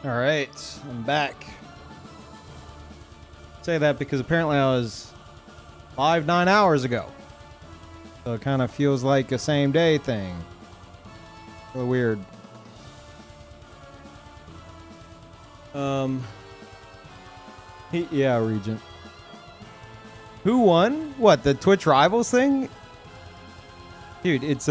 All right, I'm back. Say that because apparently I was live 9 hours ago. So it kind of feels like a same day thing. A little weird. Yeah, Regent. Who won? What, the Twitch Rivals thing? Dude, it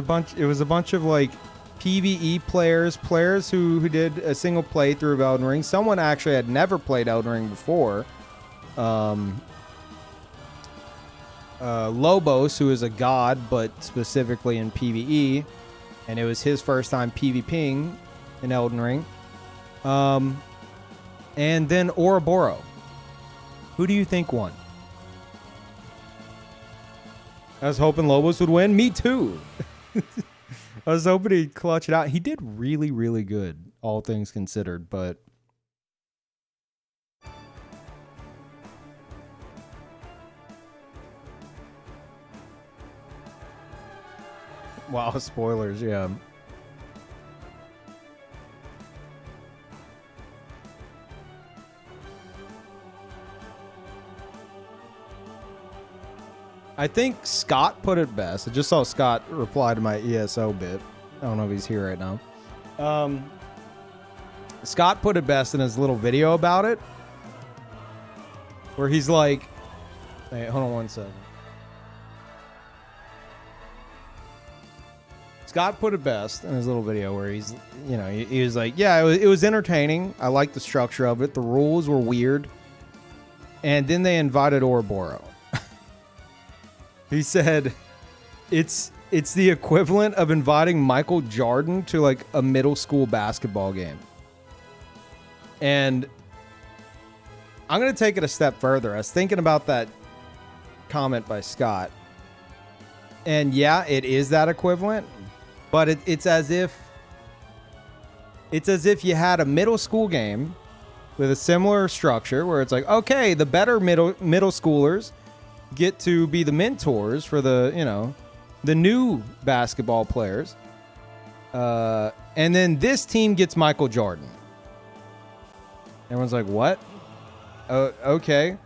was a bunch of like PvE players who did a single playthrough of Elden Ring. Someone actually had never played Elden Ring before. Lobos, who is a god, but specifically in PvE, and it was his first time PvPing in Elden Ring. And then Ouroboros. Who do you think won? I was hoping Lobos would win. Me too. I was hoping he'd clutch it out. He did really, really good, all things considered, but... Wow, spoilers, yeah. I think Scott put it best. I just saw Scott reply to my ESO bit. I don't know if he's here right now. Scott put it best in his little video about it, where he's like, hey, hold on one second. Scott put it best in his little video where he's, you know, he was like, yeah, it was entertaining. I liked the structure of it. The rules were weird. And then they invited Ouroboros. He said, it's the equivalent of inviting Michael Jordan to like a middle school basketball game. And I'm going to take it a step further. I was thinking about that comment by Scott. And yeah, it is that equivalent, but it's as if you had a middle school game with a similar structure where it's like, okay, the better middle schoolers get to be the mentors for the, you know, the new basketball players. And then this team gets Michael Jordan. Everyone's like, what? Okay.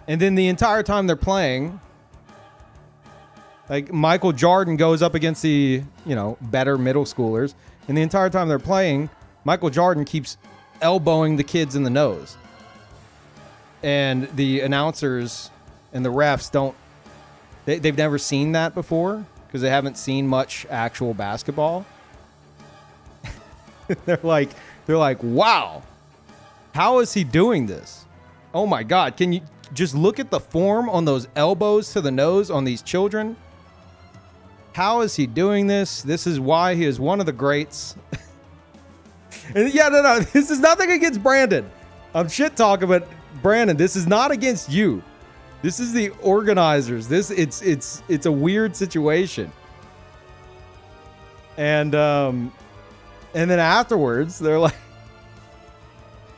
And then the entire time they're playing, like Michael Jordan goes up against the, you know, better middle schoolers. And the entire time they're playing, Michael Jordan keeps elbowing the kids in the nose. And the announcers and the refs they've never seen that before because they haven't seen much actual basketball. They're like, wow, how is he doing this? Oh my God. Can you just look at the form on those elbows to the nose on these children? How is he doing this? This is why he is one of the greats. And yeah, no, this is nothing against Brandon. I'm shit talking, but Brandon, this is not against you. This is the organizers. It's a weird situation. And then afterwards, they're like,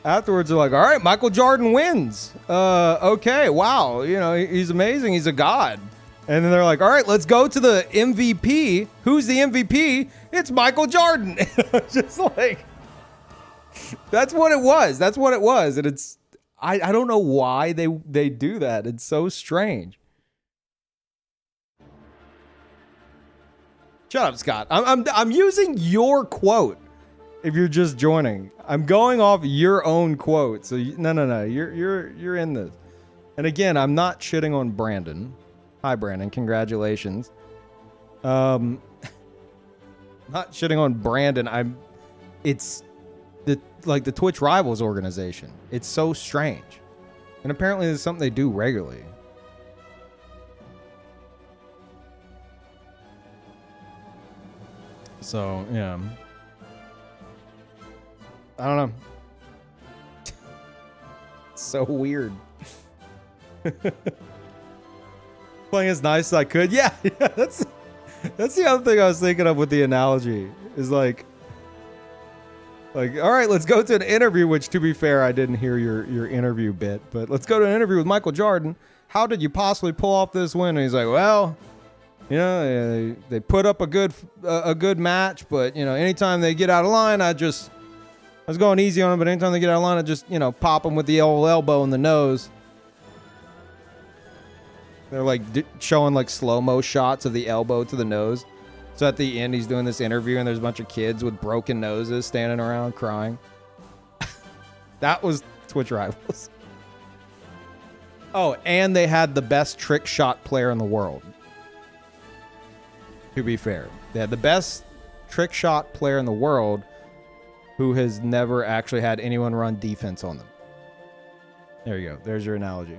all right, Michael Jordan wins. Okay, wow, you know, he's amazing. He's a god. And then they're like, all right, let's go to the MVP. Who's the MVP? It's Michael Jordan. Just like, that's what it was. And it's, I don't know why they do that. It's so strange. Shut up, Scott. I'm using your quote. If you're just joining, I'm going off your own quote. So no. You're in this. And again, I'm not shitting on Brandon. Hi, Brandon. Congratulations. Not shitting on Brandon. It's the Twitch Rivals organization. It's so strange. And apparently it's something they do regularly. So, yeah. I don't know. It's so weird. Playing as nice as I could. Yeah, that's the other thing I was thinking of with the analogy. Is like, all right, let's go to an interview, which to be fair, I didn't hear your interview bit, but let's go to an interview with Michael Jordan. How did you possibly pull off this win? And he's like, well, you know, they put up a good match, but you know, anytime they get out of line, I just I was going easy on him, but anytime they get out of line, I just, you know, pop him with the old elbow in the nose. They're like showing like slow-mo shots of the elbow to the nose. So at the end, he's doing this interview, and there's a bunch of kids with broken noses standing around crying. That was Twitch Rivals. Oh, and they had the best trick shot player in the world. To be fair, they had the best trick shot player in the world who has never actually had anyone run defense on them. There you go. There's your analogy.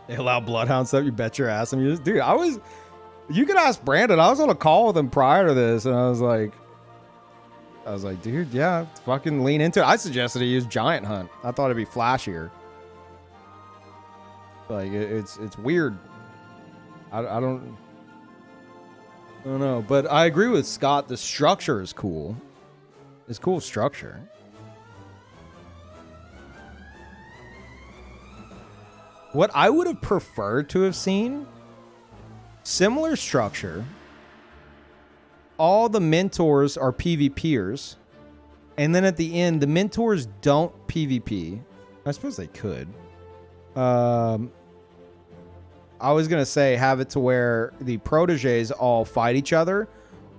They allow bloodhound stuff. You bet your ass. Dude, you could ask Brandon. I was on a call with him prior to this, and I was like, dude, yeah, fucking lean into it. I suggested he use Giant Hunt. I thought it'd be flashier. Like, it's weird. I don't know, but I agree with Scott. The structure is cool. It's cool structure. What I would have preferred to have seen, similar structure. All the mentors are PvPers. And then at the end, the mentors don't PvP. I suppose they could. I was going to say have it to where the proteges all fight each other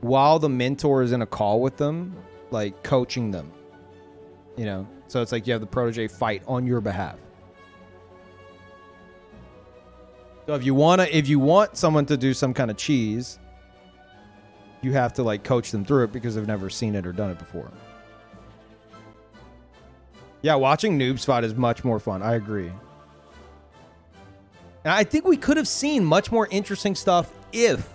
while the mentor is in a call with them, like coaching them. You know, so it's like you have the protege fight on your behalf. So if you want someone to do some kind of cheese, you have to like coach them through it because they've never seen it or done it before. Yeah, watching noobs fight is much more fun. I agree. And I think we could have seen much more interesting stuff if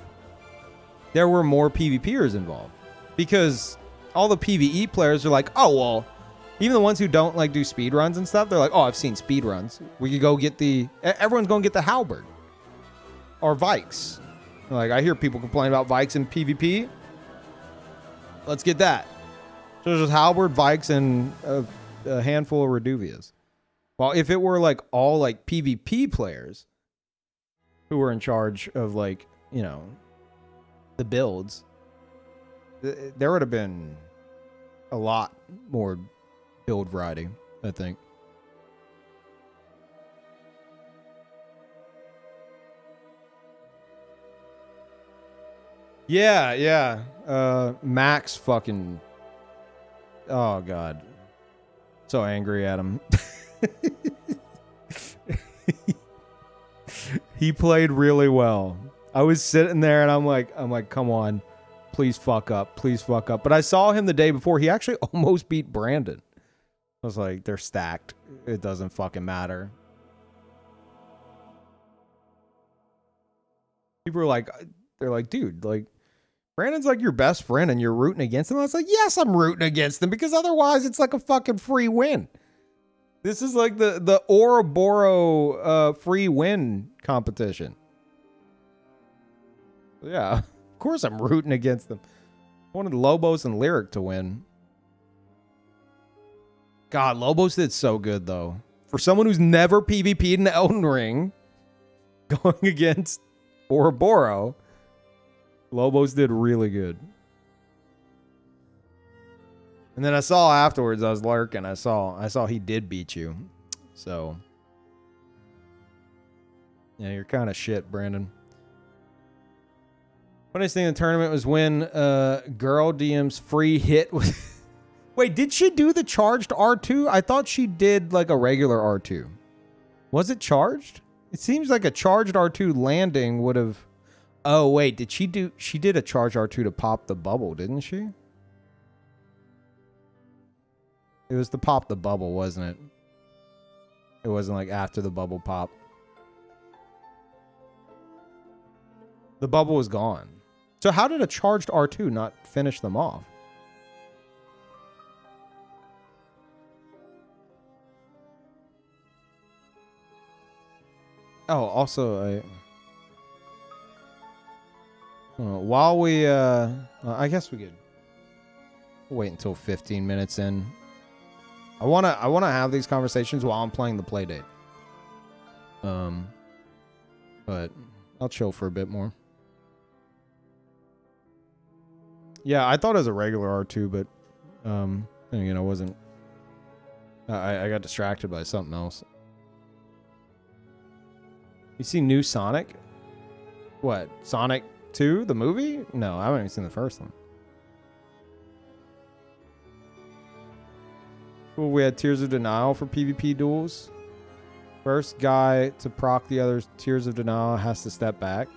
there were more PvPers involved. Because all the PvE players are like, oh, well, even the ones who don't like do speed runs and stuff, they're like, oh, I've seen speed runs. We could go get everyone's going to get the halberd. Or Vikes. Like, I hear people complain about Vikes in PvP. Let's get that. So there's just halberd, Vikes, and a handful of Reduvias. Well, if it were like all like PvP players who were in charge of like, you know, the builds, there would have been a lot more build variety, I think. Yeah. Max fucking... Oh, God. So angry at him. He played really well. I was sitting there and I'm like, come on. Please fuck up. Please fuck up. But I saw him the day before. He actually almost beat Brandon. I was like, they're stacked. It doesn't fucking matter. People are like, they're like, dude, like, Brandon's like your best friend and you're rooting against him. I was like, yes, I'm rooting against him because otherwise it's like a fucking free win. This is like the Ouroboros free win competition. Yeah, of course I'm rooting against them. I wanted Lobos and Lyric to win. God, Lobos did so good though. For someone who's never PvP'd in the Elden Ring, going against Ouroboros, Lobos did really good. And then I saw afterwards, I was lurking. I saw he did beat you. So, yeah, you're kind of shit, Brandon. Funniest thing in the tournament was when girl DM's free hit with... Wait, did she do the charged R2? I thought she did like a regular R2. Was it charged? It seems like a charged R2 landing would have... Oh, wait, did she do... She did a charged R2 to pop the bubble, didn't she? It was to pop the bubble, wasn't it? It wasn't like after the bubble pop. The bubble was gone. So how did a charged R2 not finish them off? Oh, also, while we, I guess we could wait until 15 minutes in. I wanna have these conversations while I'm playing the Playdate. But I'll chill for a bit more. Yeah, I thought it was a regular R2, but I wasn't. I got distracted by something else. You see new Sonic? What? Sonic 2, the movie? No, I haven't even seen the first one. Cool, we had Tears of Denial for PvP duels. First guy to proc the other's Tears of Denial has to step back.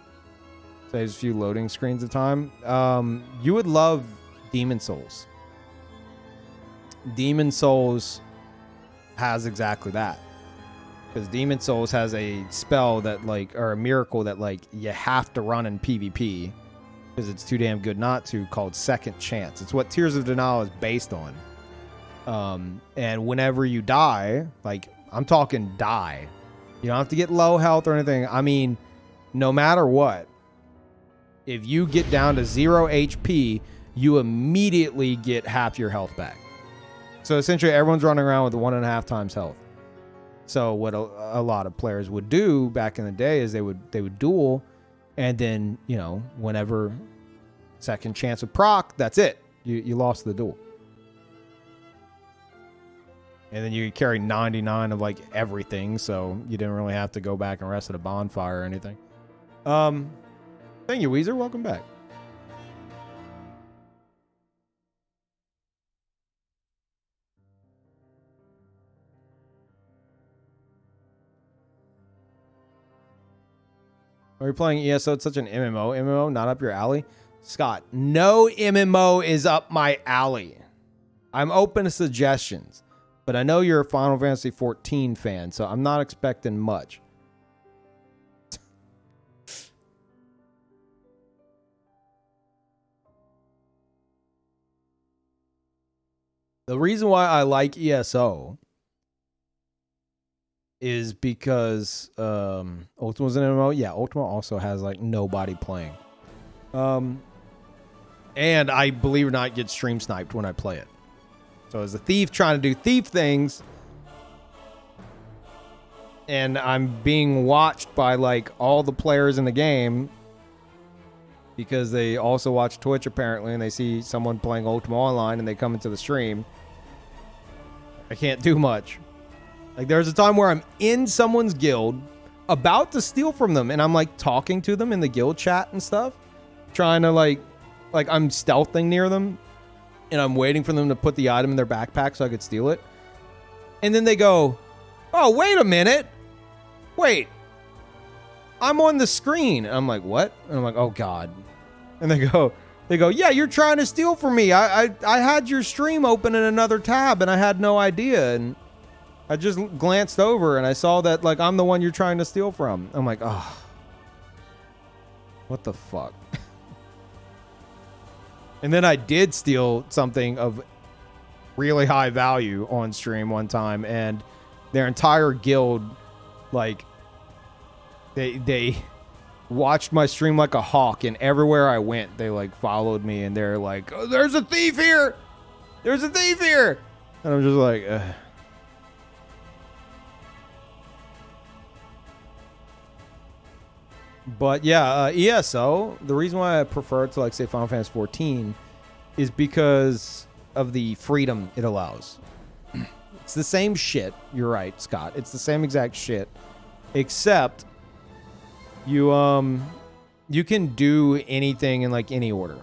Saves a few loading screens of time. You would love Demon Souls. Demon Souls has exactly that. Because Demon Souls has a spell that, like, or a miracle that, like, you have to run in PvP. Because it's too damn good not to, called Second Chance. It's what Tears of Denial is based on. And whenever you die, like, I'm talking die. You don't have to get low health or anything. I mean, no matter what, if you get down to 0 HP, you immediately get half your health back. So essentially, everyone's running around with 1.5 times health. So what a lot of players would do back in the day is they would duel, and then, you know, whenever second chance of proc, that's it. You lost the duel. And then you could carry 99 of, like, everything, so you didn't really have to go back and rest at a bonfire or anything. Thank you, Weezer. Welcome back. Are you playing ESO? It's such an MMO. MMO, not up your alley? Scott, no MMO is up my alley. I'm open to suggestions. But I know you're a Final Fantasy 14 fan, so I'm not expecting much. The reason why I like ESO is because Ultima's an MMO. Yeah, Ultima also has, like, nobody playing. And I, believe it or not, get stream sniped when I play it. So as a thief trying to do thief things, and I'm being watched by, like, all the players in the game because they also watch Twitch apparently, and they see someone playing Ultima Online and they come into the stream. I can't do much. Like, there's a time where I'm in someone's guild about to steal from them, and I'm, like, talking to them in the guild chat and stuff, trying to, like I'm stealthing near them. And I'm waiting for them to put the item in their backpack so I could steal it. And then they go, oh, wait a minute. Wait. I'm on the screen. And I'm like, what? And I'm like, oh, God. And they go, yeah, you're trying to steal from me. I had your stream open in another tab, and I had no idea. And I just glanced over, and I saw that, like, I'm the one you're trying to steal from. I'm like, oh. What the fuck? And then I did steal something of really high value on stream one time, and their entire guild, like, they watched my stream like a hawk, and everywhere I went, they, like, followed me, and they're like, oh, there's a thief here! There's a thief here! And I'm just like, ugh. But yeah, ESO, the reason why I prefer it to, like, say, Final Fantasy 14 is because of the freedom it allows. It's the same shit. You're right, Scott. It's the same exact shit, except you can do anything in, like, any order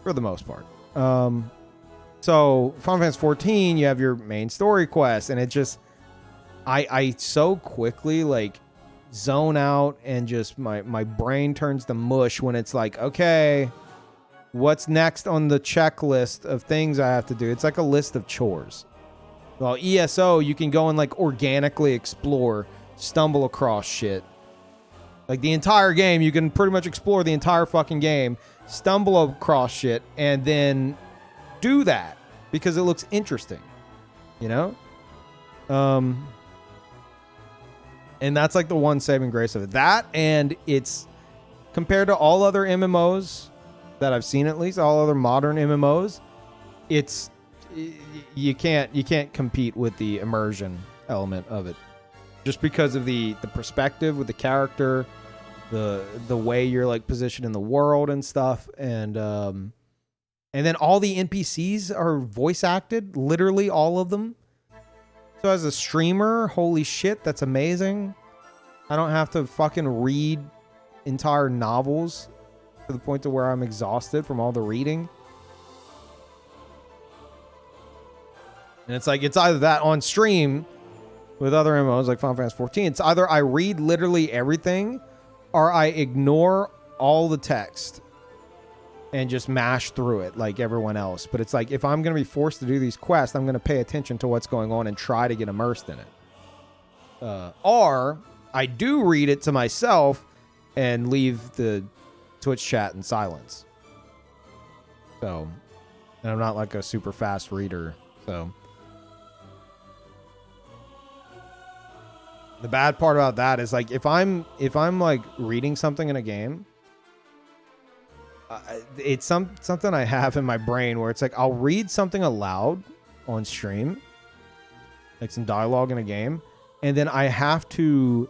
for the most part. So Final Fantasy 14, you have your main story quest, and it just I so quickly, like, zone out, and just my brain turns to mush when it's like, okay, what's next on the checklist of things I have to do? It's like a list of chores. Well, ESO, you can go and, like, organically explore, stumble across shit. Like, the entire game, you can pretty much explore the entire fucking game, stumble across shit, and then do that because it looks interesting, you know? And that's, like, the one saving grace of it. That, and it's, compared to all other MMOs that I've seen, at least all other modern MMOs, you can't compete with the immersion element of it. just because of the perspective with the character, the way you're like positioned in the world and stuff, and then all the NPCs are voice acted, literally all of them. So as a streamer, holy shit, that's amazing. I don't have to fucking read entire novels to the point to where I'm exhausted from all the reading. And it's like, it's either that on stream with other MMOs like Final Fantasy 14, it's either I read literally everything or I ignore all the text and just mash through it like everyone else. But it's like, if I'm going to be forced to do these quests, I'm going to pay attention to what's going on and try to get immersed in it. Or I do read it to myself and leave the Twitch chat in silence. So, and I'm not like a super fast reader. So the bad part about that is like, if I'm like reading something in a game, it's something I have in my brain where it's like, I'll read something aloud on stream, like some dialogue in a game, and then I have to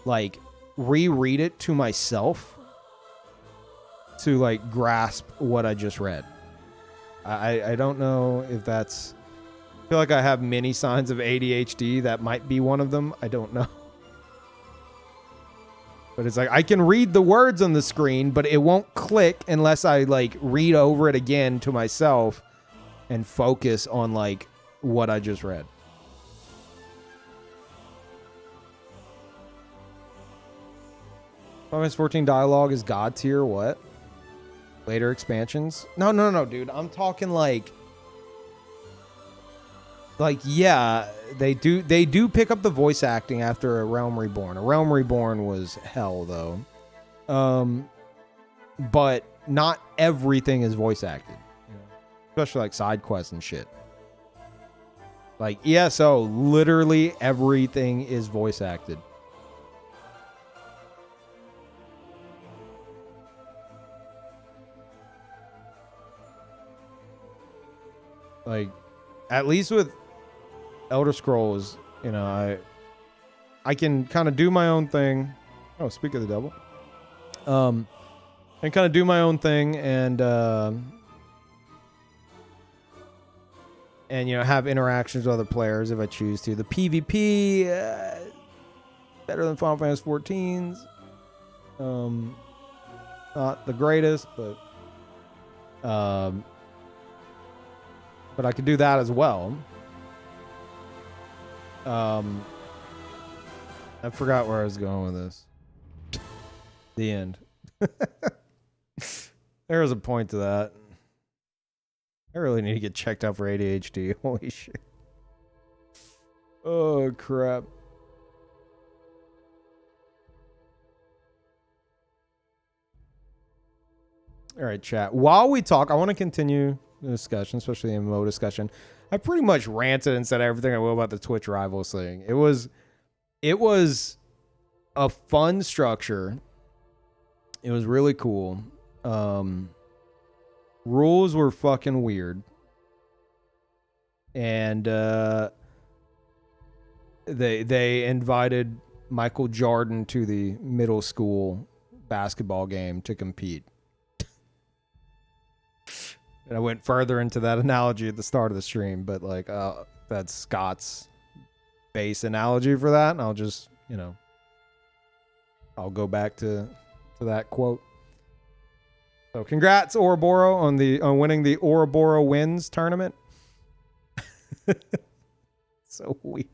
like reread it to myself to like grasp what I just read. I don't know if that's, I feel like I have many signs of ADHD. That might be one of them. I don't know. But it's like, I can read the words on the screen, but it won't click unless I like read over it again to myself and focus on like what I just read. Final Fantasy 14 dialogue is God tier. What? Later expansions? No, dude. I'm talking like yeah, they do pick up the voice acting after A Realm Reborn. A Realm Reborn was hell though. But not everything is voice acted, you know? Especially like side quests and shit. Like ESO, literally everything is voice acted. Like, at least with Elder Scrolls, you know, I can kind of do my own thing. Oh, speak of the devil. And kind of do my own thing and you know, have interactions with other players if I choose to. The PvP better than Final Fantasy 14's. Not the greatest, but I could do that as well. I forgot where I was going with this. The end. There was a point to that. I really need to get checked out for ADHD. Holy shit. Oh, crap. All right, chat. While we talk, I want to continue the discussion, especially the MMO discussion. I pretty much ranted and said everything I will about the Twitch rivals thing. It was a fun structure. It was really cool. Rules were fucking weird. And they invited Michael Jordan to the middle school basketball game to compete. And I went further into that analogy at the start of the stream, but like that's Scott's base analogy for that, and I'll just, you know, I'll go back to that quote. So congrats Ouroboros on winning the Ouroboros Wins tournament. So weird.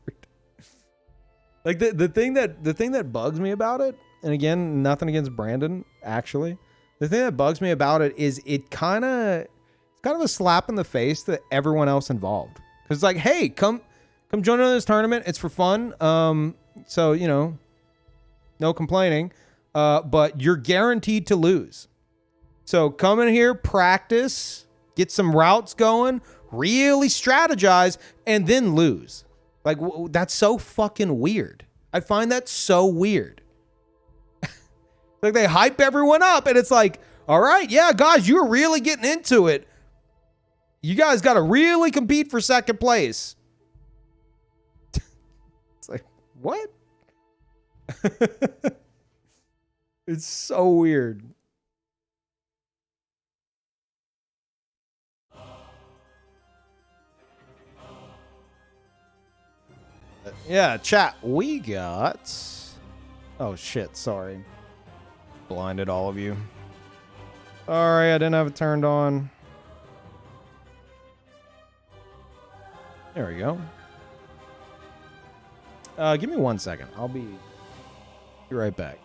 Like the thing that bugs me about it, and again, nothing against Brandon, actually. The thing that bugs me about it is it's kind of a slap in the face to everyone else involved. Cause it's like, hey, come join in this tournament. It's for fun. So, you know, no complaining. But you're guaranteed to lose. So come in here, practice, get some routes going, really strategize, and then lose. Like, that's so fucking weird. I find that so weird. Like, they hype everyone up, and it's like, all right, yeah, guys, you're really getting into it. You guys got to really compete for second place. It's like, what? It's so weird. Yeah, chat. We got... Oh, shit. Sorry. Blinded all of you. Sorry, I didn't have it turned on. There we go. Give me 1 second. I'll be right back.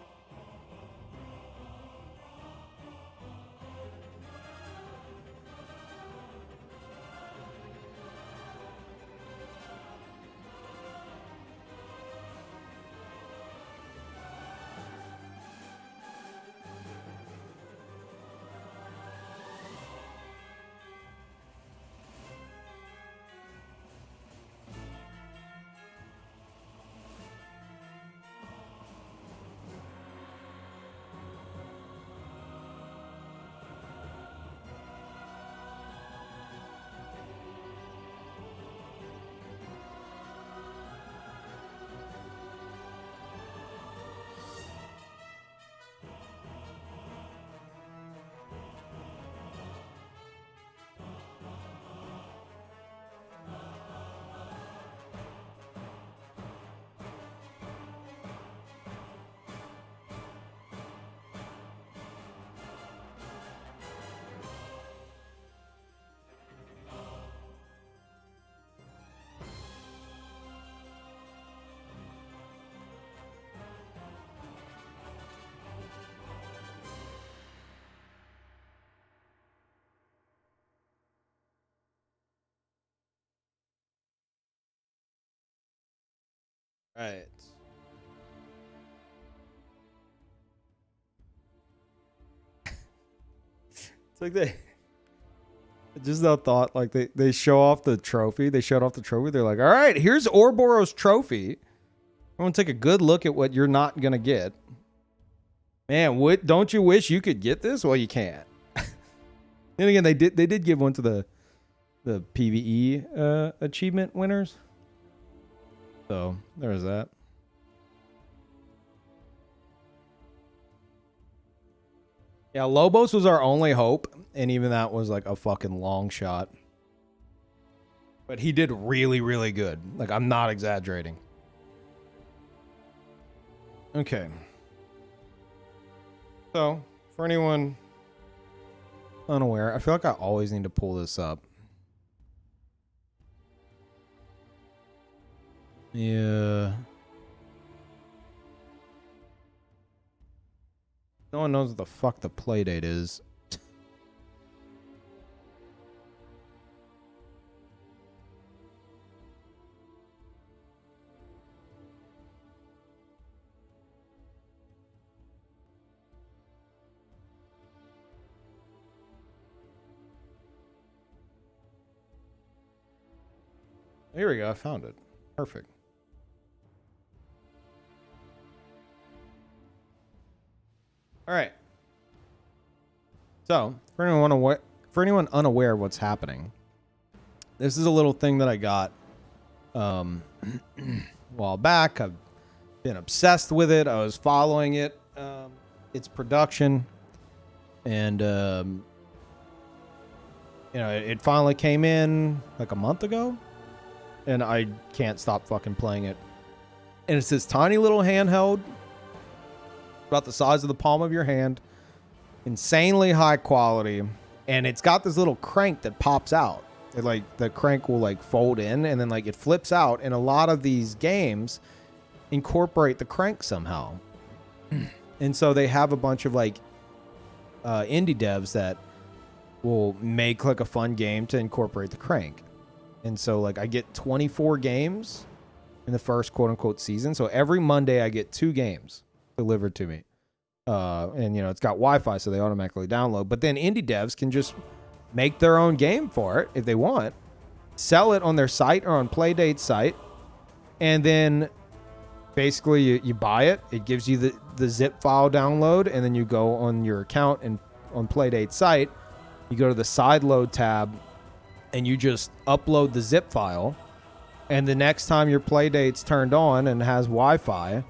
Right. It's like they just that thought, like they show off the trophy. They showed off the trophy. They're like, all right, here's Ouroboros trophy. I'm gonna take a good look at what you're not gonna get. Man, what don't you wish you could get this? Well, you can't. And again, they did give one to the PvE achievement winners. So there's that. Yeah, Lobos was our only hope, and even that was like a fucking long shot. But he did really, really good. Like, I'm not exaggerating. Okay. So, for anyone unaware, I feel like I always need to pull this up. Yeah. No one knows what the fuck the Playdate is. Here we go. I found it. Perfect. All right. So, for anyone unaware of what's happening, this is a little thing that I got a while back. I've been obsessed with it. I was following it, its production, and it finally came in like a month ago, and I can't stop fucking playing it. And it's this tiny little handheld, about the size of the palm of your hand, insanely high quality, and it's got this little crank that pops out. The crank will like fold in, and then like it flips out, and a lot of these games incorporate the crank somehow. And so they have a bunch of like indie devs that will make like a fun game to incorporate the crank. And so like I get 24 games in the first quote unquote season. So every Monday I get 2 games delivered to me. And it's got Wi-Fi, so they automatically download. But then indie devs can just make their own game for it if they want, sell it on their site or on Playdate's site, and then basically you buy it. It gives you the zip file download, and then you go on your account and on Playdate's site, you go to the sideload tab, and you just upload the zip file. And the next time your Playdate's turned on and has Wi-Fi,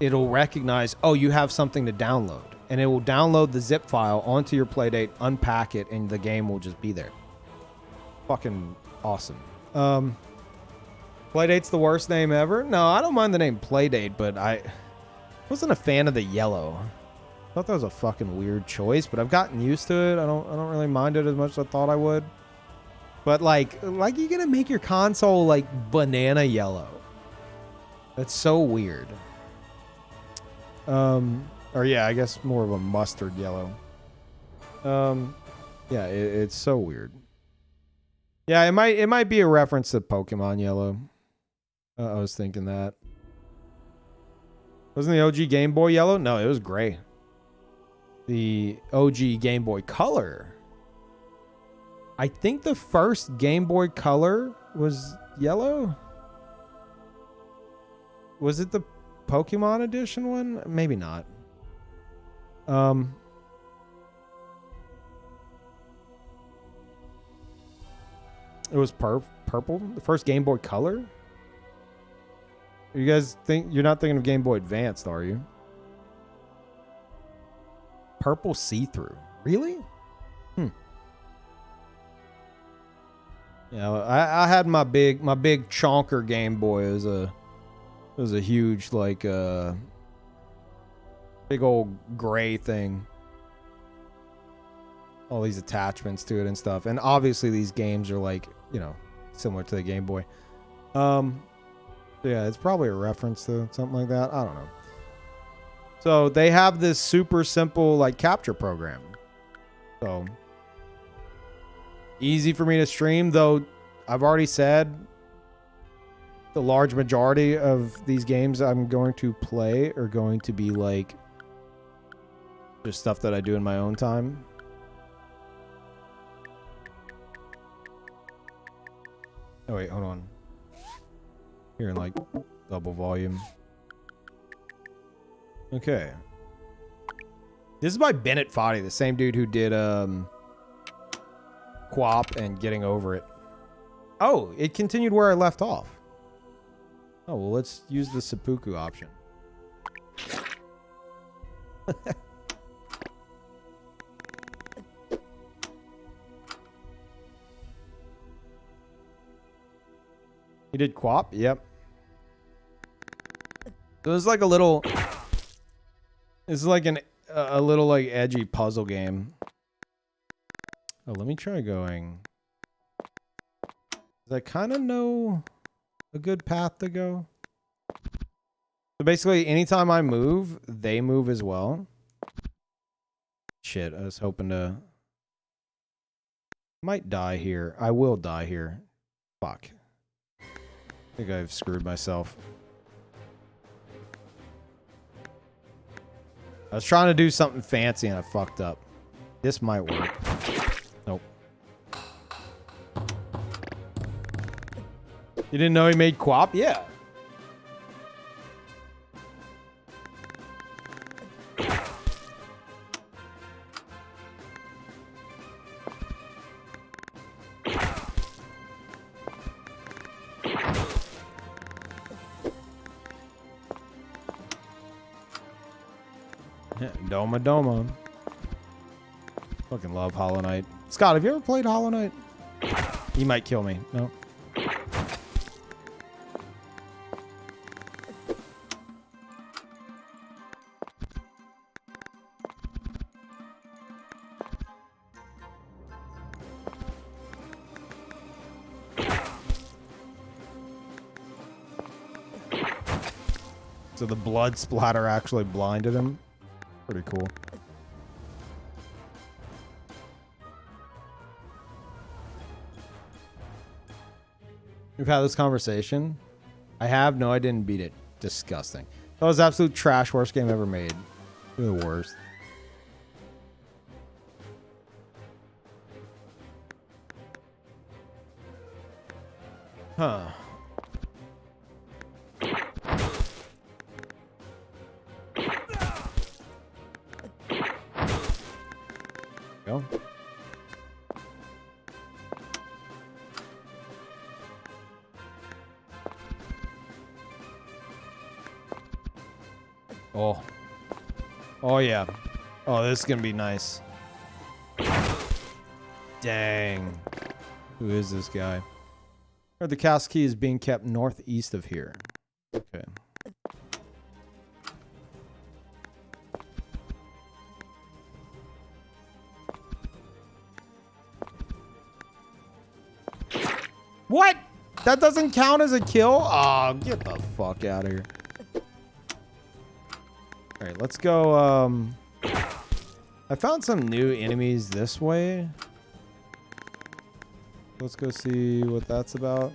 it'll recognize, oh, you have something to download. And it will download the zip file onto your Playdate, unpack it, and the game will just be there. Fucking awesome. Playdate's the worst name ever? No, I don't mind the name Playdate, but I wasn't a fan of the yellow. I thought that was a fucking weird choice, but I've gotten used to it. I don't really mind it as much as I thought I would. But like you're gonna make your console like banana yellow. That's so weird. Or yeah, I guess more of a mustard yellow. Yeah, it's so weird. Yeah, it might be a reference to Pokemon Yellow. I was thinking that. Wasn't the OG Game Boy yellow? No, it was gray. The OG Game Boy Color. I think the first Game Boy Color was yellow. Was it the Pokemon edition one? Maybe not. It was purple. The first Game Boy Color. You guys think you're not thinking of Game Boy Advanced, are you? Purple see-through. Really? Yeah, I had my big chonker Game Boy. It was a huge like big old gray thing. All these attachments to it and stuff. And obviously these games are like, you know, similar to the Game Boy. Yeah, it's probably a reference to something like that. I don't know. So they have this super simple like capture program. So easy for me to stream, though I've already said the large majority of these games I'm going to play are going to be like just stuff that I do in my own time. Oh wait, hold on. Here in like double volume. Okay. This is by Bennett Foddy, the same dude who did Quap and Getting Over It. Oh, it continued where I left off. Oh, well, let's use the seppuku option. You did Quap? Yep. So it was like a little... It's like a little like edgy puzzle game. Oh, let me try going. Does I kind of know a good path to go? So basically, anytime I move, they move as well. Shit, I was hoping to... Might die here. I will die here. Fuck. I think I've screwed myself. I was trying to do something fancy and I fucked up. This might work. Nope. You didn't know he made Quap? Yeah. Doma Doma. Fucking love Hollow Knight. Scott, have you ever played Hollow Knight? You might kill me. No. So the blood splatter actually blinded him. Pretty cool. We've had this conversation. I have. No, I didn't beat it. Disgusting. That was absolute trash. Worst game ever made. You're the worst. Huh. Go. Oh. Oh, yeah. Oh, this is going to be nice. Dang. Who is this guy? Heard the castle key is being kept northeast of here. Okay. What? That doesn't count as a kill? Oh, get the fuck out of here. Alright, let's go, I found some new enemies this way. Let's go see what that's about.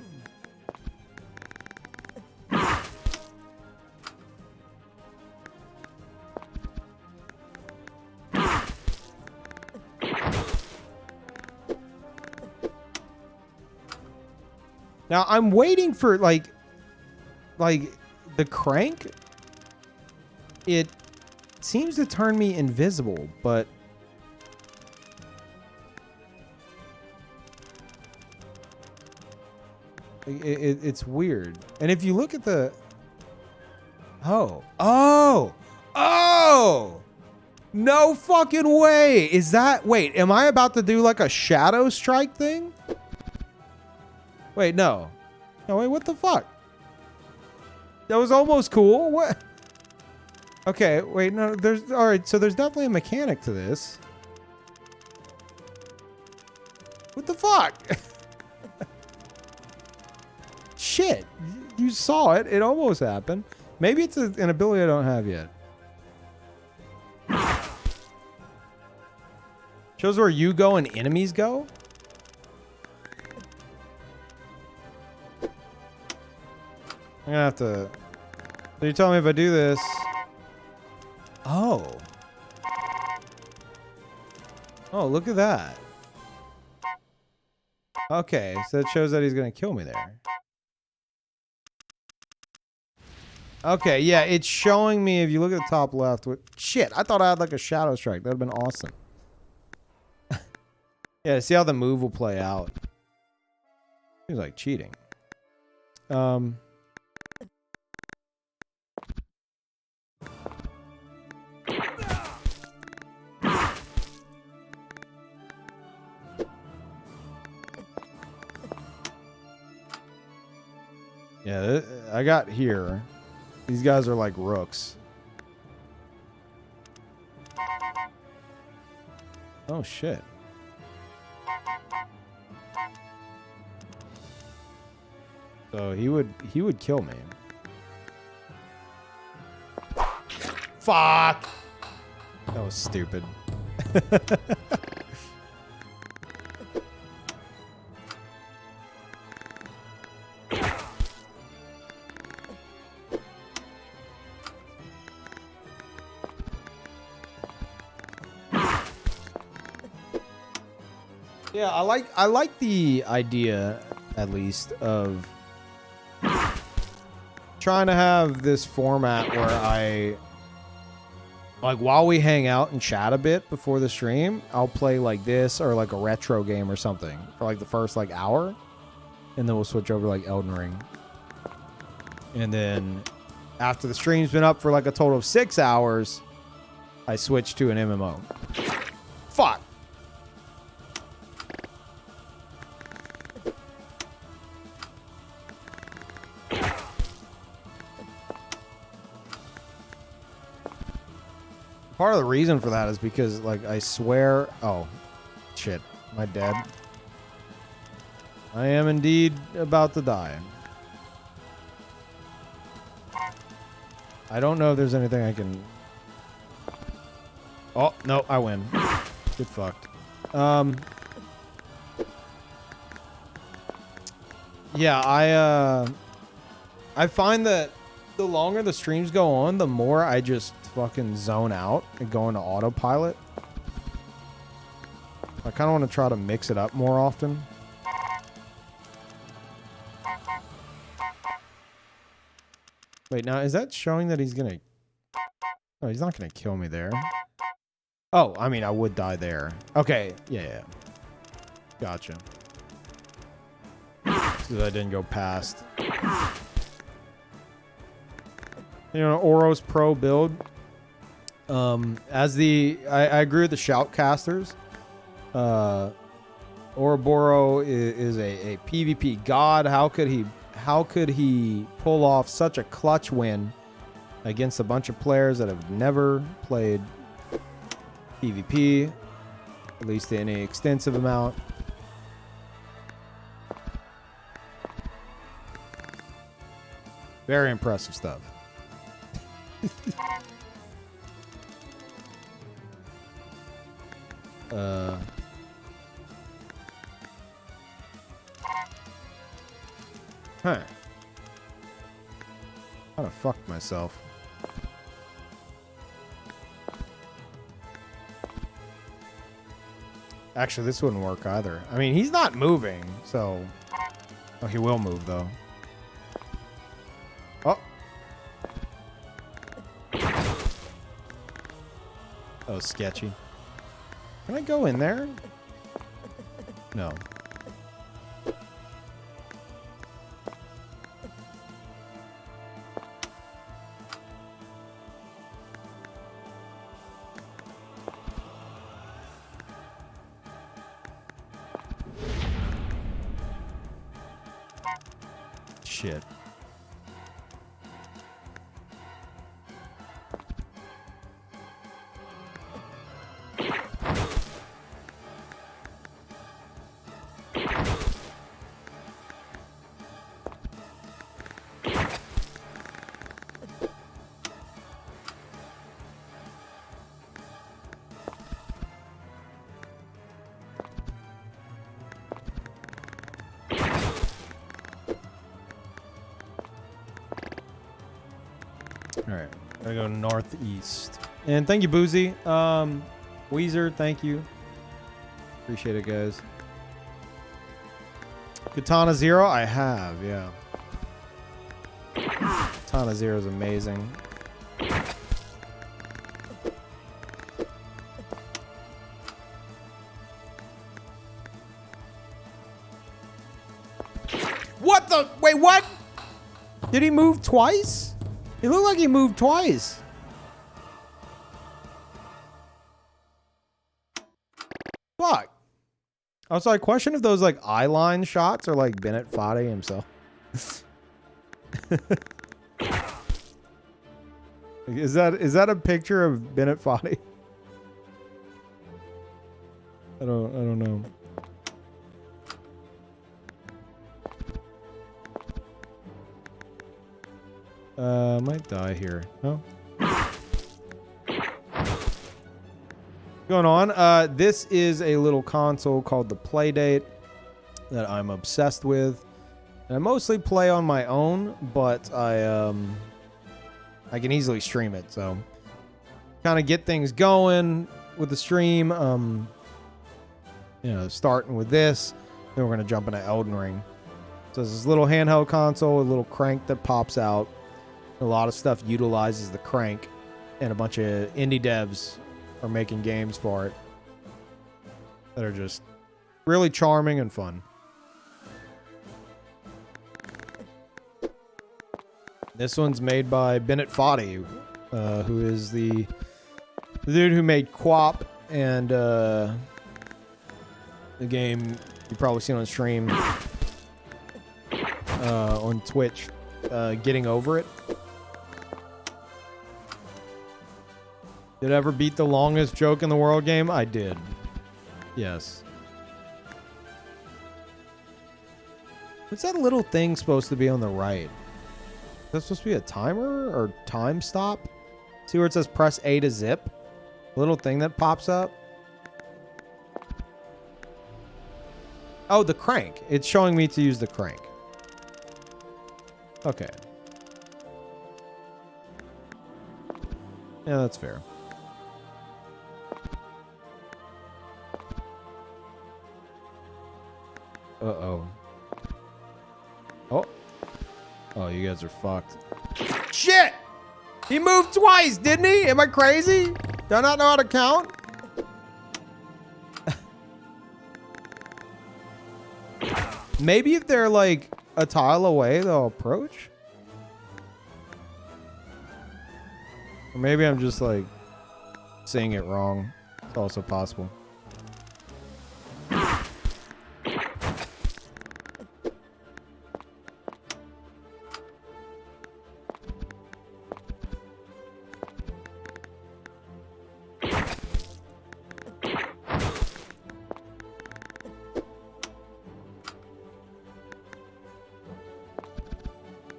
Now, I'm waiting for, like the crank. It seems to turn me invisible, but it's weird. And if you look at the... Oh! No fucking way! Is that... Wait, am I about to do like a shadow strike thing? Wait, no. No, wait, what the fuck? That was almost cool. What? Okay, wait, no, there's... Alright, so there's definitely a mechanic to this. What the fuck? Shit. You saw it. It almost happened. Maybe it's an ability I don't have yet. Shows where you go and enemies go? I'm gonna have to... So you tell me if I do this... Oh. Oh, look at that. Okay, so it shows that he's gonna kill me there. Okay, yeah, it's showing me if you look at the top left. Shit, I thought I had like a shadow strike. That would have been awesome. Yeah, see how the move will play out. Seems like cheating. Yeah, I got here. These guys are like rooks. Oh shit. So he would kill me. Fuck. That was stupid. Yeah, I like the idea, at least, of trying to have this format where I, like, while we hang out and chat a bit before the stream, I'll play like this or like a retro game or something for like the first like hour, and then we'll switch over to like Elden Ring. And then after the stream's been up for like a total of 6 hours, I switch to an MMO. Fuck. Part of the reason for that is because, like, I swear... Oh, shit. Am I dead? I am indeed about to die. I don't know if there's anything I can... Oh, no, I win. Get fucked. Yeah, I find that the longer the streams go on, the more I just fucking zone out and go into autopilot. I kind of want to try to mix it up more often. Wait, now is that showing that he's gonna... Oh, he's not gonna kill me there. Oh, I mean, I would die there. Okay, yeah. Gotcha. Because I didn't go past. You know, Oro's Pro build. I agree with the shoutcasters. Ouroboros is a PvP god. How could he pull off such a clutch win against a bunch of players that have never played PvP, at least in any extensive amount? Very impressive stuff. Huh. Kind of fucked myself. Actually, this wouldn't work either. I mean, he's not moving, so... Oh, he will move, though. Oh. That was sketchy. Can I go in there? No. Shit. All right, gotta go northeast. And thank you, Boozy. Weezer, thank you. Appreciate it, guys. Katana Zero, I have, yeah. Katana Zero is amazing. What the? Wait, what? Did he move twice? It looked like he moved twice. Fuck. I was like, question if those like eye line shots are like Bennett Foddy himself. Is that a picture of Bennett Foddy? I don't know. Might die here. No. Going on. This is a little console called the Playdate that I'm obsessed with. And I mostly play on my own, but I can easily stream it. So kind of get things going with the stream. You know, starting with this, then we're gonna jump into Elden Ring. So it's this little handheld console, a little crank that pops out. A lot of stuff utilizes the crank, and a bunch of indie devs are making games for it that are just really charming and fun. This one's made by Bennett Foddy, who is the dude who made Quap and the game you've probably seen on stream on Twitch, Getting Over It. Did I ever beat the longest joke in the world game? I did. Yes. What's that little thing supposed to be on the right? Is that supposed to be a timer or time stop? See where it says press A to zip? Little thing that pops up. Oh, the crank. It's showing me to use the crank. Okay. Yeah, that's fair. Uh-oh. Oh. Oh, you guys are fucked. Shit! He moved twice, didn't he? Am I crazy? Do I not know how to count? Maybe if they're like a tile away, they'll approach. Or maybe I'm just like saying it wrong. It's also possible.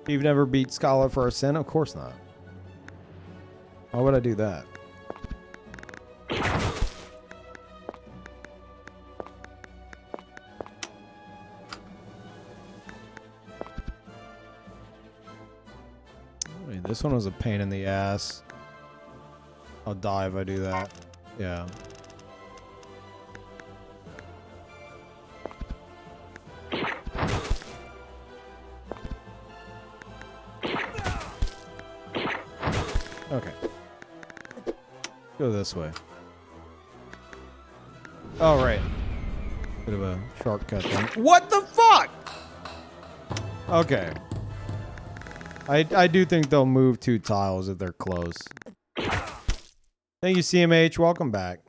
You've never beat Scholar for a sin? Of course not. Why would I do that? Wait, this one was a pain in the ass. I'll die if I do that. Yeah. Okay. Go this way. Oh, right. Bit of a shortcut thing. What the fuck? Okay. I do think they'll move 2 tiles if they're close. Thank you, CMH. Welcome back.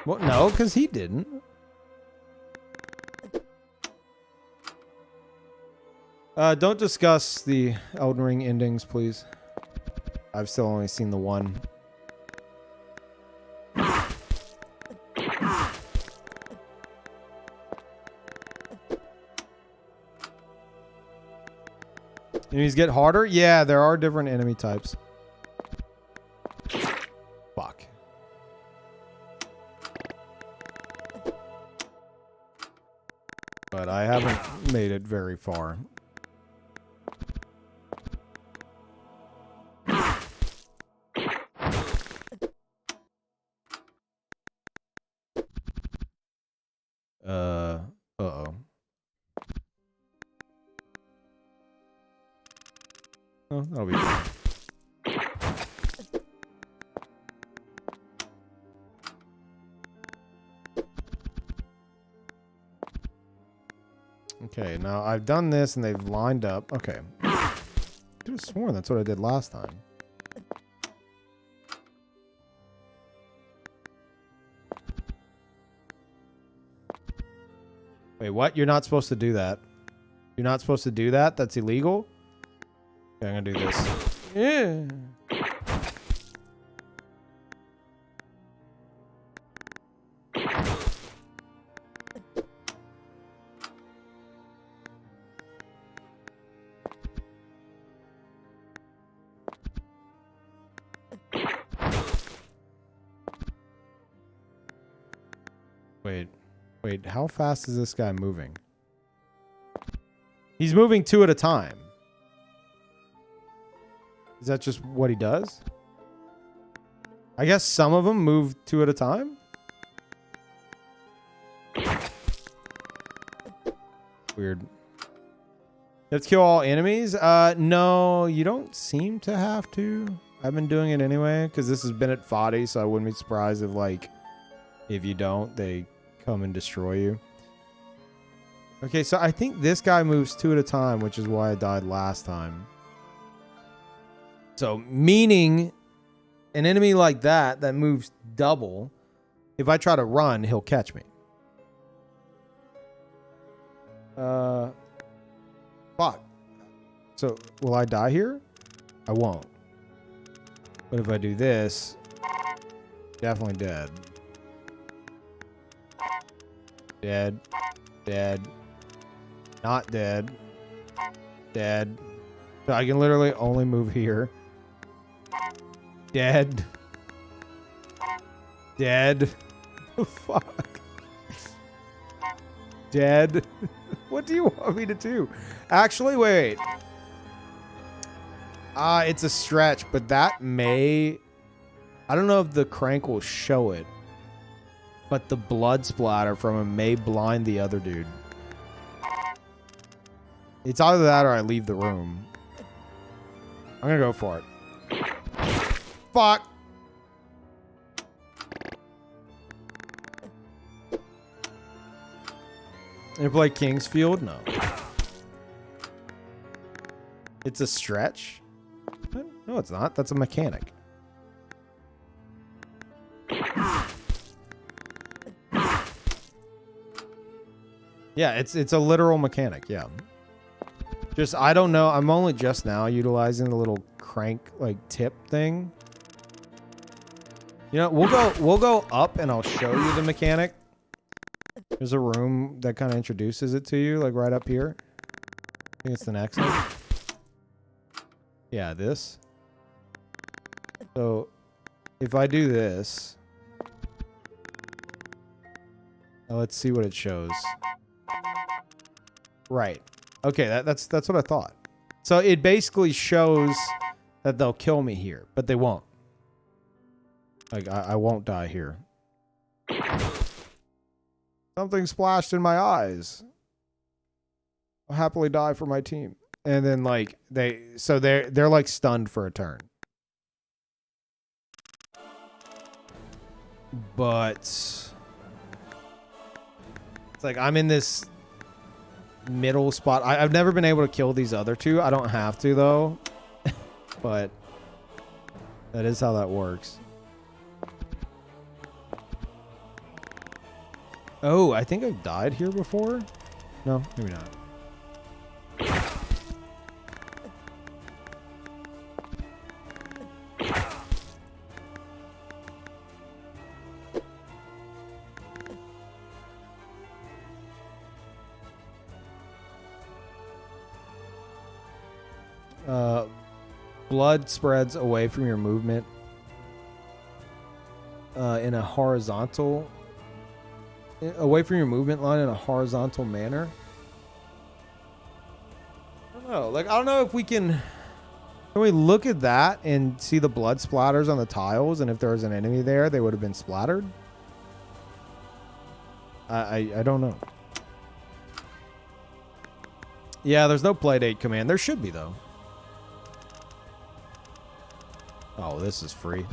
Well, no, because he didn't. Don't discuss the Elden Ring endings, please. I've still only seen the one. Enemies get harder? Yeah, there are different enemy types. Fuck. But I haven't made it very far. Uh-oh. Oh, that'll be fine. Okay, now I've done this and they've lined up. Okay. I could have sworn that's what I did last time. Wait, what? You're not supposed to do that. You're not supposed to do that? That's illegal? Okay, I'm gonna do this. Yeah. Wait, how fast is this guy moving? He's moving 2 at a time. Is that just what he does? I guess some of them move 2 at a time? Weird. Let's kill all enemies? No, you don't seem to have to. I've been doing it anyway, because this has been at Foddy, so I wouldn't be surprised if, like, if you don't, they come and destroy you. Okay, so I think this guy moves 2 at a time, which is why I died last time. So, meaning an enemy like that moves double, if I try to run, he'll catch me. Fuck. So, will I die here? I won't. But if I do this, definitely dead. Dead. Dead. Not dead. Dead. So I can literally only move here. Dead. Dead. Fuck. Dead. What do you want me to do? Actually, wait. It's a stretch, but that may... I don't know if the crank will show it. But the blood splatter from him may blind the other dude. It's either that or I leave the room. I'm gonna go for it. Fuck! You play Kingsfield? No. It's a stretch? I No, it's not. That's a mechanic. Yeah, it's a literal mechanic, yeah. Just, I don't know. I'm only just now utilizing the little crank, like, tip thing. You know, we'll go up and I'll show you the mechanic. There's a room that kind of introduces it to you, like right up here. I think it's the next one. Yeah, this. So, if I do this, now let's see what it shows. Right. Okay, that's what I thought. So it basically shows that they'll kill me here, but they won't. Like, I won't die here. Something splashed in my eyes. I'll happily die for my team. And then, like, they're like stunned for a turn. But it's like I'm in this middle spot. I've never been able to kill these other two. I don't have to, though. But that is how that works. Oh, I think I've died here before. No, maybe not. Blood spreads away from your movement in a horizontal... away from your movement line in a horizontal manner. I don't know. Like, I don't know if we can we look at that and see the blood splatters on the tiles, and if there was an enemy there, they would have been splattered? I don't know. Yeah, there's no Playdate command. There should be, though. Oh, this is free.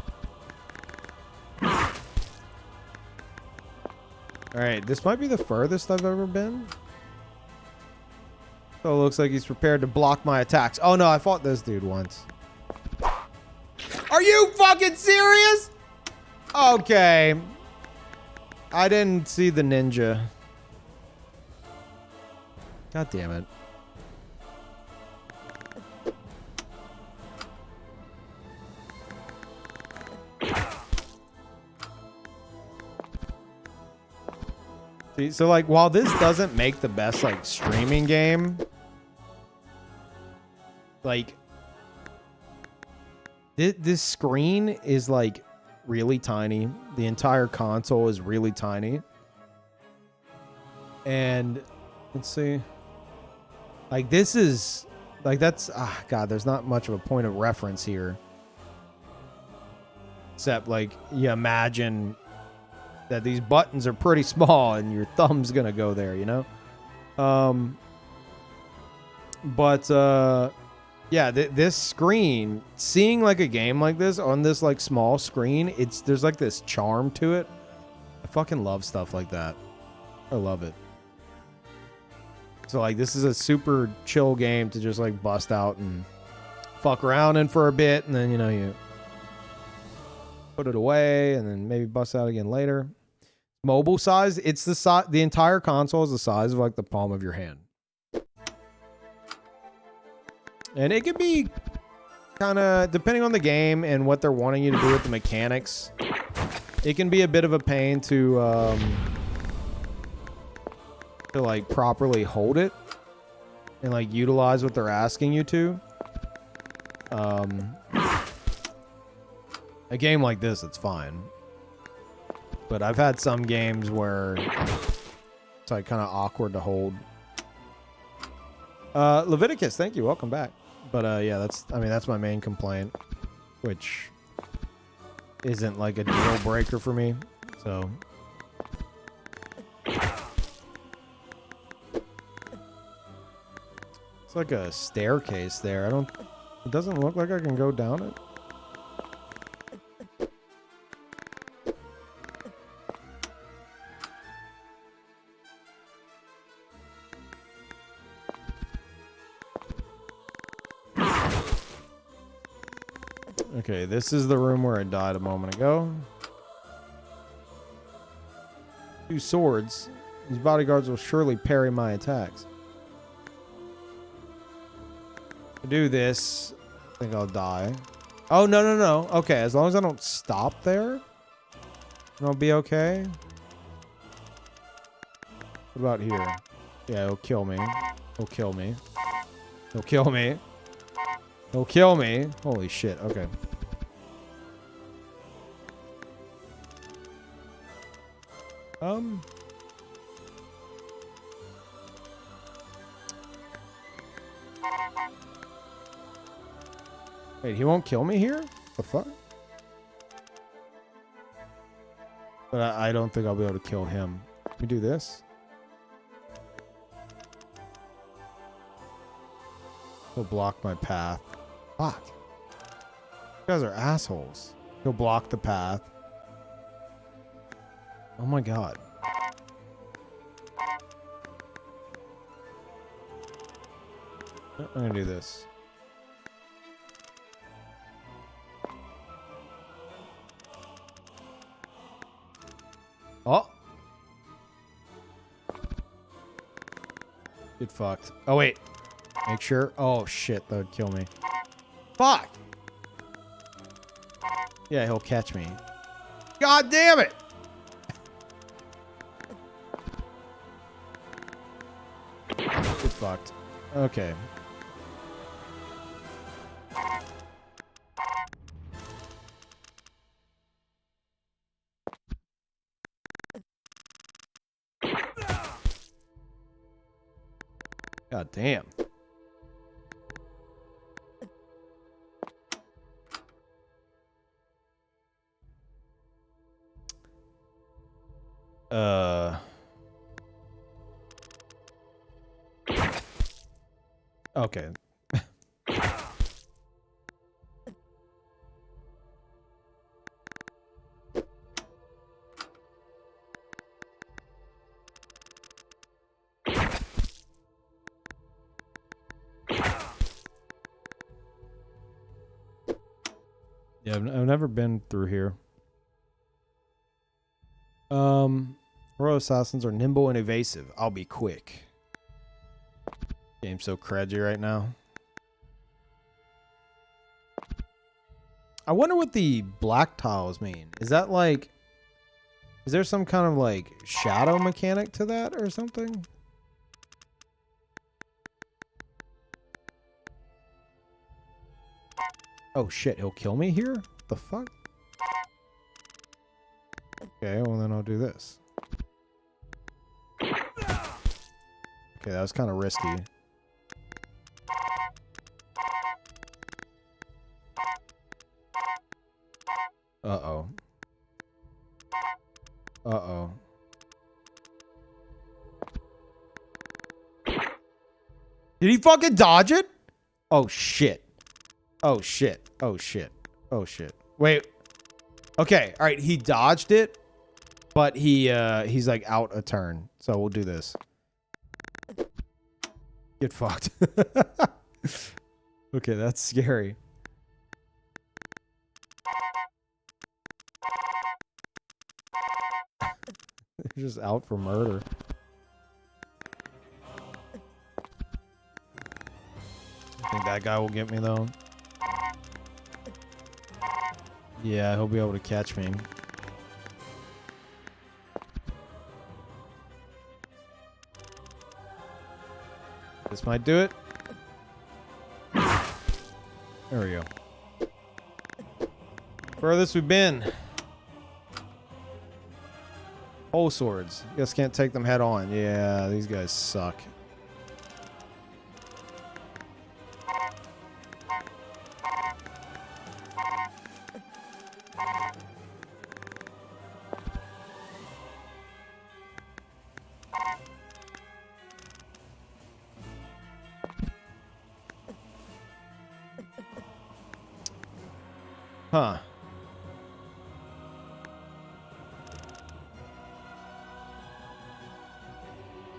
Alright, this might be the furthest I've ever been. So it looks like he's prepared to block my attacks. Oh no, I fought this dude once. Are you fucking serious? Okay. I didn't see the ninja. God damn it. See, so like, while this doesn't make the best like streaming game, like this screen is like really tiny. The entire console is really tiny. And let's see, like this is like, that's God, there's not much of a point of reference here, except like you imagine that these buttons are pretty small and your thumb's gonna go there, you know? Yeah, this screen, seeing like a game like this on this like small screen, there's like this charm to it. I fucking love stuff like that. I love it. So like, this is a super chill game to just like bust out and fuck around in for a bit, and then, you know, you put it away and then maybe bust out again later. Mobile size, it's the entire console is the size of like the palm of your hand. And it can be kind of, depending on the game and what they're wanting you to do with the mechanics, it can be a bit of a pain to like properly hold it and like utilize what they're asking you to. A game like this, it's fine. But I've had some games where it's like kind of awkward to hold. Leviticus, thank you. Welcome back. But yeah, that's my main complaint, which isn't like a deal breaker for me. So it's like a staircase there. It doesn't look like I can go down it. Okay, this is the room where I died a moment ago. 2 swords. These bodyguards will surely parry my attacks. To do this, I think I'll die. Oh, no, no, no. Okay, as long as I don't stop there, I'll be okay. What about here? Yeah, he'll kill me. He'll kill me. He'll kill me. He'll kill me. Holy shit. Okay. Wait, he won't kill me here? The fuck? But I don't think I'll be able to kill him. Let me do this. He'll block my path. Fuck. You guys are assholes. He'll block the path. Oh my god. I'm gonna do this. Oh. Get fucked. Oh, wait. Make sure. Oh, shit. That would kill me. Fuck. Yeah, he'll catch me. God damn it. Get fucked. Okay. God damn. Okay. Yeah, I've never been through here. Royal assassins are nimble and evasive. I'll be quick. Game's so credgy right now. I wonder what the black tiles mean. Is that like... Is there some kind of like shadow mechanic to that or something? Oh shit, he'll kill me here? The fuck? Okay, well then I'll do this. Okay, that was kind of risky. Uh-oh. Uh-oh. Did he fucking dodge it? Oh shit. Oh shit. Oh shit. Oh shit. Wait. Okay, alright, he dodged it, but he's like out a turn. So we'll do this. Get fucked. Okay, that's scary. They're just out for murder. I think that guy will get me though. Yeah, he'll be able to catch me. This might do it. There we go. Furthest we've been. Pole swords. Guess can't take them head on. Yeah, these guys suck. Huh.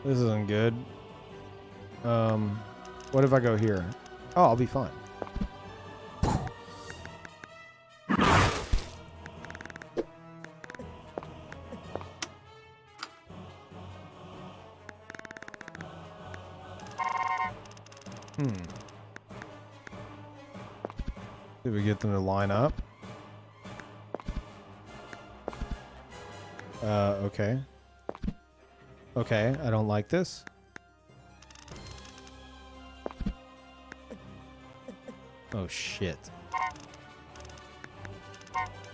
This isn't good. What if I go here? Oh, I'll be fine. Hmm. Did we get them to line up? Okay. Okay, I don't like this. Oh, shit.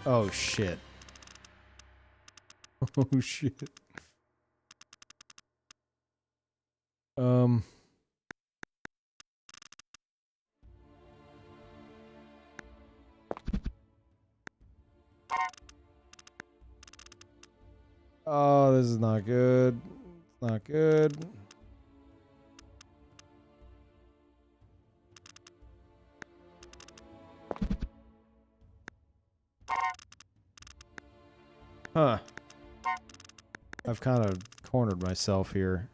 Oh, shit. Oh, shit. Oh, this is not good. It's not good. Huh. I've kind of cornered myself here.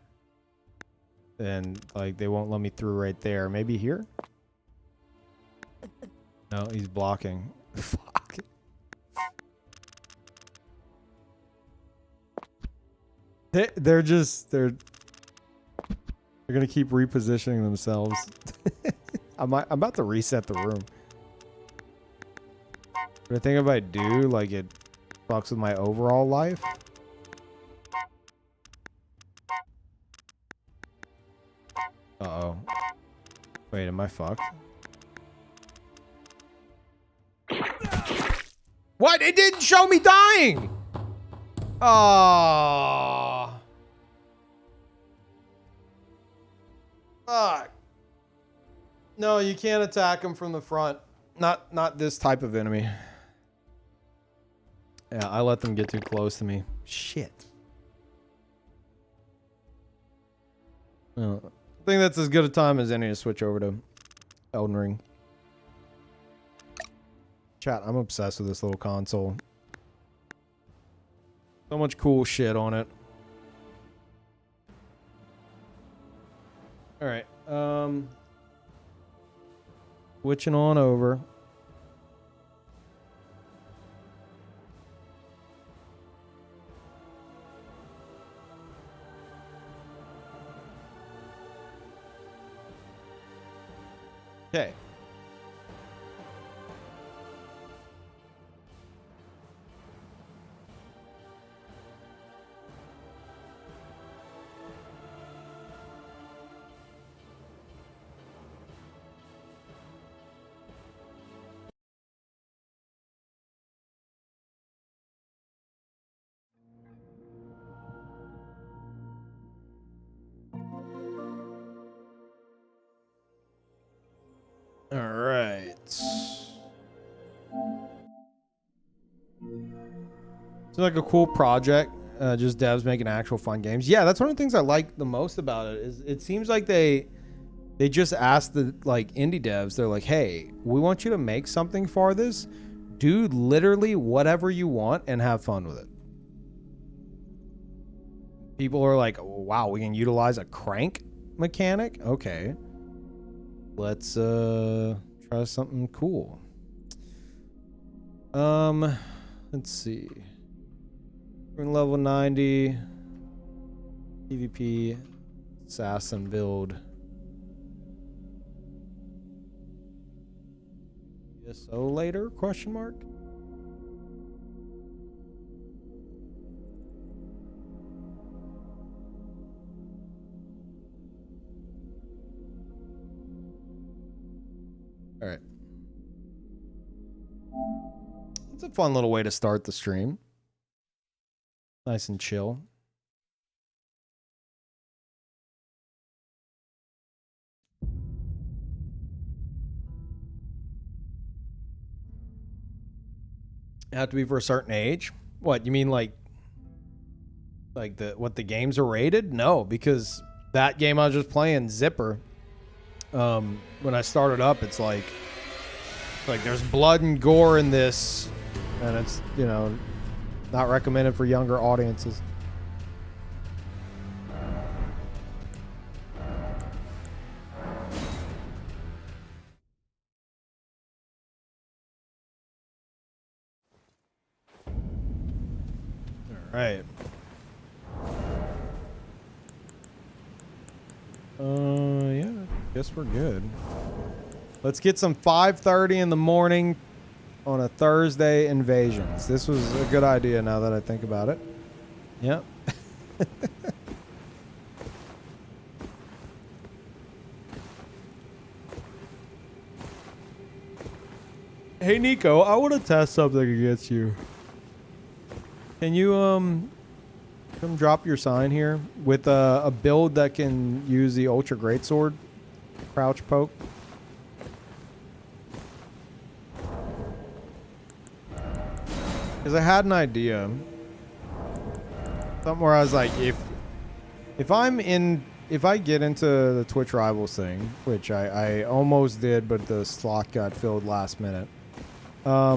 And, like, they won't let me through right there. Maybe here? No, he's blocking. Fuck. They're gonna keep repositioning themselves. I'm about to reset the room. But I think if I do, like, it fucks with my overall life. Uh-oh. Wait, am I fucked? What? It didn't show me dying! Oh. Fuck. No, you can't attack him from the front. Not this type of enemy. Yeah, I let them get too close to me. Shit. Well, I think that's as good a time as any to switch over to Elden Ring. Chat, I'm obsessed with this little console. So much cool shit on it. Alright, switching on over. Okay. All right. It's like a cool project. Just devs making actual fun games. Yeah, that's one of the things I like the most about it. Is it seems like they just asked the like indie devs. They're like, hey, we want you to make something for this. Do literally whatever you want and have fun with it. People are like, wow, we can utilize a crank mechanic. Okay. Let's try something cool. Let's see. We're in level 90. PvP assassin build. ESO later? Question mark. All right. It's a fun little way to start the stream. Nice and chill. You have to be for a certain age. What, you mean like what the games are rated? No, because that game I was just playing, Zipper, when I started up, it's like there's blood and gore in this, and it's, you know, not recommended for younger audiences. All right. Yeah. Guess we're good. Let's get some 5:30 in the morning on a Thursday invasions. This was a good idea now that I think about it. Yep. Hey Nico, I want to test something against you. Can you come drop your sign here with a build that can use the Ultra Greatsword crouch poke? Because I had an idea. Something where I was like, if I get into the Twitch Rivals thing, which I almost did, but the slot got filled last minute. I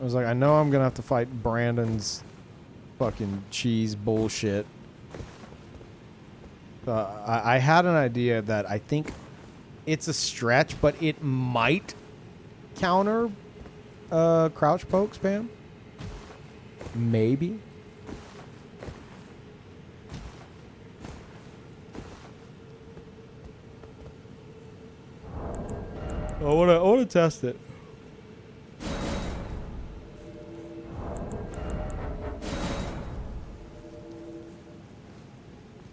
was like, I know I'm gonna have to fight Brandon's fucking cheese bullshit. I had an idea that I think it's a stretch, but it might counter crouch poke spam. Maybe. I wanna test it.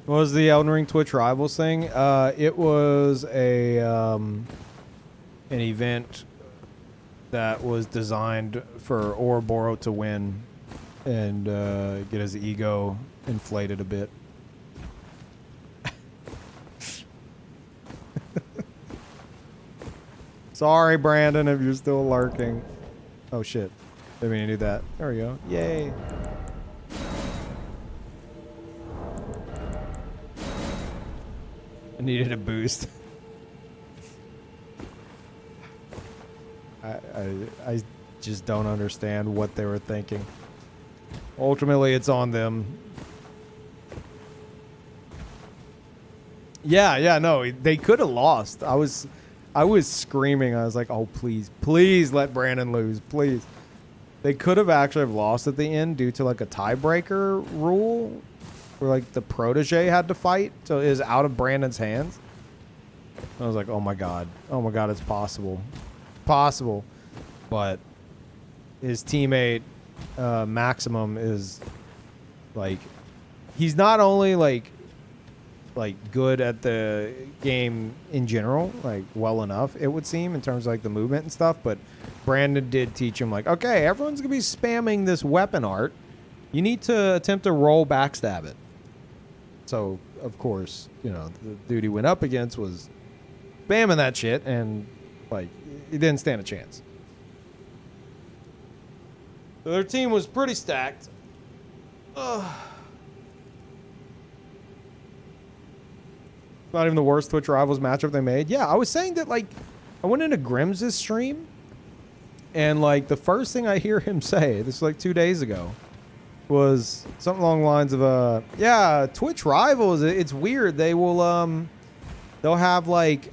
What was the Elden Ring Twitch Rivals thing? It was an event that was designed for Ouroboros to win and get his ego inflated a bit. Sorry, Brandon, if you're still lurking. Oh, shit. Didn't mean to do that. There we go. Yay. I needed a boost. I just don't understand what they were thinking. Ultimately, it's on them. Yeah, no, they could have lost. I was screaming. I was like, oh, please let Brandon lose, please. They could have actually lost at the end due to like a tiebreaker rule where like the protege had to fight, so it was out of Brandon's hands. I was like, oh my god, it's possible, but his teammate Maximum is like, he's not only like good at the game in general, like well enough, it would seem, in terms of like the movement and stuff, but Brandon did teach him like, okay, everyone's gonna be spamming this weapon art. You need to attempt to roll backstab it. So, of course, you know, the dude he went up against was spamming that shit, and like, he didn't stand a chance. So their team was pretty stacked. Ugh. Not even the worst Twitch Rivals matchup they made. Yeah, I was saying that, like, I went into Grims' stream, and like the first thing I hear him say, this was like 2 days ago, was something along the lines of yeah, Twitch Rivals, it's weird. They will they'll have like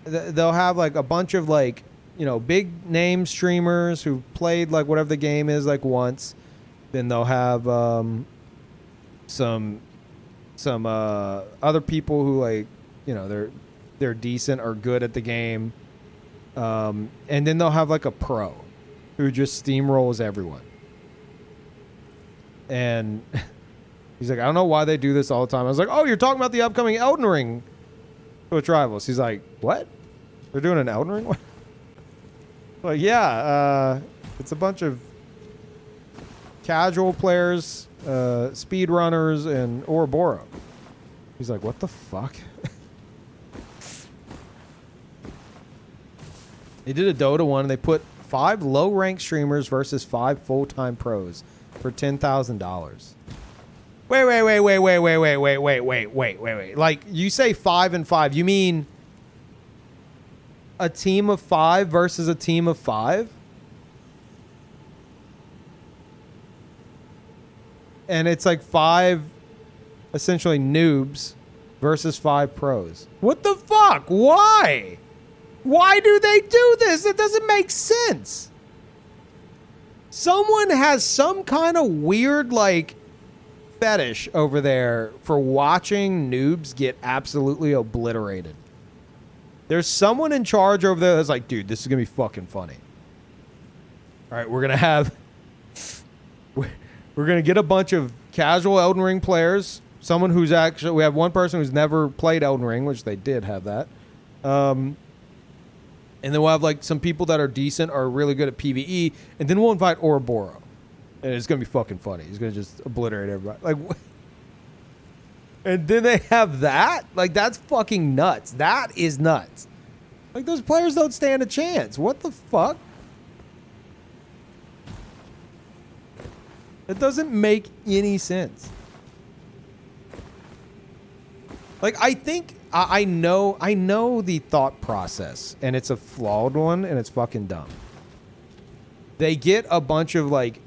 a bunch of like, you know, big name streamers who played like whatever the game is like once. Then they'll have some other people who, like, you know, they're decent or good at the game, and then they'll have like a pro who just steamrolls everyone. And he's like, I don't know why they do this all the time. I was like, oh, you're talking about the upcoming Elden Ring Twitch Rivals. He's like, what? They're doing an Elden Ring one? Like, yeah, it's a bunch of casual players, speedrunners, and Ouroboros. He's like, what the fuck? They did a Dota one, and they put 5 low-ranked streamers versus 5 full-time pros for $10,000. Wait. Like, you say 5 and 5. You mean a team of 5 versus a team of 5? And it's like 5 essentially noobs versus 5 pros. What the fuck? Why? Why do they do this? It doesn't make sense. Someone has some kind of weird, like, fetish over there for watching noobs get absolutely obliterated. There's someone in charge over there that's like, dude, this is going to be fucking funny. All right, we're going to have... We're going to get a bunch of casual Elden Ring players. Someone who's actually... We have one person who's never played Elden Ring, which they did have that. And then we'll have like some people that are decent or really good at PvE. And then we'll invite Ouroboros. And it's going to be fucking funny. He's going to just obliterate everybody. Like, and then they have that? Like, that's fucking nuts. That is nuts. Like, those players don't stand a chance. What the fuck? It doesn't make any sense. Like, I think I know the thought process, and it's a flawed one, and it's fucking dumb. They get a bunch of like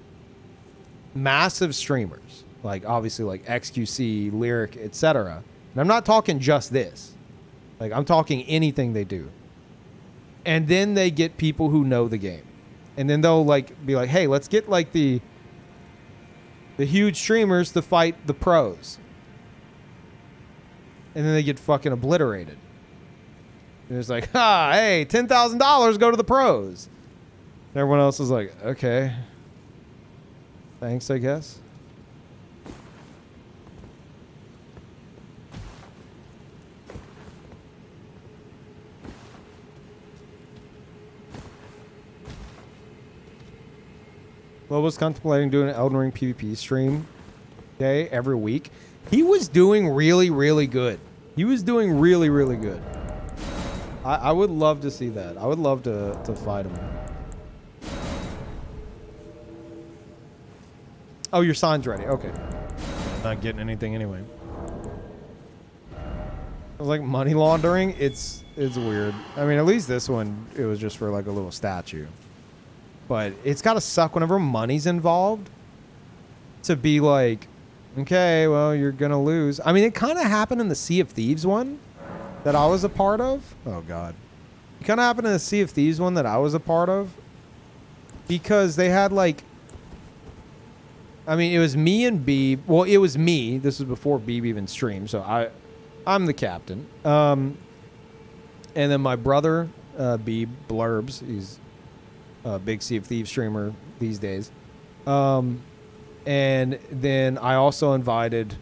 massive streamers, like obviously like XQC, Lyric, etc. And I'm not talking just this. Like, I'm talking anything they do. And then they get people who know the game. And then they'll like be like, hey, let's get like the huge streamers to fight the pros. And then they get fucking obliterated. And it's like, hey, $10,000 go to the pros. And everyone else is like, okay. Thanks, I guess. Lo was contemplating doing an Elden Ring PvP stream, okay, every week. He was doing really, really good. He was doing really, really good. I would love to see that. I would love to fight him. Oh, your sign's ready. Okay. Not getting anything anyway. I was like, money laundering? It's weird. I mean, at least this one, it was just for like a little statue. But it's got to suck whenever money's involved to be like, okay, well, you're going to lose. I mean, it kind of happened in the Sea of Thieves one that I was a part of. Oh, God. It kind of happened in the Sea of Thieves one that I was a part of. Because they had, like... I mean, it was me and Beeb. Well, it was me. This was before Beeb even streamed. So I'm the captain. And then my brother, Beeb, Blurbs. He's a big Sea of Thieves streamer these days. And then I also invited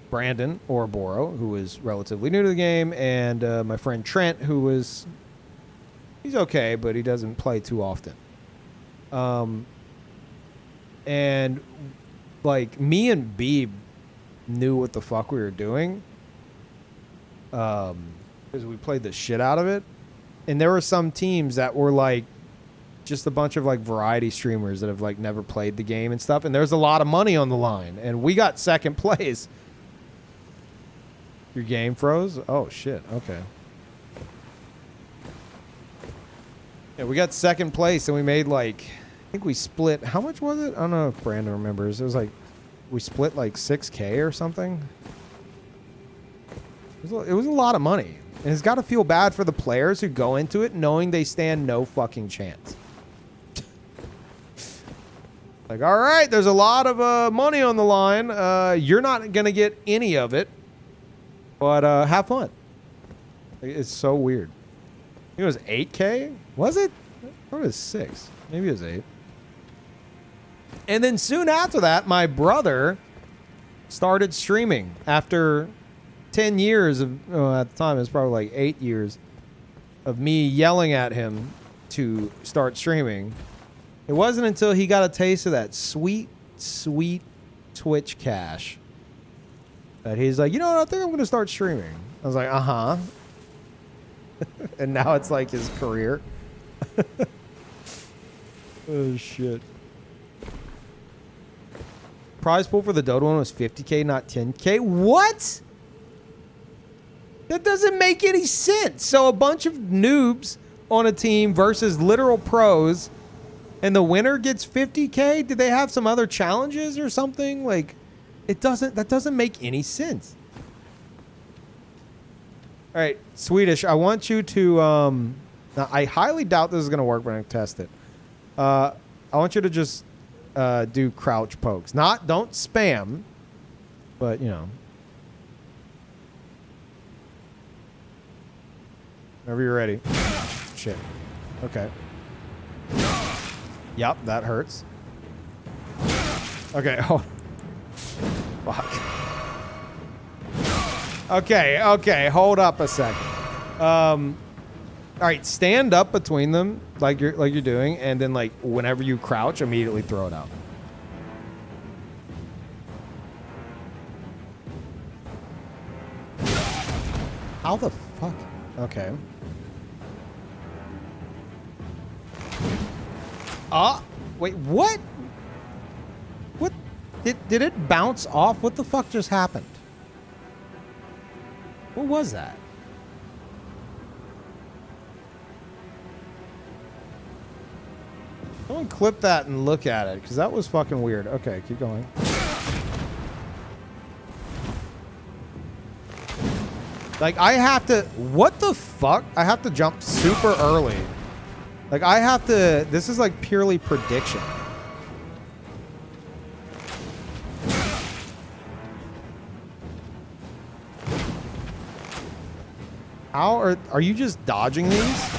Brandon Ouroboros, who is relatively new to the game, and my friend Trent, he's okay, but he doesn't play too often. And like me and Beeb knew what the fuck we were doing, because we played the shit out of it. And there were some teams that were like just a bunch of like variety streamers that have like never played the game and stuff, and there's a lot of money on the line, and we got second place. Your game froze? Oh shit. Okay. Yeah, we got second place, and we made like, I think we split, how much was it? I don't know if Brandon remembers. It was like, we split like 6K or something. It was a lot of money, and it's got to feel bad for the players who go into it knowing they stand no fucking chance. Like, all right, there's a lot of money on the line. You're not going to get any of it, but have fun. It's so weird. I think it was 8K? Was it? I thought it was 6. Maybe it was 8. And then soon after that, my brother started streaming after 10 years of, at the time, it was probably like 8 years of me yelling at him to start streaming. It wasn't until he got a taste of that sweet, sweet Twitch cash that he's like, you know what, I think I'm going to start streaming. I was like, uh-huh. And now it's like his career. Oh, shit. Prize pool for the Dota one was 50K, not 10K. What? That doesn't make any sense. So a bunch of noobs on a team versus literal pros, and the winner gets 50K? Did they have some other challenges or something? Like, that doesn't make any sense. All right, Swedish, I want you to, now I highly doubt this is going to work when I test it. I want you to just do crouch pokes. Don't spam. But, you know. Whenever you're ready. Shit. Okay. Yep, that hurts. Okay, oh. Fuck. Okay, hold up a second. Alright, stand up between them like you're doing, and then like whenever you crouch, immediately throw it out. How the fuck? Okay. Wait, what? What? Did it bounce off? What the fuck just happened? What was that? Someone clip that and look at it, because that was fucking weird. Okay, keep going. Like, I have to... What the fuck? I have to jump super early. Like, I have to... This is, like, purely prediction. How are you just dodging these?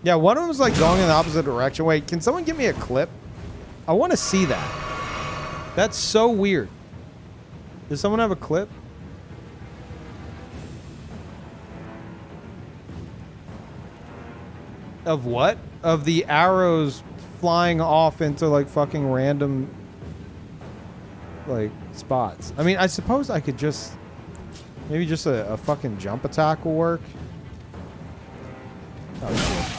Yeah, one of them is like going in the opposite direction. Wait, can someone give me a clip? I want to see that. That's so weird. Does someone have a clip? Of what? Of the arrows flying off into like fucking random like spots. I mean, I suppose I could just maybe just a fucking jump attack will work. Oh shit.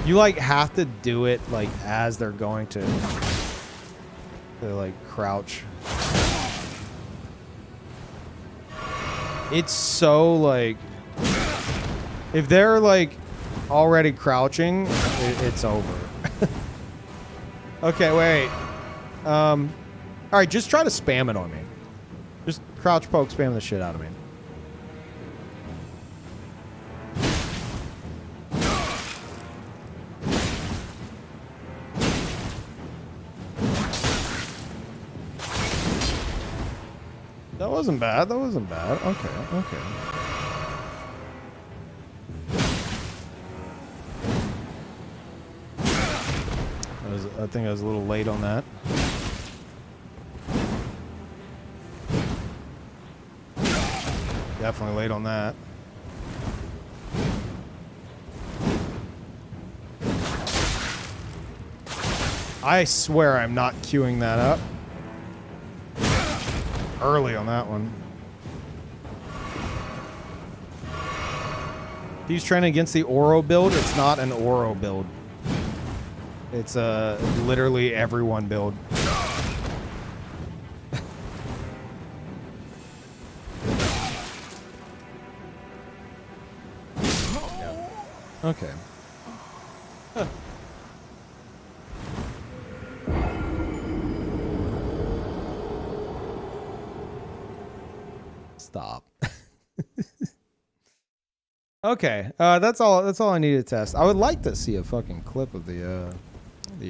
You like have to do it like as they're going to like crouch. It's so like if they're like already crouching, it's over. Okay, wait. All right, just try to spam it on me. Just crouch poke spam the shit out of me. That wasn't bad. That wasn't bad. Okay, okay. I think I was a little late on that. Definitely late on that. I swear I'm not queuing that up. Early on that one. He's training against the Oro build. It's not an Oro build. It's literally everyone build. Yeah. Okay. Huh. Stop. Okay, that's all I need to test. I would like to see a fucking clip of the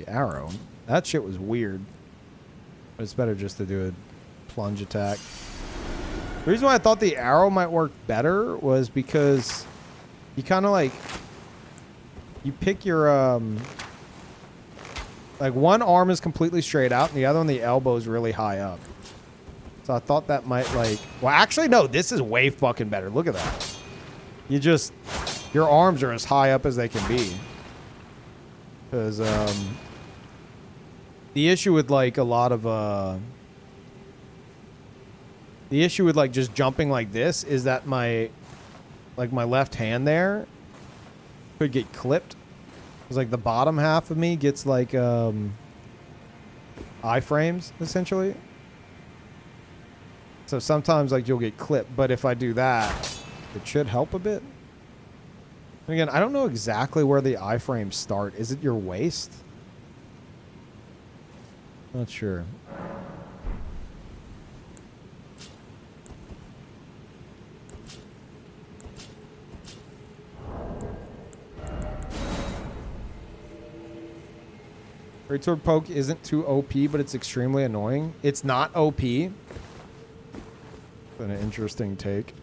arrow. That shit was weird. But it's better just to do a plunge attack. The reason why I thought the arrow might work better was because you kind of like you pick your like one arm is completely straight out and the other one, the elbow is really high up. So I thought that might like... Well, actually, no. This is way fucking better. Look at that. You just... Your arms are as high up as they can be. Because, the issue with, like, a lot of, the issue with, like, just jumping like this is that my... Like, my left hand there could get clipped. Because, like, the bottom half of me gets, like, iframes, essentially. So sometimes, like, you'll get clipped, but if I do that, it should help a bit. And again, I don't know exactly where the iframes start. Is it your waist? Not sure. Greatsword poke isn't too OP, but it's extremely annoying. It's not OP. An interesting take.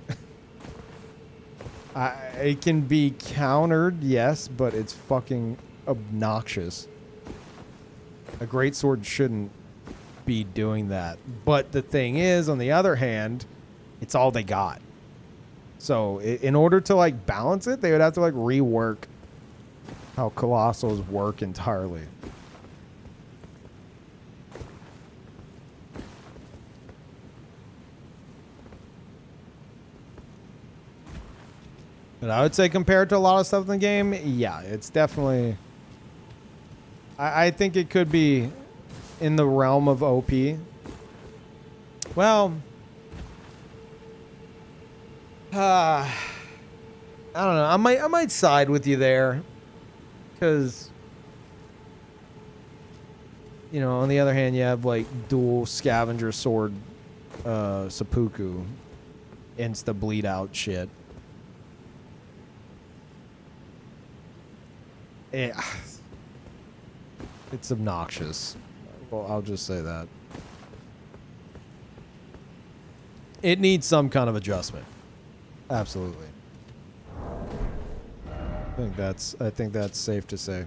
It can be countered, yes, but it's fucking obnoxious. A greatsword shouldn't be doing that. But the thing is, on the other hand, it's all they got. So in order to like balance it, they would have to like rework how colossals work entirely. But I would say compared to a lot of stuff in the game, yeah, it's definitely... I think it could be in the realm of OP. Well... I don't know. I might side with you there. Because... You know, on the other hand, you have, like, dual scavenger sword seppuku. Insta bleed out shit. It's obnoxious. Well, I'll just say that. It needs some kind of adjustment. Absolutely. I think that's safe to say.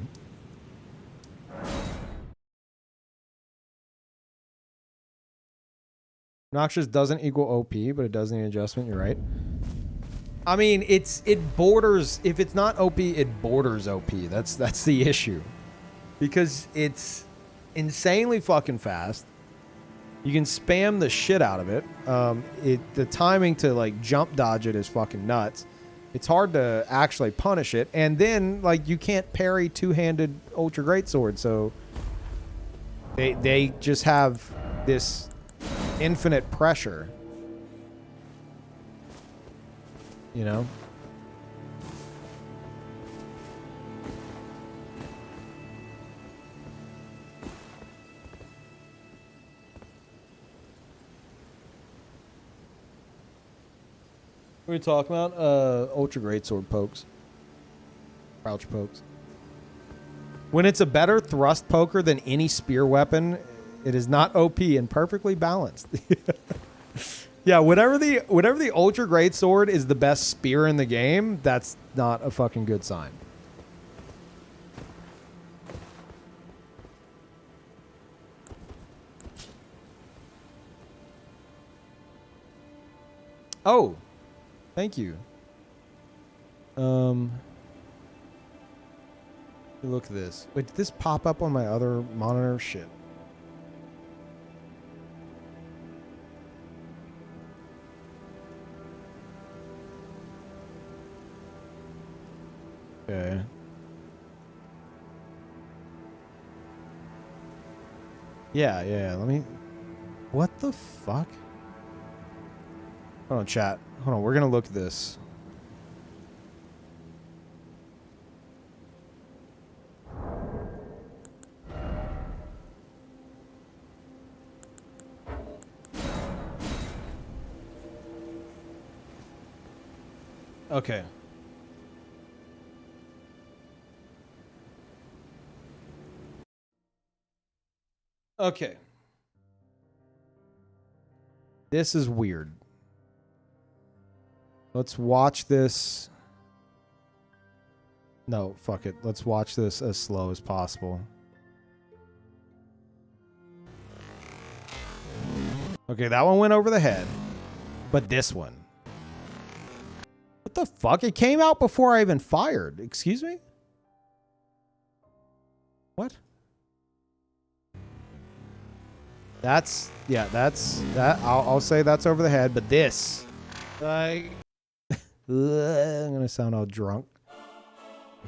Obnoxious doesn't equal OP, but it does need adjustment. You're right. I mean, it borders. If it's not OP, it borders OP. That's the issue, because it's insanely fucking fast. You can spam the shit out of it. The timing to like jump dodge it is fucking nuts. It's hard to actually punish it, and then like you can't parry two-handed ultra greatsword, so they just have this infinite pressure. You know? What are we talking about? Ultra greatsword pokes. Crouch pokes. When it's a better thrust poker than any spear weapon, it is not OP and perfectly balanced. Yeah, whatever the ultra great sword is the best spear in the game, that's not a fucking good sign. Oh, thank you. Look at this. Wait, did this pop up on my other monitor? Shit. Okay. Yeah. Let me... What the fuck? Hold on, chat. Hold on, we're gonna look at this. Okay. Okay. This is weird. Let's watch this. No, fuck it. Let's watch this as slow as possible. Okay, that one went over the head. But this one. What the fuck? It came out before I even fired. Excuse me? What? That's... Yeah, that's... That, I'll say that's over the head, but this... I'm gonna sound all drunk.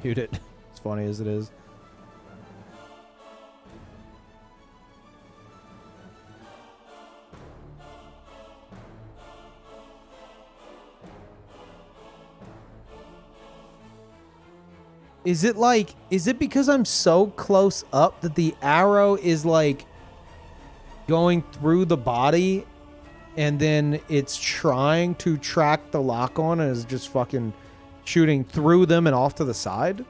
Mute it. As funny as it is. Is it like... Is it because I'm so close up that the arrow is like going through the body, and then it's trying to track the lock on and is just fucking shooting through them and off to the side.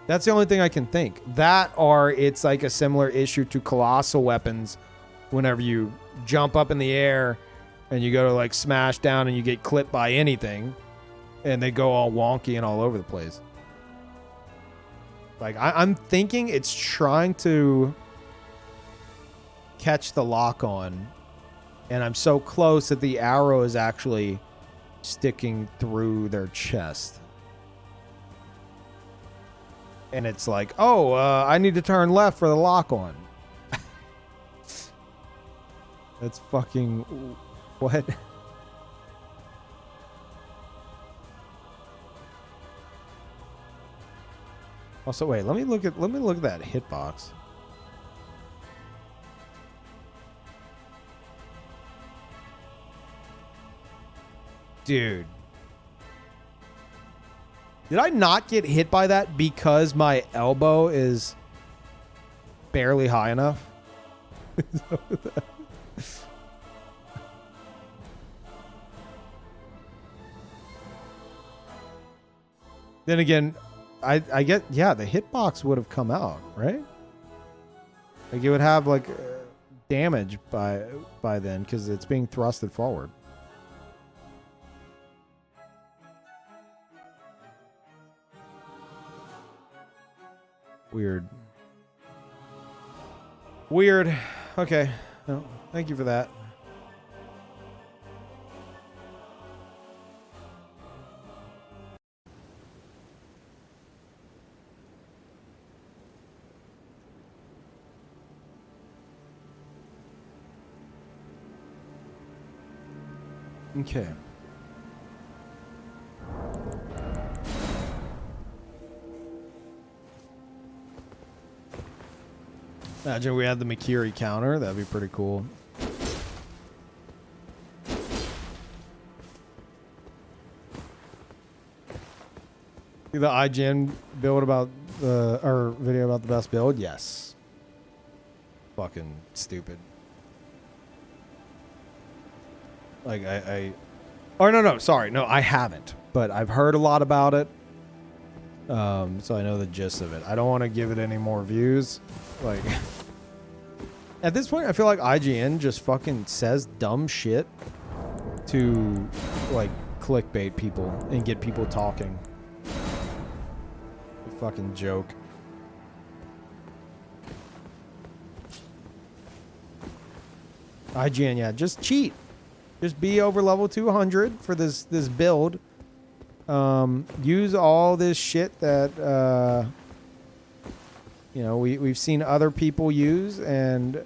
That's the only thing I can think. That, or it's like a similar issue to colossal weapons whenever you jump up in the air and you go to like smash down and you get clipped by anything and they go all wonky and all over the place. Like, I'm thinking it's trying to catch the lock on, and I'm so close that the arrow is actually sticking through their chest. And it's like, oh, I need to turn left for the lock on. That's fucking... What? Also, wait, let me look at that hitbox. Dude. Did I not get hit by that because my elbow is barely high enough? Then again, I get, yeah, the hitbox would have come out, right? Like, it would have like damage by then because it's being thrusted forward. Weird. Weird. Okay. Well, thank you for that. Okay. Imagine we had the Makiri counter. That'd be pretty cool. See the IGN build about the, or video about the best build? Yes. Fucking stupid. Like, or no, sorry. No, I haven't. But I've heard a lot about it. So I know the gist of it. I don't want to give it any more views. Like, at this point, I feel like IGN just fucking says dumb shit to, like, clickbait people and get people talking. A fucking joke. IGN, yeah, just cheat. Just be over level 200 for this build. Use all this shit that you know, we've seen other people use and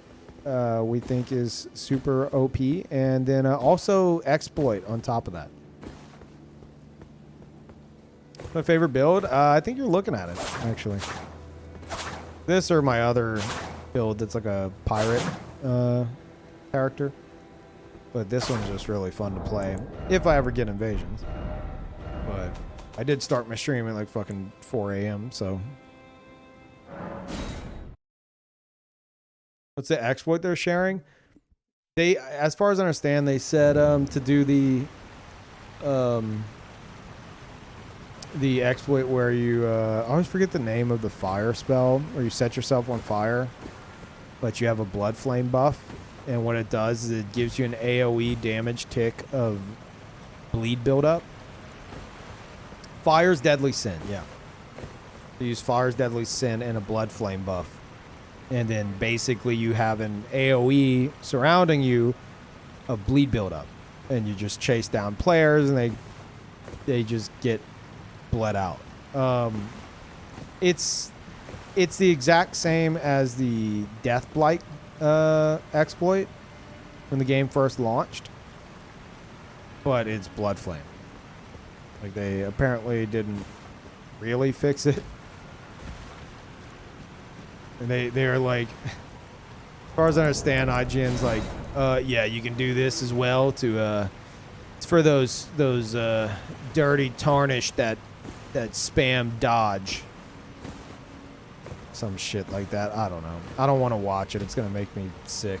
we think is super OP, and then also exploit on top of that. My favorite build? I think you're looking at it, actually. This or my other build that's like a pirate character. But this one's just really fun to play if I ever get invasions. But I did start my stream at like fucking 4 a.m. So what's the exploit they're sharing? They, as far as I understand, they said to do the exploit where you I always forget the name of the fire spell, where you set yourself on fire, but you have a blood flame buff. And what it does is it gives you an AoE damage tick of bleed buildup. Fire's Deadly Sin, yeah. You use Fire's Deadly Sin and a blood flame buff. And then basically you have an AoE surrounding you of bleed buildup. And you just chase down players and they just get bled out. It's the exact same as the Death Blight exploit when the game first launched, but it's blood flame. Like, they apparently didn't really fix it, and they're like, as far as I understand, IGN's like, yeah, you can do this as well to it's for those dirty tarnish that spam dodge. Some shit like that. I don't know. I don't want to watch it. It's going to make me sick.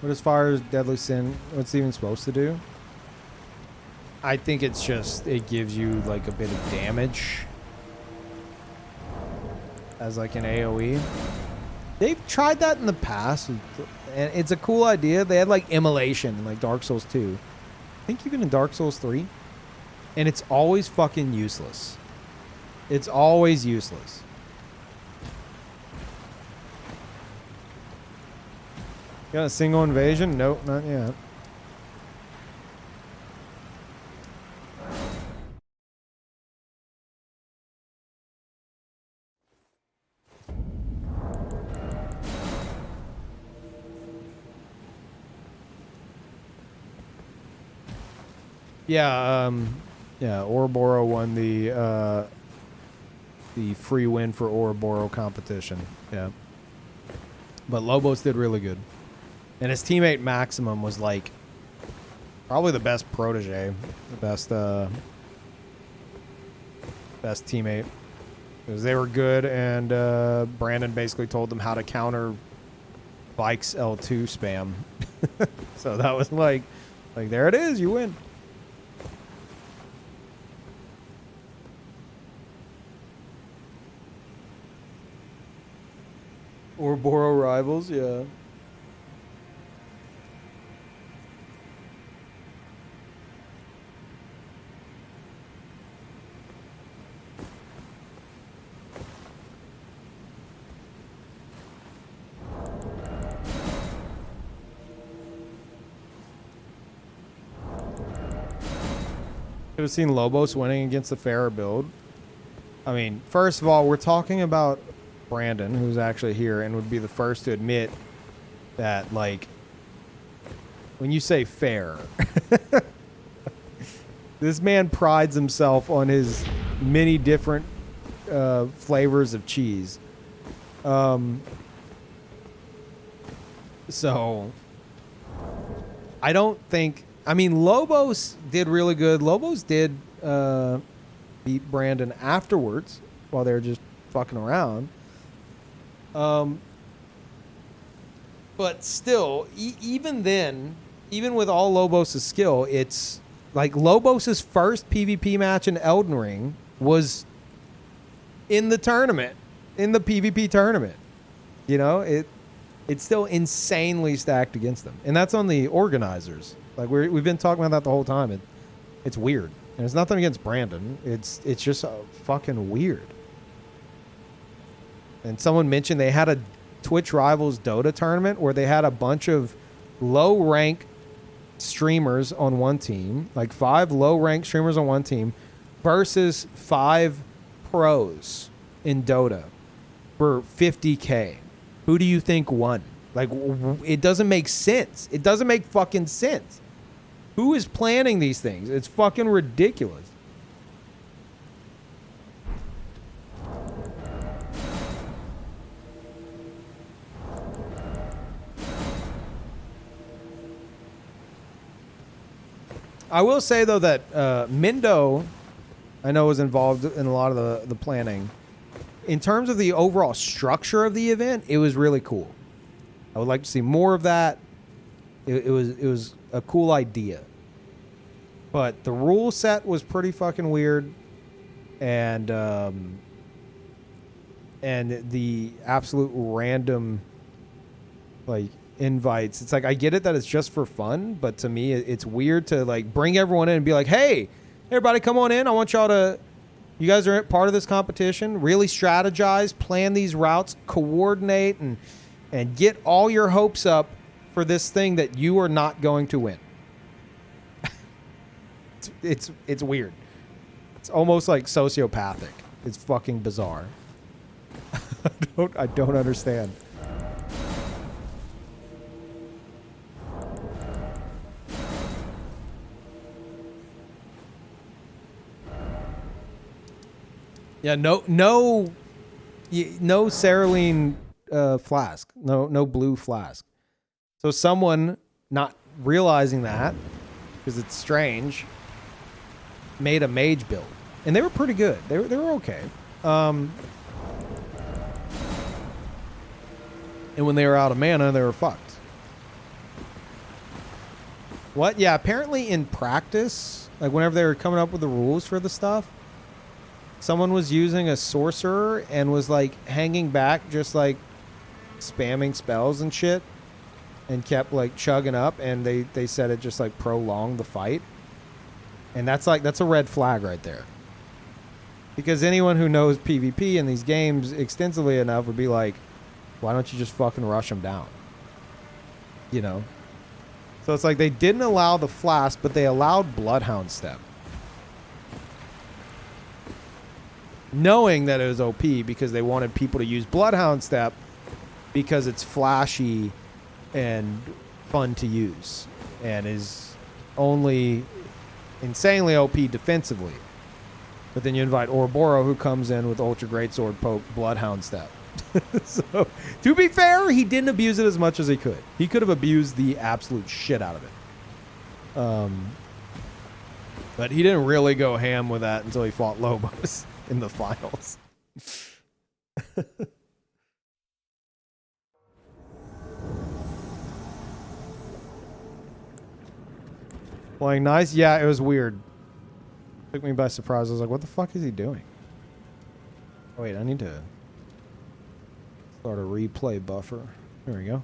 But as far as Deadly Sin, what's it even supposed to do? I think it's just, it gives you like a bit of damage as like an AoE. They've tried that in the past, and it's a cool idea. They had like immolation in like Dark Souls 2. I think even in Dark Souls 3. And it's always fucking useless. It's always useless. Got a single invasion? Nope, not yet. Yeah, Ouroboros won the free win for Ouroboros competition. Yeah. But Lobos did really good. And his teammate Maximum was like probably the best protege, the best teammate, because they were good, and Brandon basically told them how to counter Bike's L2 spam. So that was like there it is, you win. Ouroboros rivals, yeah. Could have seen Lobos winning against the fairer build. I mean, first of all, we're talking about Brandon, who's actually here and would be the first to admit that, like, when you say fair, this man prides himself on his many different flavors of cheese. So, I don't think... I mean, Lobos did really good. Lobos did beat Brandon afterwards while they were just fucking around. But still, even then, even with all Lobos' skill, it's like Lobos' first PvP match in Elden Ring was in the tournament, in the PvP tournament. You know, it's still insanely stacked against them. And that's on the organizers. Like we've been talking about that the whole time. It's weird. And it's nothing against Brandon. It's just fucking weird. And someone mentioned they had a Twitch Rivals Dota tournament where they had a bunch of low-rank streamers on one team, like 5 low-rank streamers on one team, versus 5 pros in Dota for 50K. Who do you think won? Like, it doesn't make sense. It doesn't make fucking sense. Who is planning these things? It's fucking ridiculous. I will say, though, that Mindo, I know, was involved in a lot of the planning. In terms of the overall structure of the event, it was really cool. I would like to see more of that. It was a cool idea. But the rule set was pretty fucking weird. And the absolute random, like, invites. It's like, I get it that it's just for fun, but to me, it's weird to, like, bring everyone in and be like, hey, everybody come on in. I want y'all to... You guys are part of this competition. Really strategize, plan these routes, coordinate, and get all your hopes up for this thing that you are not going to win. It's weird. It's almost like sociopathic. It's fucking bizarre. I don't understand. Yeah, no Cerulean flask. No blue flask. So someone not realizing that, because it's strange, made a mage build. And they were pretty good. They were okay. And when they were out of mana, they were fucked. What? Yeah, apparently in practice, like whenever they were coming up with the rules for the stuff, someone was using a sorcerer and was like hanging back, just like spamming spells and shit, and kept like chugging up, and they said it just like prolonged the fight. And that's a red flag right there. Because anyone who knows PvP in these games extensively enough would be like, why don't you just fucking rush them down? You know? So it's like they didn't allow the flask, but they allowed Bloodhound Step. Knowing that it was OP because they wanted people to use Bloodhound Step because it's flashy and fun to use and is only insanely OP defensively. But then you invite Ouroboros, who comes in with Ultra Greatsword Poke Bloodhound Step. So, to be fair, he didn't abuse it as much as he could. He could have abused the absolute shit out of it. But he didn't really go ham with that until he fought Lobos in the finals. Playing nice? Yeah, it was weird. Took me by surprise. I was like, what the fuck is he doing? Oh, wait, I need to start a replay buffer. There we go.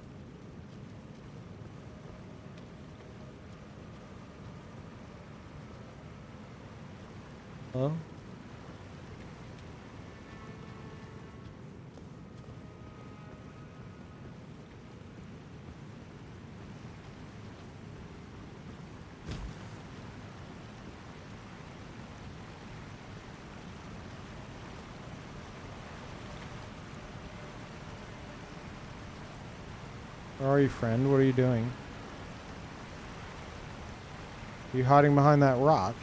Hello? Where are you, friend? What are you doing? Are you hiding behind that rock?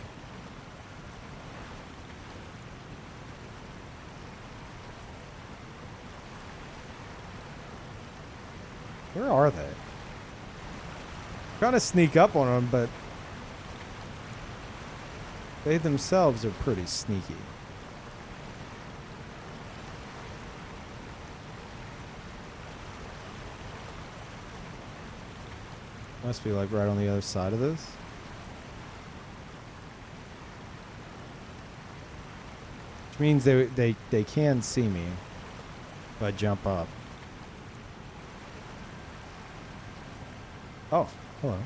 Where are they? I'm trying to sneak up on them, but they themselves are pretty sneaky. Must be like right on the other side of this. Which means they can see me if I jump up. Oh, hello.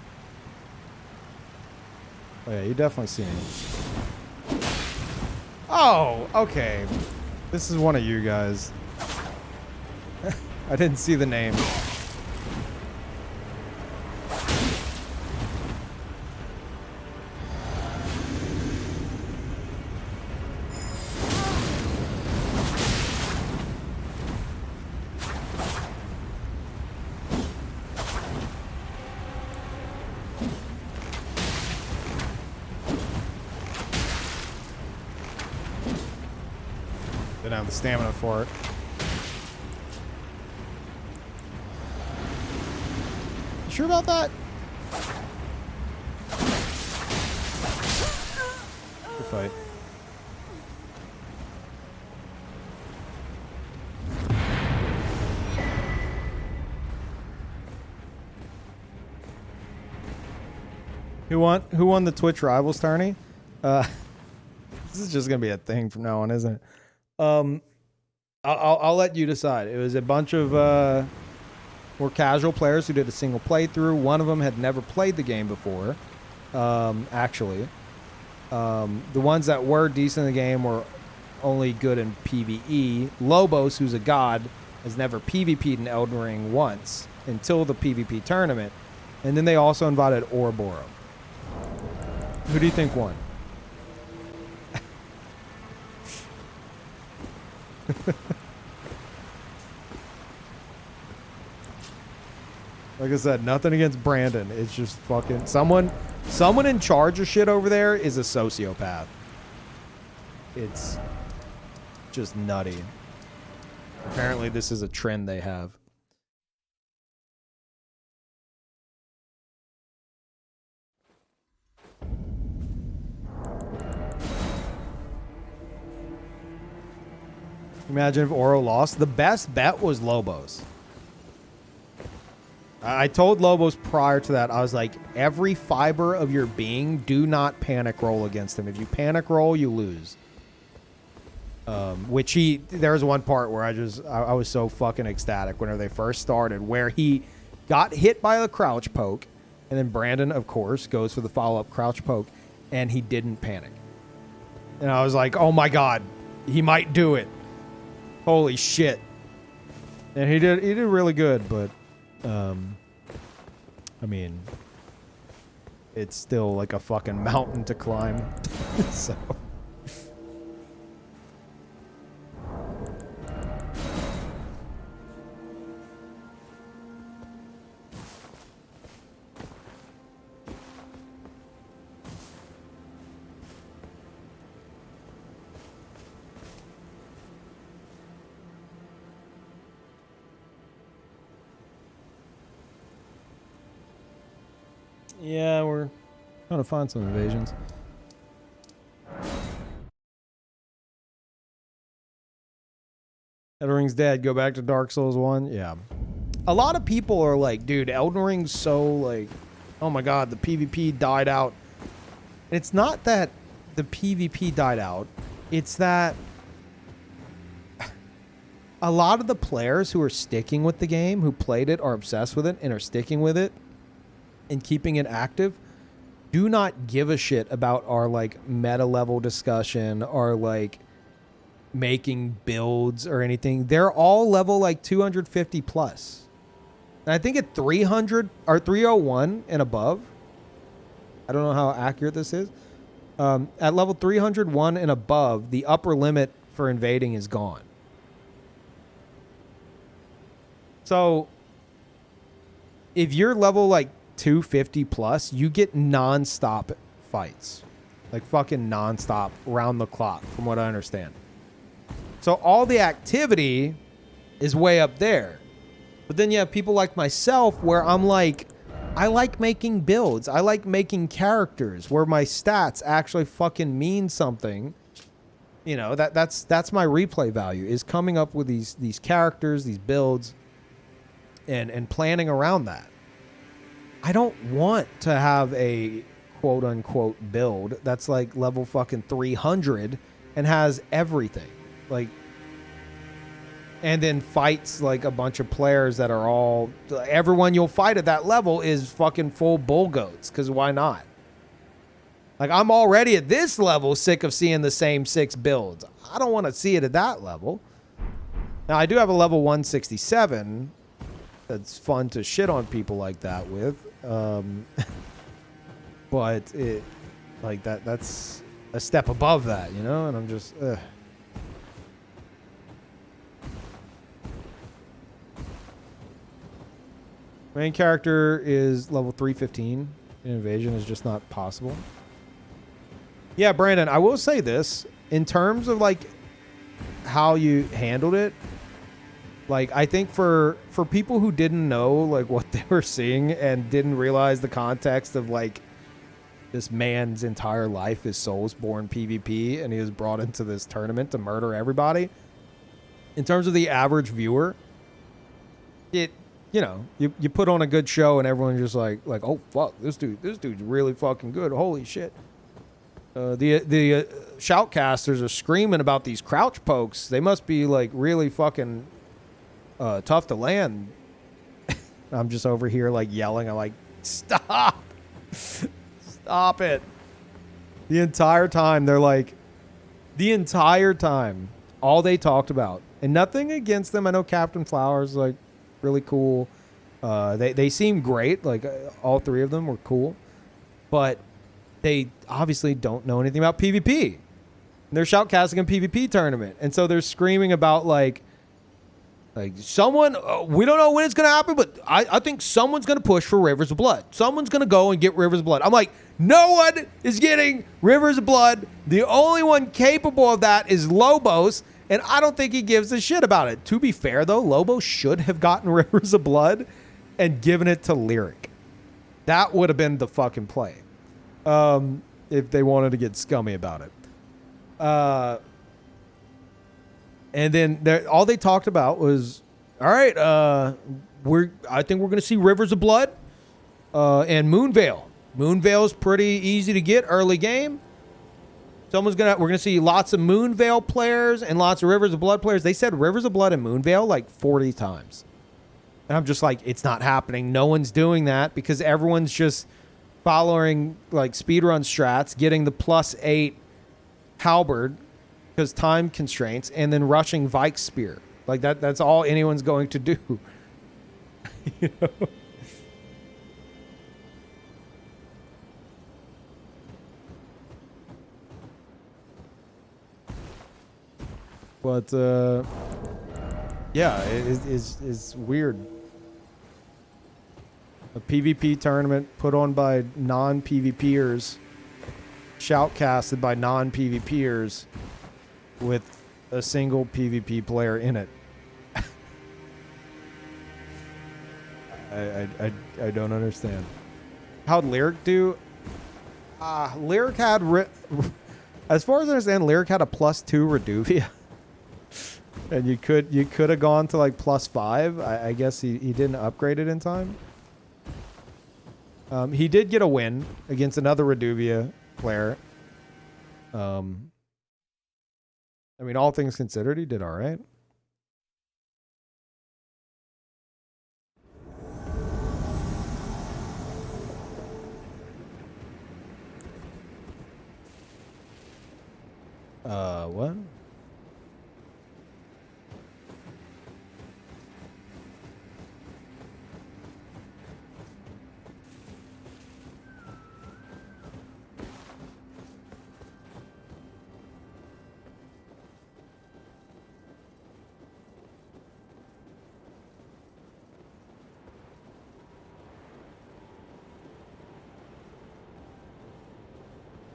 Oh yeah, you definitely see me. Oh, okay. This is one of you guys. I didn't see the name. Didn't have the stamina for it. You sure about that? Good fight. Who won the Twitch Rivals tourney? This is just gonna be a thing from now on, isn't it? I'll let you decide. It was a bunch of more casual players who did a single playthrough. One of them had never played the game before, actually. The ones that were decent in the game were only good in PvE. Lobos, who's a god, has never PvP'd in Elden Ring once until the PvP tournament. And then they also invited Ouroboros. Who do you think won? Like I said, nothing against Brandon. It's just fucking someone in charge of shit over there is a sociopath. It's just nutty. Apparently this is a trend they have. Imagine if Oro lost. The best bet was Lobos. I told Lobos prior to that, I was like, every fiber of your being, do not panic roll against him. If you panic roll, you lose. There was one part where I was so fucking ecstatic whenever they first started, where he got hit by the crouch poke, and then Brandon, of course, goes for the follow-up crouch poke, and he didn't panic. And I was like, oh my God, he might do it. Holy shit. And he did really good, but I mean, it's still like a fucking mountain to climb. So yeah, we're trying to find some invasions. Elden Ring's dead. Go back to Dark Souls 1. Yeah. A lot of people are like, dude, Elden Ring's so like, oh my God, the PvP died out. It's not that the PvP died out. It's that a lot of the players who are sticking with the game, who played it, are obsessed with it, and are sticking with it and keeping it active, do not give a shit about our like meta level discussion or like making builds or anything. They're all level like 250 plus. And I think at 300 or 301 and above, I don't know how accurate this is. At level 301 and above, the upper limit for invading is gone. So if you're level like 250 plus, you get non-stop fights. Like fucking non-stop, round the clock, from what I understand. So all the activity is way up there. But then you have people like myself where I'm like, I like making builds. I like making characters where my stats actually fucking mean something. You know, that's my replay value, is coming up with these characters, these builds, and planning around that. I don't want to have a quote unquote build that's like level fucking 300 and has everything. Like, and then fights like a bunch of players that are all, everyone you'll fight at that level is fucking full bull goats, because why not? Like, I'm already at this level sick of seeing the same 6 builds. I don't want to see it at that level. Now, I do have a level 167 that's fun to shit on people like that with. But it, like, that's a step above that, you know? And I'm just, ugh. Main character is level 315. Invasion is just not possible. Yeah, Brandon, I will say this. In terms of, like, how you handled it, like, I think for people who didn't know, like, what they were seeing and didn't realize the context of, like, this man's entire life is Soulsborne PvP, and he was brought into this tournament to murder everybody. In terms of the average viewer, it, you know, you put on a good show and everyone's just like, oh fuck, this dude's really fucking good. Holy shit. The shoutcasters are screaming about these crouch pokes. They must be like really fucking tough to land. I'm just over here like yelling. I'm like, stop. Stop it. The entire time they're like, all they talked about, and nothing against them. I know Captain Flowers, like, really cool. They seem great. Like, all 3 of them were cool, but they obviously don't know anything about PvP. They're shoutcasting a PvP tournament, and so they're screaming about like someone. We don't know when it's gonna happen, but I think someone's gonna push for Rivers of Blood. Someone's gonna go and get Rivers of Blood. I'm like, no one is getting Rivers of Blood. The only one capable of that is Lobos, And I don't think he gives a shit about it. To be fair, though, Lobo should have gotten Rivers of Blood and given it to Lyric. That would have been the fucking play. If they wanted to get scummy about it. And then all they talked about was, all right, I think we're going to see Rivers of Blood and Moonveil. Moonveil's pretty easy to get early game. We're gonna see lots of Moonveil players and lots of Rivers of Blood players. They said Rivers of Blood and Moonveil like 40 times. And I'm just like, it's not happening. No one's doing that because everyone's just following like speedrun strats, getting the +8 halberd because time constraints, and then rushing Vike's spear. Like that's all anyone's going to do. You know? But yeah, it's weird. A PvP tournament put on by non-PvPers, shoutcasted by non-PvPers, with a single PvP player in it. I don't understand. How'd Lyric do? Lyric had, as far as I understand, Lyric had a +2 Reduvia. And you could have gone to like +5. I guess he didn't upgrade it in time. He did get a win against another Reduvia player. I mean, all things considered, he did all right. What?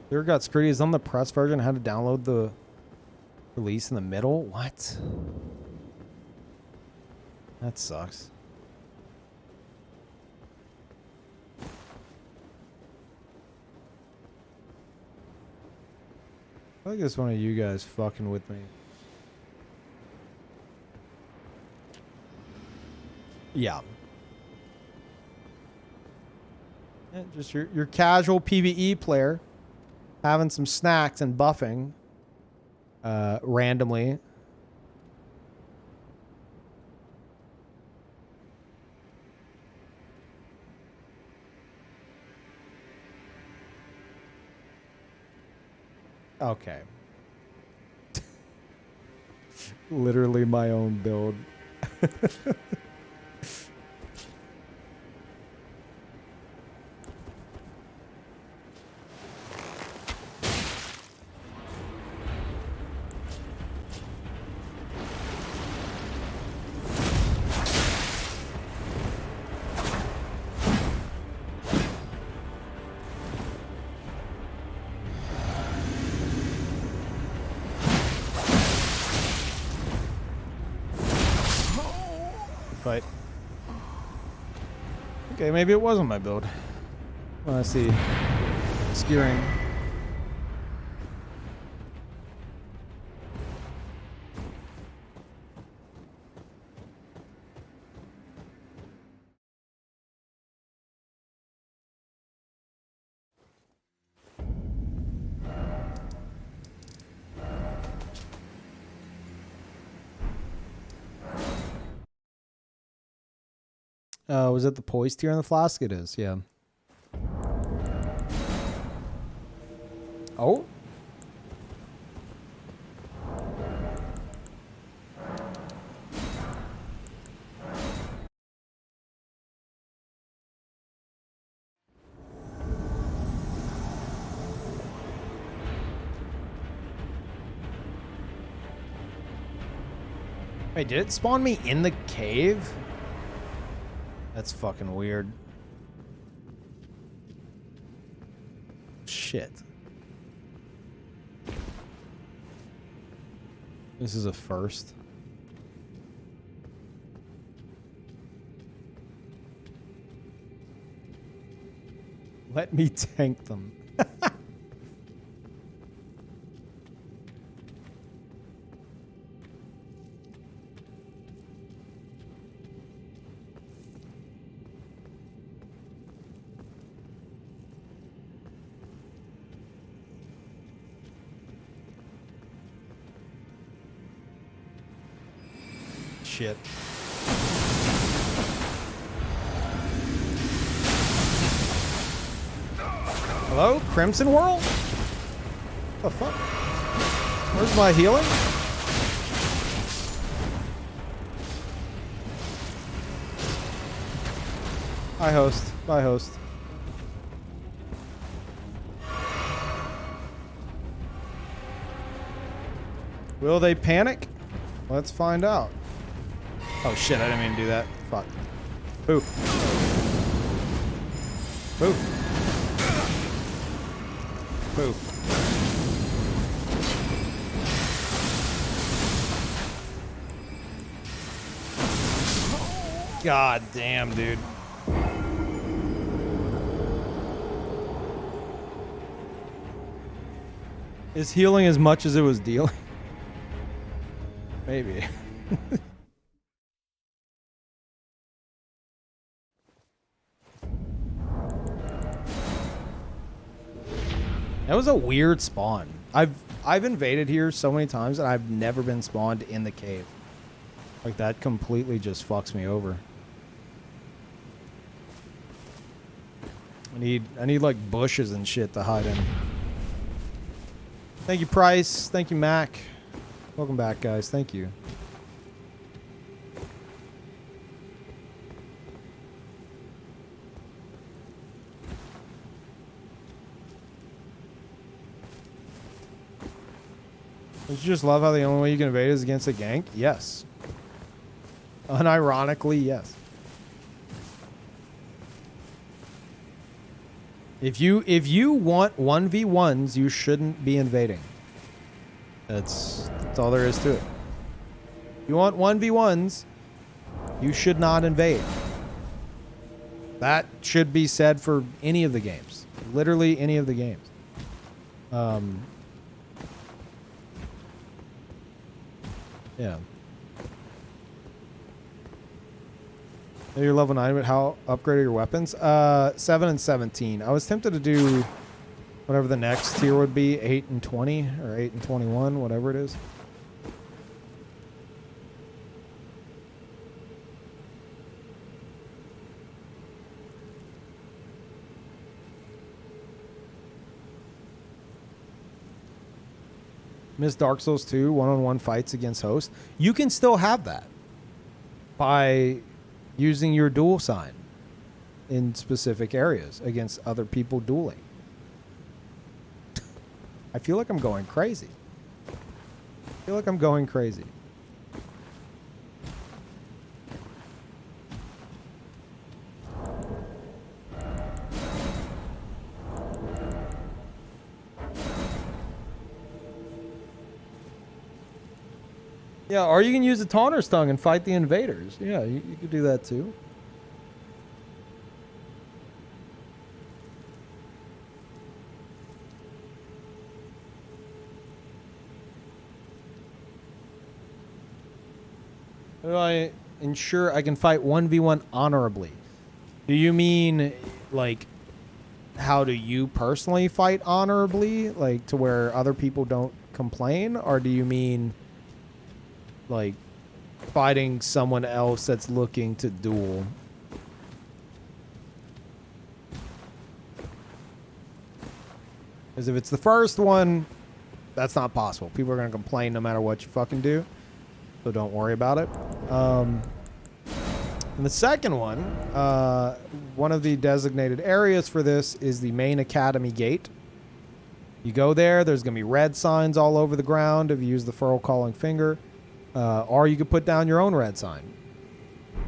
There got screwed. He's on the press version. Had to download the release in the middle. What? That sucks. I think it's one of you guys fucking with me. Yeah. Just your casual PvE player having some snacks and buffing randomly. Okay. Literally my own build. Fight. Okay, maybe it wasn't my build. Let's see. Skewering. Was it the poised tier in the flask? It is, yeah. Oh. Wait, did it spawn me in the cave? That's fucking weird. Shit. This is a first. Let me tank them. Shit. Hello? Crimson World? What the fuck? Where's my healing? Hi, host. Bye, host. Will they panic? Let's find out. Oh shit, I didn't mean to do that. Fuck. Boo. Boo. Boo. God damn, dude. Is healing as much as it was dealing? Maybe. That was a weird spawn. I've invaded here so many times and I've never been spawned in the cave. Like that completely just fucks me over. I need like bushes and shit to hide in. Thank you, Price. Thank you, Mac. Welcome back, guys. Thank you. Don't you just love how the only way you can evade is against a gank? Yes. Unironically, yes. If you want 1v1s, you shouldn't be invading. That's all there is to it. If you want 1v1s, you should not invade. That should be said for any of the games. Literally any of the games. Yeah. You're level 9, but how upgraded your weapons? 7 and 17. I was tempted to do whatever the next tier would be, 8 and 20, or 8 and 21, whatever it is. Miss Dark Souls 2, one-on-one fights against host. You can still have that by using your duel sign in specific areas against other people dueling. I feel like I'm going crazy. I feel like I'm going crazy. Yeah, or you can use the Taunter's Tongue and fight the invaders. Yeah, you could do that too. How do I ensure I can fight 1v1 honorably? Do you mean, like, how do you personally fight honorably? Like, to where other people don't complain? Or do you mean, like, fighting someone else that's looking to duel? Because if it's the first one, that's not possible. People are going to complain no matter what you fucking do. So don't worry about it. And the second one of the designated areas for this is the main academy gate. You go there, there's going to be red signs all over the ground if you use the Furl Calling Finger. Or you could put down your own red sign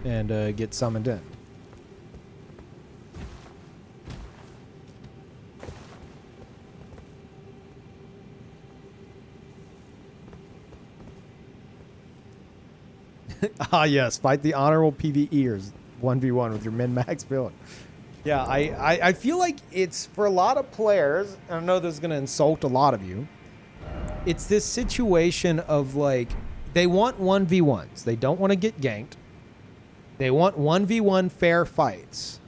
and get summoned in. Ah, yes. Fight the honorable PvEers 1v1 with your min-max build. Yeah, I feel like it's for a lot of players, and I know this is going to insult a lot of you, it's this situation of like, they want 1v1s. They don't want to get ganked. They want 1v1 fair fights.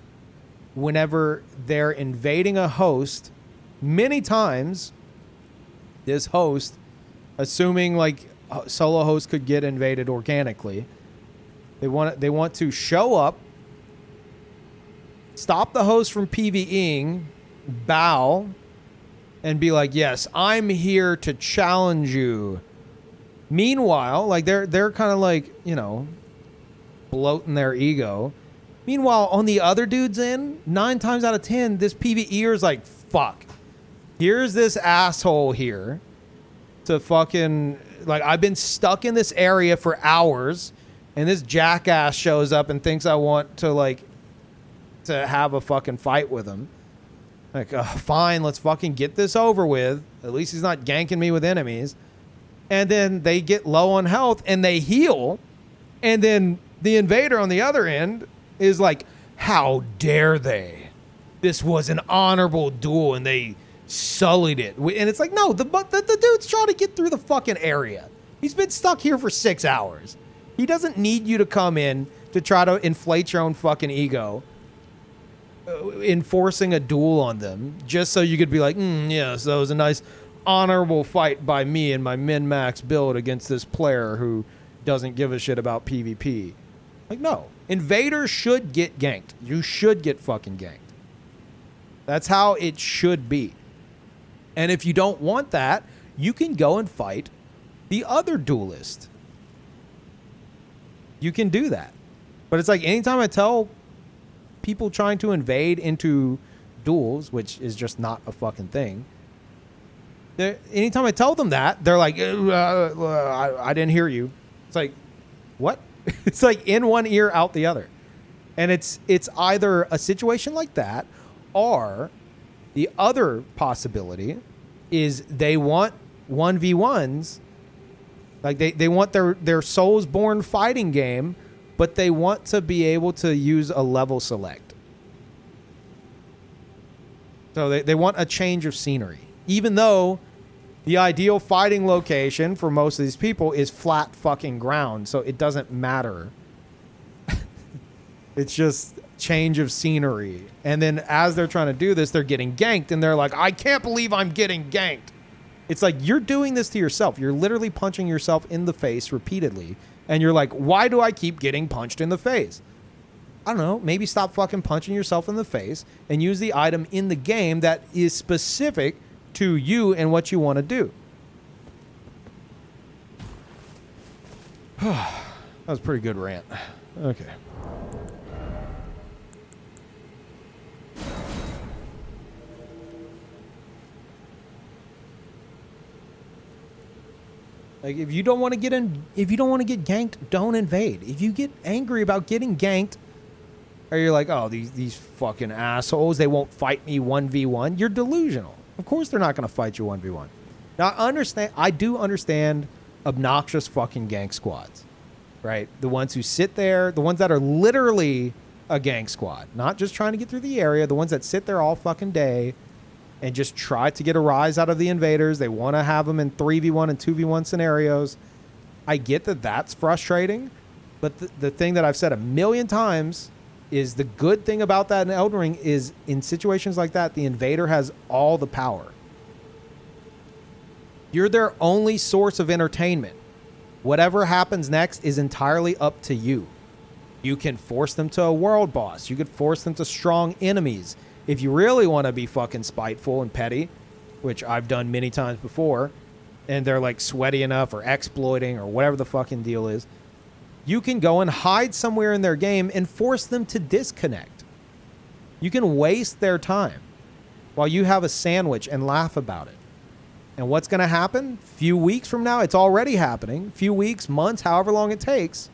Whenever they're invading a host, many times, this host, assuming like solo host could get invaded organically, they want to show up, stop the host from PvEing, bow, and be like, yes, I'm here to challenge you. Meanwhile, like they're kind of like, you know, bloating their ego. Meanwhile, on the other dude's end, 9 times out of 10, this PvEer is like, fuck. Here's this asshole here to fucking, like, I've been stuck in this area for hours, and this jackass shows up and thinks I want to, like, to have a fucking fight with him. Like, fine, let's fucking get this over with. At least he's not ganking me with enemies. And then they get low on health, and they heal, and then the invader on the other end is like, how dare they? This was an honorable duel, and they sullied it. And it's like, no, the dude's trying to get through the fucking area. He's been stuck here for 6 hours. He doesn't need you to come in to try to inflate your own fucking ego, enforcing a duel on them just so you could be like, yes, that was a nice honorable fight by me and my min-max build against this player who doesn't give a shit about PvP. Like, no. Invaders should get ganked. You should get fucking ganked. That's how it should be. And if you don't want that, you can go and fight the other duelist. You can do that. But it's like anytime I tell people trying to invade into duels, which is just not a fucking thing, anytime I tell them that, they're like, I didn't hear you. It's like, what? It's like in one ear, out the other. And it's either a situation like that, or the other possibility is they want 1v1s. Like they want their Souls-born fighting game, but they want to be able to use a level select. So they want a change of scenery. Even though the ideal fighting location for most of these people is flat fucking ground, so it doesn't matter. It's just change of scenery. And then as they're trying to do this, they're getting ganked, and they're like, I can't believe I'm getting ganked. It's like, you're doing this to yourself. You're literally punching yourself in the face repeatedly, and you're like, why do I keep getting punched in the face? I don't know, maybe stop fucking punching yourself in the face and use the item in the game that is specific to you and what you want to do. That was a pretty good rant. Okay. Like, if you don't want to get ganked, don't invade. If you get angry about getting ganked, or you're like, oh, these fucking assholes, they won't fight me 1v1, you're delusional. Of course they're not going to fight you 1v1. Now, I do understand obnoxious fucking gank squads, right? The ones who sit there, the ones that are literally a gank squad, not just trying to get through the area, the ones that sit there all fucking day and just try to get a rise out of the invaders. They want to have them in 3v1 and 2v1 scenarios. I get that that's frustrating, but the thing that I've said a million times is the good thing about that in Elden Ring is in situations like that, the invader has all the power. You're their only source of entertainment. Whatever happens next is entirely up to you. You can force them to a world boss. You could force them to strong enemies. If you really want to be fucking spiteful and petty, which I've done many times before, and they're like sweaty enough or exploiting or whatever the fucking deal is, you can go and hide somewhere in their game and force them to disconnect. You can waste their time while you have a sandwich and laugh about it. And what's going to happen? Few weeks from now, it's already happening. Few weeks, months, however long it takes,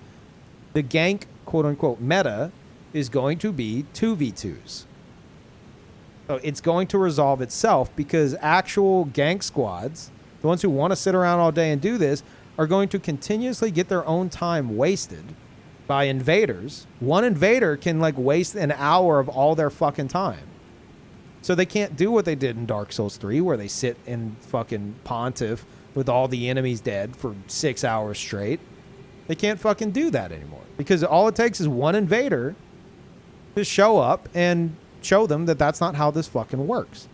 the gank, quote unquote, meta is going to be 2v2s. So it's going to resolve itself because actual gank squads, the ones who want to sit around all day and do this, are going to continuously get their own time wasted by invaders. One invader can like waste an hour of all their fucking time. So they can't do what they did in Dark Souls 3 where they sit in fucking Pontiff with all the enemies dead for 6 hours straight. They can't fucking do that anymore because all it takes is one invader to show up and show them that that's not how this fucking works.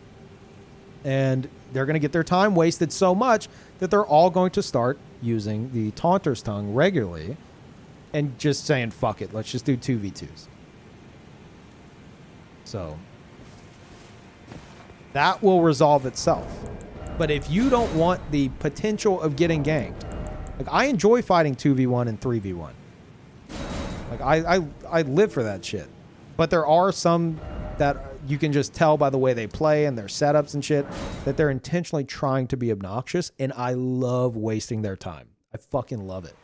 And they're going to get their time wasted so much that they're all going to start using the Taunter's Tongue regularly and just saying, fuck it, let's just do 2v2s. So that will resolve itself. But if you don't want the potential of getting ganked, like I enjoy fighting 2v1 and 3v1. Like I live for that shit. But there are some that you can just tell by the way they play and their setups and shit that they're intentionally trying to be obnoxious, and I love wasting their time. I fucking love it.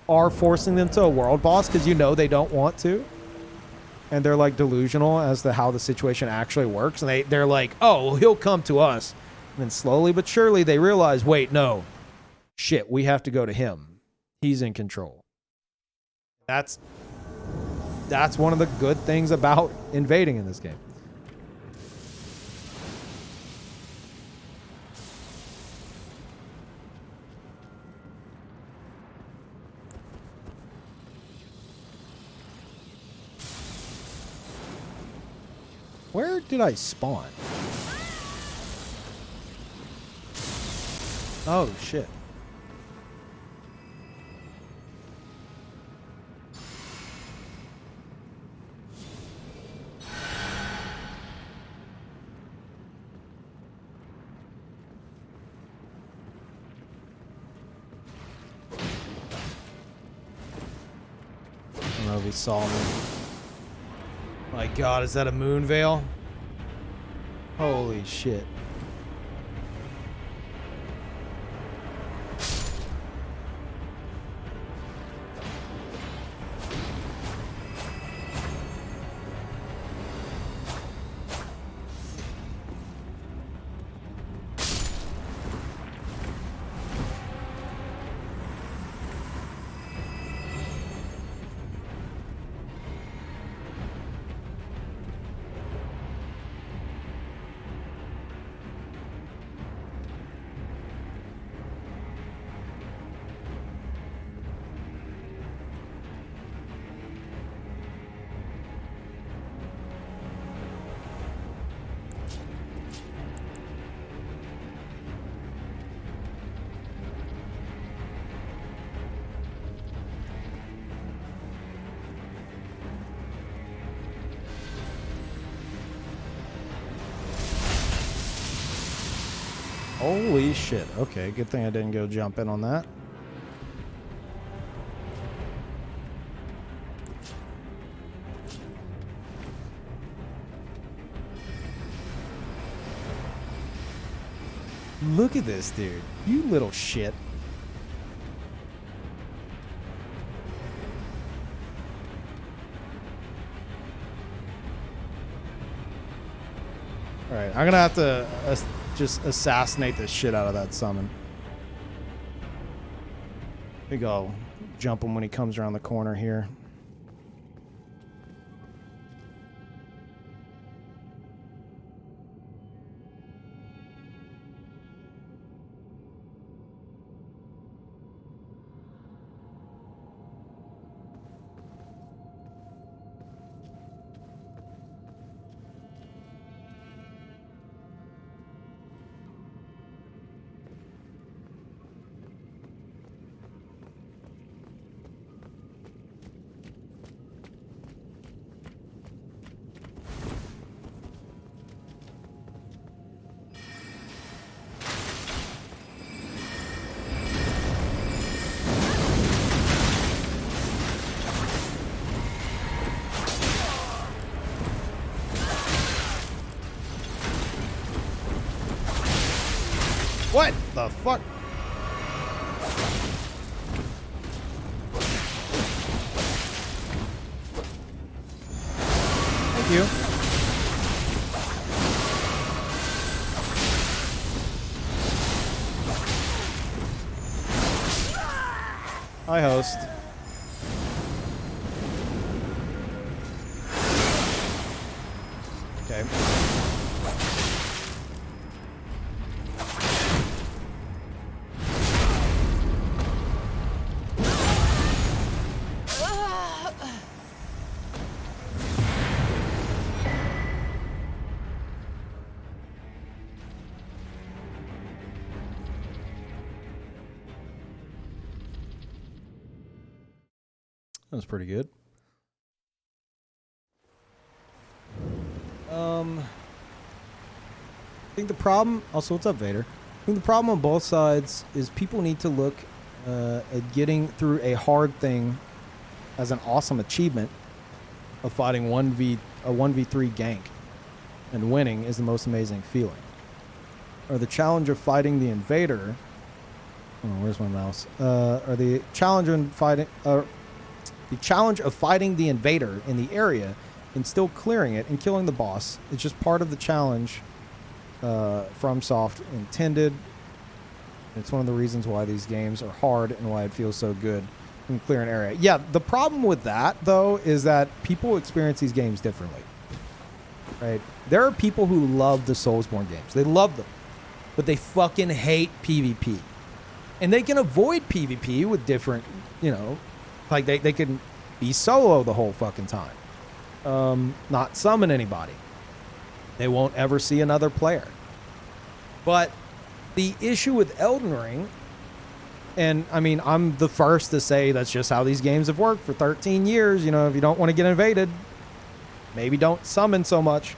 Or forcing them to a world boss because you know they don't want to. And they're like delusional as to how the situation actually works. And they're like, oh, well, he'll come to us. And then slowly but surely they realize, wait, no. Shit, we have to go to him. He's in control. That's one of the good things about invading in this game. Where did I spawn? Oh, shit. I don't know if he saw me. My God, is that a moon veil? Holy shit. Holy shit. Okay, good thing I didn't go jump in on that. Look at this dude. You little shit. Alright, I'm gonna have to just assassinate the shit out of that summon. I think I'll jump him when he comes around the corner here. What the fuck? Thank you. Hi, host. Okay. That was pretty good. I think the problem... Also, what's up, Vader? I think the problem on both sides is people need to look at getting through a hard thing as an awesome achievement of fighting a 1v3 gank. And winning is the most amazing feeling. Or the challenge of fighting the invader... Oh, where's my mouse? Or the challenge in fighting... the challenge of fighting the invader in the area and still clearing it and killing the boss. It's just part of the challenge FromSoft intended. It's one of the reasons why these games are hard and why it feels so good in clear an area. Yeah, the problem with that, though, is that people experience these games differently. Right? There are people who love the Soulsborne games. They love them. But they fucking hate PvP. And they can avoid PvP with different, like they can be solo the whole fucking time. Not summon anybody. They won't ever see another player. But the issue with Elden Ring, and I mean, I'm the first to say that's just how these games have worked for 13 years. If you don't want to get invaded, maybe don't summon so much.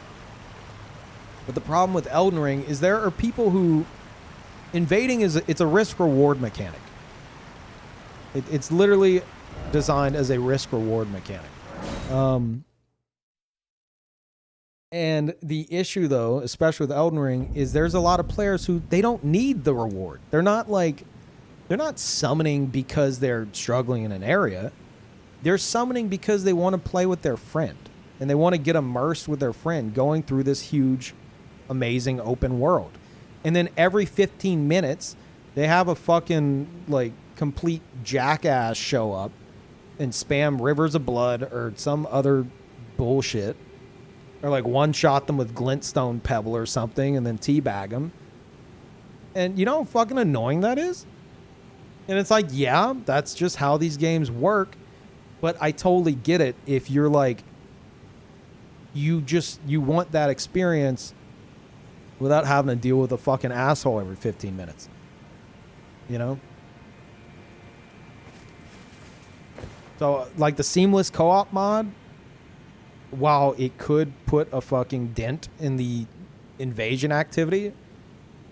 But the problem with Elden Ring is there are people who invading it's a risk-reward mechanic. It's literally designed as a risk-reward mechanic. And the issue, though, especially with Elden Ring, is there's a lot of players who they don't need the reward. They're not summoning because they're struggling in an area. They're summoning because they want to play with their friend. And they want to get immersed with their friend going through this huge, amazing open world. And then every 15 minutes, they have a fucking, complete jackass show up and spam Rivers of Blood or some other bullshit. Or, one-shot them with Glintstone Pebble or something and then teabag them. And you know how fucking annoying that is? And it's yeah, that's just how these games work. But I totally get it if you're you want that experience without having to deal with a fucking asshole every 15 minutes. So, the seamless co-op mod, while it could put a fucking dent in the invasion activity,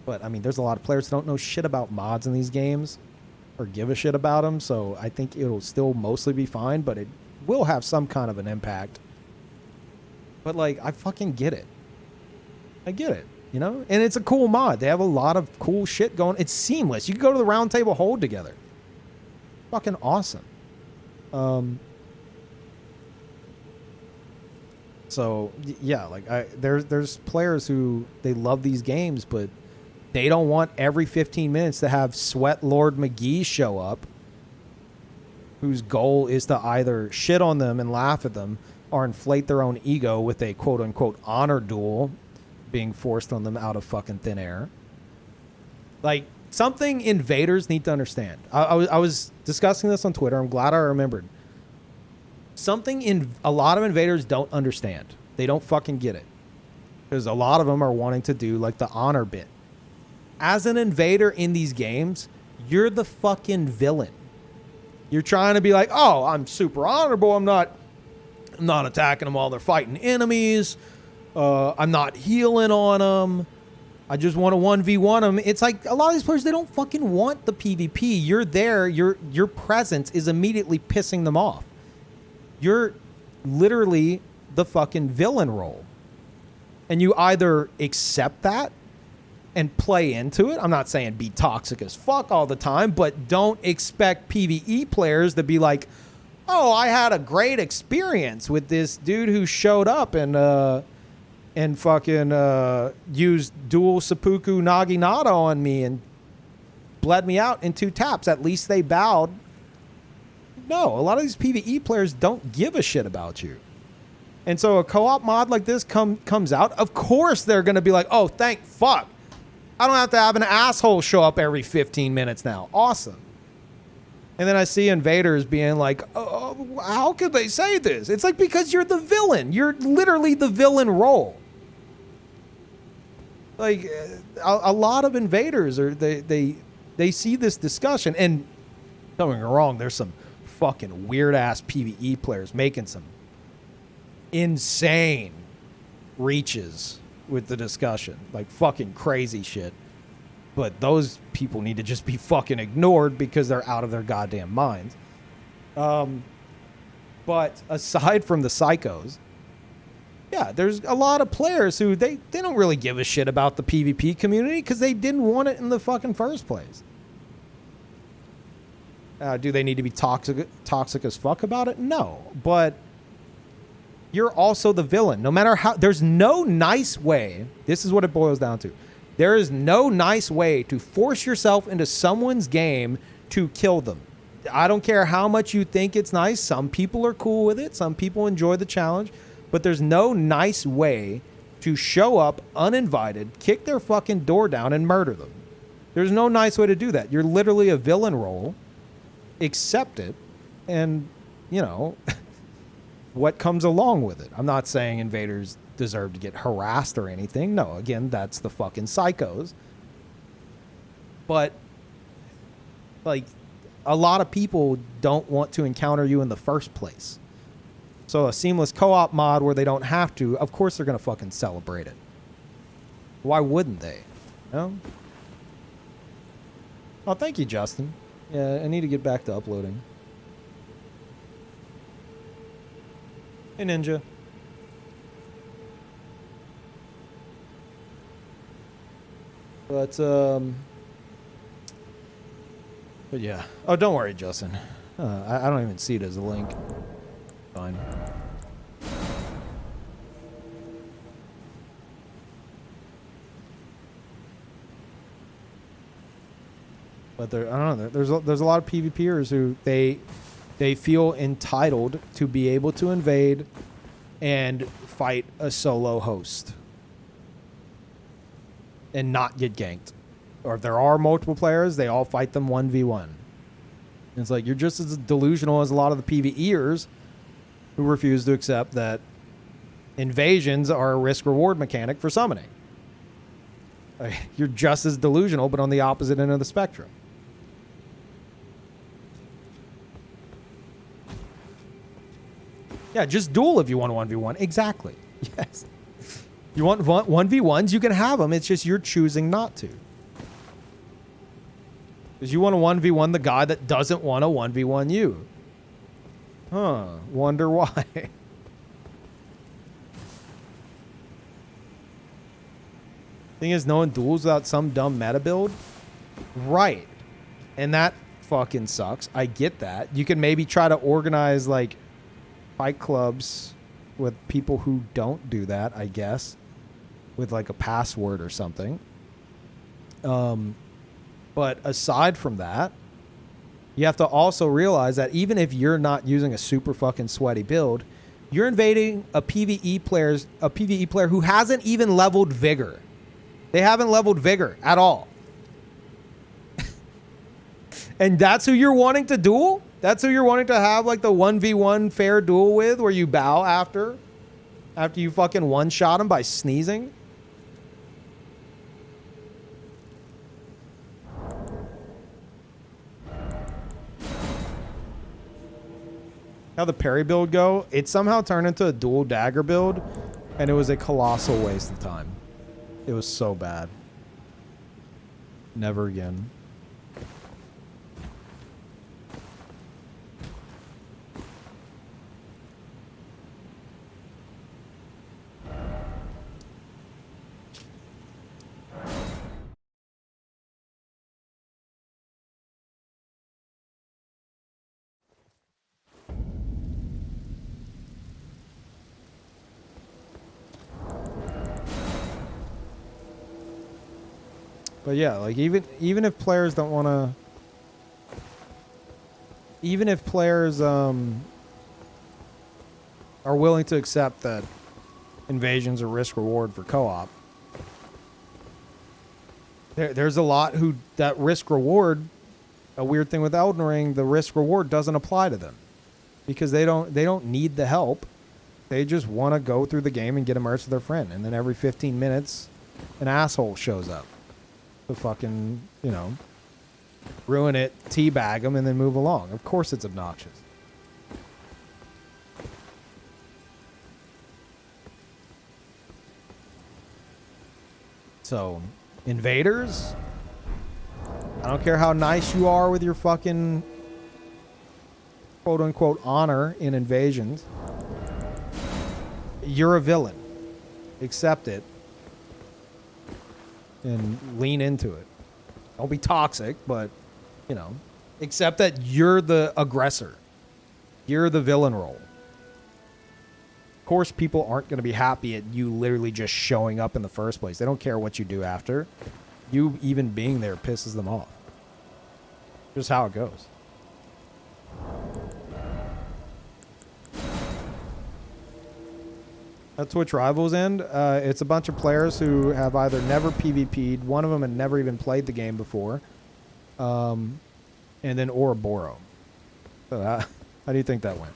but, I mean, there's a lot of players who don't know shit about mods in these games or give a shit about them, so I think it'll still mostly be fine, but it will have some kind of an impact. But, I fucking get it. I get it. And it's a cool mod. They have a lot of cool shit going. It's seamless. You can go to the round table hold together. Fucking awesome. So yeah, there's players who they love these games, but they don't want every 15 minutes to have Sweat Lord McGee show up, whose goal is to either shit on them and laugh at them or inflate their own ego with a quote unquote honor duel being forced on them out of fucking thin air. Something invaders need to understand. I was discussing this on Twitter. I'm glad I remembered. Something a lot of invaders don't understand. They don't fucking get it. Because a lot of them are wanting to do the honor bit. As an invader in these games, you're the fucking villain. You're trying to be oh, I'm super honorable. I'm not attacking them while they're fighting enemies. I'm not healing on them. I just want to 1v1 them. It's a lot of these players, they don't fucking want the PvP. You're there. Your presence is immediately pissing them off. You're literally the fucking villain role. And you either accept that and play into it. I'm not saying be toxic as fuck all the time, but don't expect PvE players to be oh, I had a great experience with this dude who showed up and fucking used dual seppuku naginata on me and bled me out in 2 taps. At least they bowed No, a lot of these PvE players don't give a shit about you. And so a co-op mod like this comes out. Of course they're going to be like, oh, thank fuck. I don't have to have an asshole show up every 15 minutes now. Awesome. And then I see invaders being like, oh, how could they say this? It's like, because you're the villain. You're literally the villain role. Like, a lot of invaders, they see this discussion. And don't get me wrong, there's some fucking weird-ass PvE players making some insane reaches with the discussion. Like, fucking crazy shit. But those people need to just be fucking ignored because they're out of their goddamn minds. But aside from the psychos, yeah, there's a lot of players who they don't really give a shit about the PvP community because they didn't want it in the fucking first place. Do they need to be toxic as fuck about it? No. But you're also the villain. No matter how... There's no nice way... This is what it boils down to. There is no nice way to force yourself into someone's game to kill them. I don't care how much you think it's nice. Some people are cool with it. Some people enjoy the challenge. But there's no nice way to show up uninvited, kick their fucking door down, and murder them. There's no nice way to do that. You're literally a villain role. Accept it. And, you know, what comes along with it. I'm not saying invaders deserve to get harassed or anything. No, again, that's the fucking psychos. But, like, a lot of people don't want to encounter you in the first place. So a seamless co-op mod where they don't have to, of course they're going to fucking celebrate it. Why wouldn't they? You know? Oh, thank you, Justin. Yeah, I need to get back to uploading. Hey, Ninja. But yeah. Oh, don't worry, Justin. I don't even see it as a link. Fine. But I don't know. There's a lot of PvPers who they feel entitled to be able to invade and fight a solo host and not get ganked. Or if there are multiple players, they all fight them 1v1. It's like, you're just as delusional as a lot of the PvEers who refuse to accept that invasions are a risk-reward mechanic for summoning. Like, you're just as delusional, but on the opposite end of the spectrum. Yeah, just duel if you want a 1v1. Exactly. Yes. You want 1v1s, you can have them. It's just you're choosing not to. Because you want to 1v1 the guy that doesn't want to 1v1 you. Huh. Wonder why. Thing is, no one duels without some dumb meta build. Right. And that fucking sucks. I get that. You can maybe try to organize, like, fight clubs with people who don't do that, I guess. With, like, a password or something. But aside from that, you have to also realize that even if you're not using a super fucking sweaty build, you're invading a PvE player who hasn't even leveled Vigor. They haven't leveled Vigor at all. And that's who you're wanting to duel? That's who you're wanting to have, like, the 1v1 fair duel with, where you bow after you fucking one-shot him by sneezing? How the parry build go? It somehow turned into a dual dagger build, and it was a colossal waste of time. It was so bad. Never again. But yeah, like even if players don't want to even if players are willing to accept that invasions are risk reward for co-op, there's a lot who that risk reward. A weird thing with Elden Ring, the risk reward doesn't apply to them because they don't need the help. They just want to go through the game and get immersed with their friend, and then every 15 minutes, an asshole shows up to fucking ruin it, teabag them, and then move along. Of course, it's obnoxious. So, invaders. I don't care how nice you are with your fucking quote-unquote honor in invasions. You're a villain. Accept it. And lean into it. Don't be toxic, but, accept that you're the aggressor. You're the villain role. Of course, people aren't going to be happy at you literally just showing up in the first place. They don't care what you do after. You even being there pisses them off. Just how it goes. At Twitch Rivals End, it's a bunch of players who have either never PvP'd, one of them had never even played the game before, and then Ouroboros. So how do you think that went?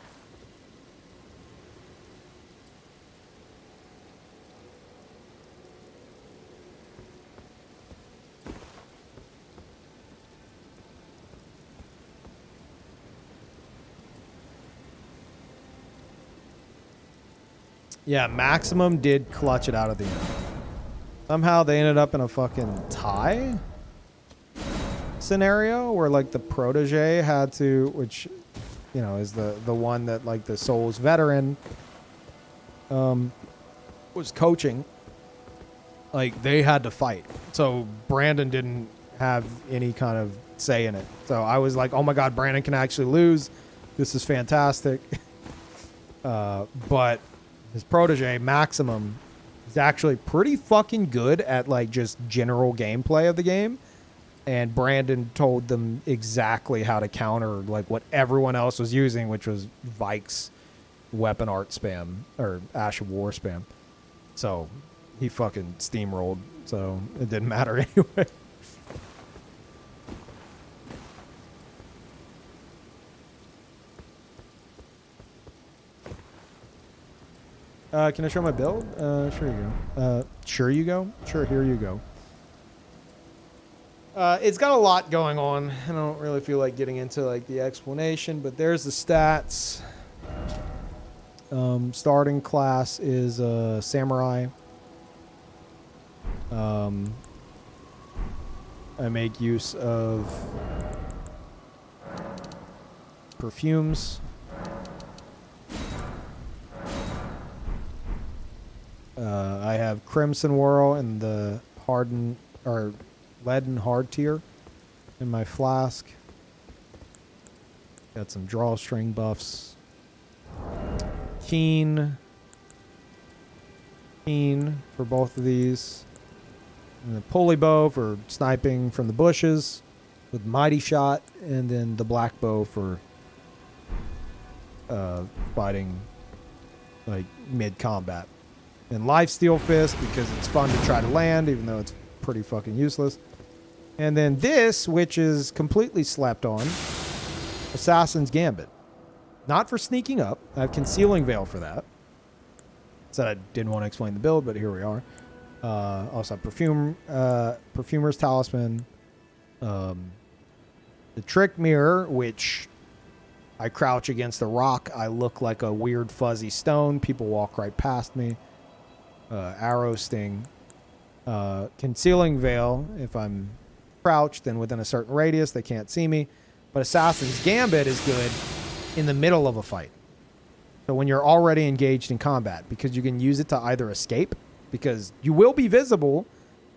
Yeah, Maximum did clutch it out at the end. Somehow they ended up in a fucking tie scenario where like the protege had to, which is the one that like the Souls veteran was coaching. Like they had to fight. So Brandon didn't have any kind of say in it. So I was like, oh my God, Brandon can actually lose. This is fantastic. But his protege, Maximum, is actually pretty fucking good at like just general gameplay of the game. And Brandon told them exactly how to counter like what everyone else was using, which was Vike's weapon art spam or Ash of War spam. So he fucking steamrolled. So it didn't matter anyway. Can I show my build? Sure you go. Sure you go? Sure, here you go. It's got a lot going on. I don't really feel like getting into like the explanation, but there's the stats. Starting class is Samurai. I make use of perfumes. I have Crimson Whirl and the hardened or lead and hard tier in my flask. Got some drawstring buffs. Keen for both of these. And the pulley bow for sniping from the bushes with mighty shot, and then the black bow for fighting like mid combat. And Lifesteal Fist because it's fun to try to land, even though it's pretty fucking useless. And then this, which is completely slept on, Assassin's Gambit. Not for sneaking up. I have Concealing Veil for that. Said I didn't want to explain the build, but here we are. Also have Perfumer's Talisman. The Trick Mirror, which I crouch against a rock. I look like a weird fuzzy stone. People walk right past me. Arrow Sting. Concealing Veil. If I'm crouched, then within a certain radius, they can't see me. But Assassin's Gambit is good in the middle of a fight. So when you're already engaged in combat, because you can use it to either escape, because you will be visible,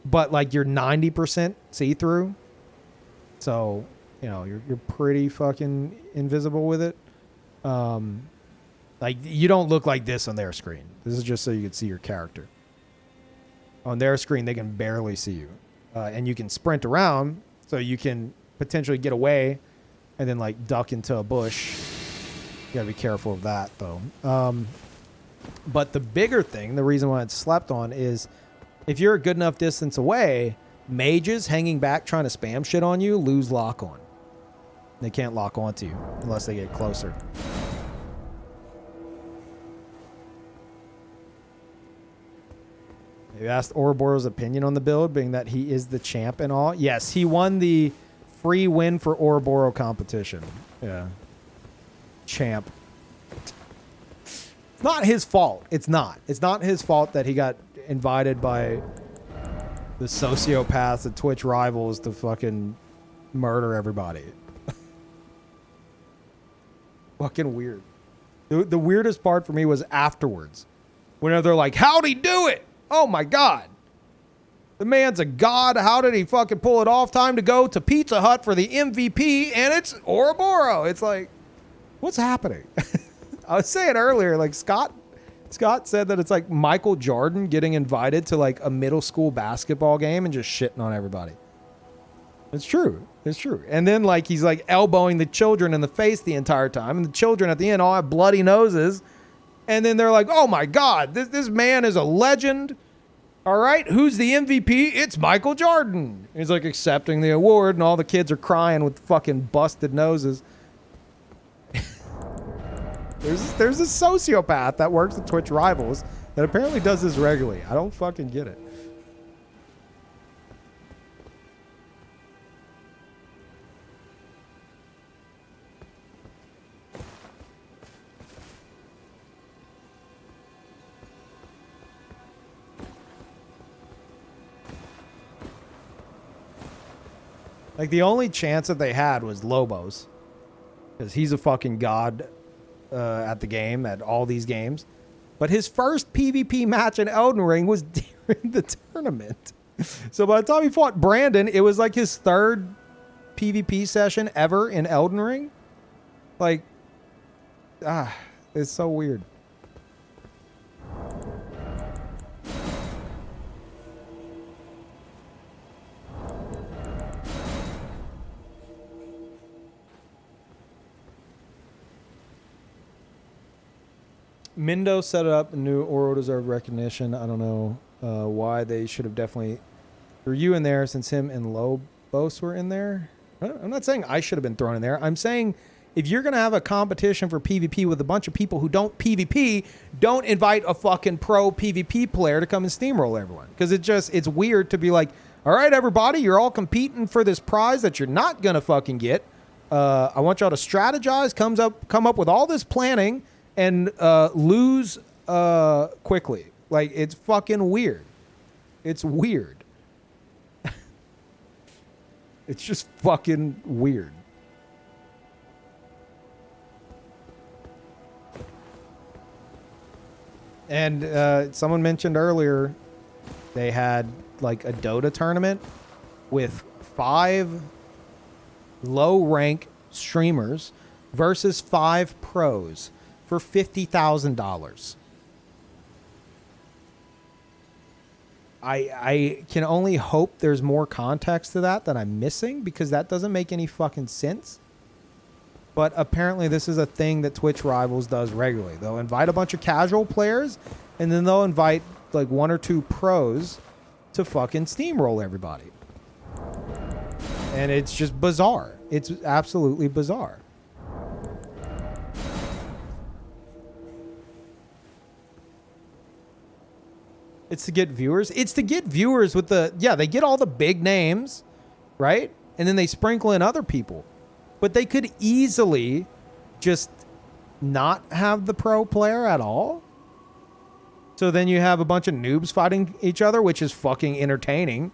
but like you're 90% see-through. So, you're pretty fucking invisible with it. Like you don't look like this on their screen. This is just so you can see your character. On their screen, they can barely see you. And you can sprint around, so you can potentially get away and then like duck into a bush. You gotta be careful of that though. But the bigger thing, the reason why it's slept on is if you're a good enough distance away, mages hanging back trying to spam shit on you lose lock on. They can't lock onto you unless they get closer. You asked Ouroboros' opinion on the build, being that he is the champ and all. Yes, he won the free win for Ouroboros competition. Yeah. Champ. It's not his fault. It's not. It's not his fault that he got invited by the sociopaths at Twitch Rivals to fucking murder everybody. Fucking weird. The weirdest part for me was afterwards. When they're like, how'd he do it? Oh my God. The man's a god. How did he fucking pull it off? Time to go to Pizza Hut for the MVP, and it's Ouroboros. It's like, what's happening? I was saying earlier, like Scott said that it's like Michael Jordan getting invited to like a middle school basketball game and just shitting on everybody. It's true. It's true. And then like he's like elbowing the children in the face the entire time, and the children at the end all have bloody noses. And then they're like, oh my God, this man is a legend. All right, who's the MVP? It's Michael Jordan. He's like accepting the award, and all the kids are crying with fucking busted noses. There's a sociopath that works at Twitch Rivals that apparently does this regularly. I don't fucking get it. Like, the only chance that they had was Lobos. Because he's a fucking god at the game, at all these games. But his first PvP match in Elden Ring was during the tournament. So by the time he fought Brandon, it was like his third PvP session ever in Elden Ring. Like, it's so weird. Mindo set it up. New Oro deserved recognition. I don't know why they should have definitely threw you in there since him and Lobos were in there. I'm not saying I should have been thrown in there. I'm saying if you're going to have a competition for PvP with a bunch of people who don't PvP, don't invite a fucking pro PvP player to come and steamroll everyone. Because it's weird to be like, all right, everybody, you're all competing for this prize that you're not going to fucking get. I want y'all to strategize, come up with all this planning, and lose quickly. Like, it's fucking weird. It's weird. It's just fucking weird. And someone mentioned earlier they had like a Dota tournament with 5 low-rank streamers versus 5 pros for $50,000. I can only hope there's more context to that I'm missing, because that doesn't make any fucking sense. But apparently this is a thing that Twitch Rivals does regularly. They'll invite a bunch of casual players, and then they'll invite like 1 or 2 pros to fucking steamroll everybody. And it's just bizarre. It's absolutely bizarre. It's to get viewers. It's to get viewers with they get all the big names, right? And then they sprinkle in other people. But they could easily just not have the pro player at all. So then you have a bunch of noobs fighting each other, which is fucking entertaining.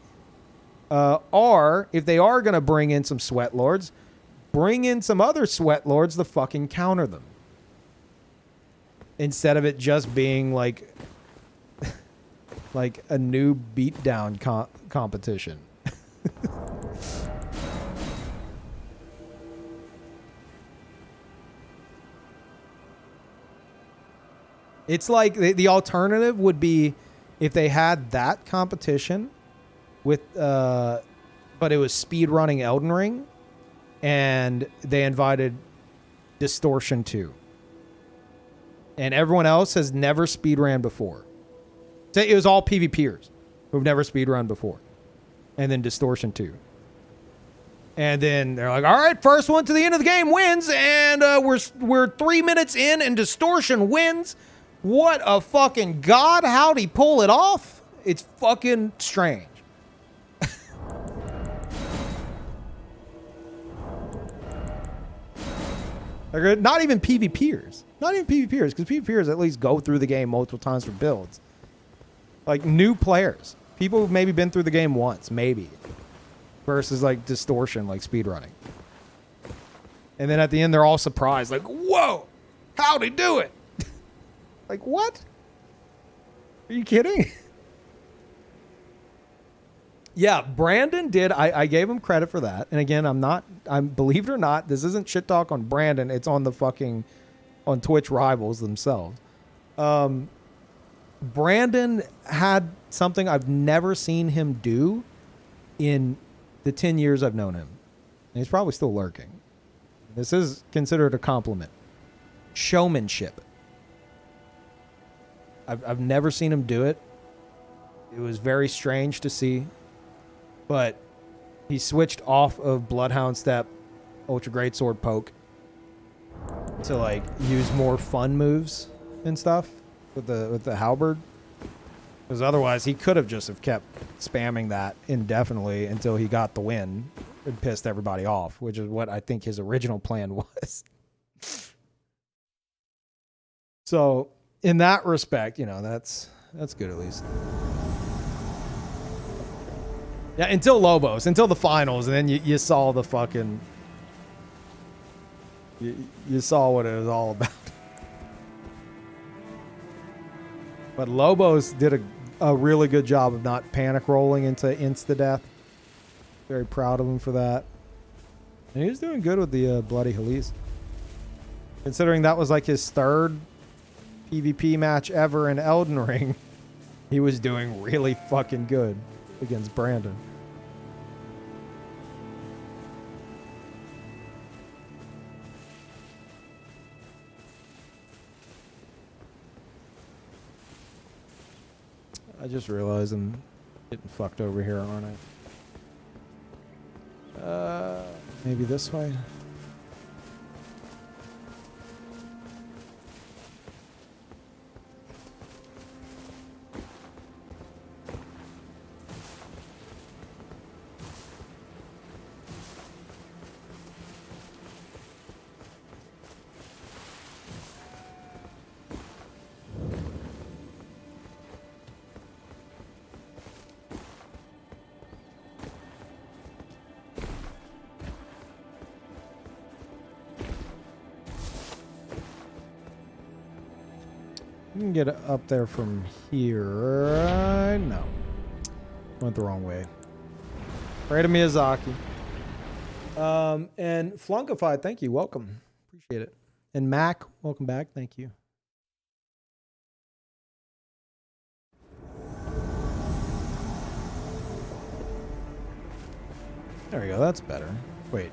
Or if they are going to bring in some sweat lords, bring in some other sweat lords to fucking counter them. Instead of it just being like a noob beatdown competition. It's like the alternative would be if they had that competition with, but it was speed running Elden Ring, and they invited Distortion 2. And everyone else has never speedran before. So it was all PvPers who've never speedrun before. And then Distortion 2. And then they're like, all right, first one to the end of the game wins. And we're 3 minutes in and Distortion wins. What a fucking god. How'd he pull it off? It's fucking strange. Not even PvPers. Not even PvPers, because PvPers at least go through the game multiple times for builds. Like new players. People who've maybe been through the game once, maybe. Versus like Distortion, like speedrunning. And then at the end they're all surprised, like, whoa! How'd he do it? Like, what? Are you kidding? Yeah, Brandon did. I gave him credit for that. And again, believe it or not, this isn't shit talk on Brandon. It's on the fucking, on Twitch rivals themselves. Brandon had something I've never seen him do in the 10 years I've known him. And he's probably still lurking. This is considered a compliment. Showmanship. I've never seen him do it. It was very strange to see. But he switched off of Bloodhound Step, Ultra Greatsword Poke to like use more fun moves and stuff with the halberd. Because otherwise he could have just have kept spamming that indefinitely until he got the win and pissed everybody off, which is what I think his original plan was. So in that respect, you know, that's good at least. Yeah, until Lobos, until the finals, and then you saw the fucking... You saw what it was all about. But Lobos did a really good job of not panic rolling into insta-death. Very proud of him for that. And he was doing good with the Bloody Halise. Considering that was like his third PvP match ever in Elden Ring, he was doing really fucking good against Brandon. I just realized I'm getting fucked over here, aren't I? Maybe this way? You can get up there from here. No. Went the wrong way. Right to Miyazaki. And Flunkified, thank you. Welcome. Appreciate it. And Mac, welcome back. Thank you. There we go. That's better. Wait.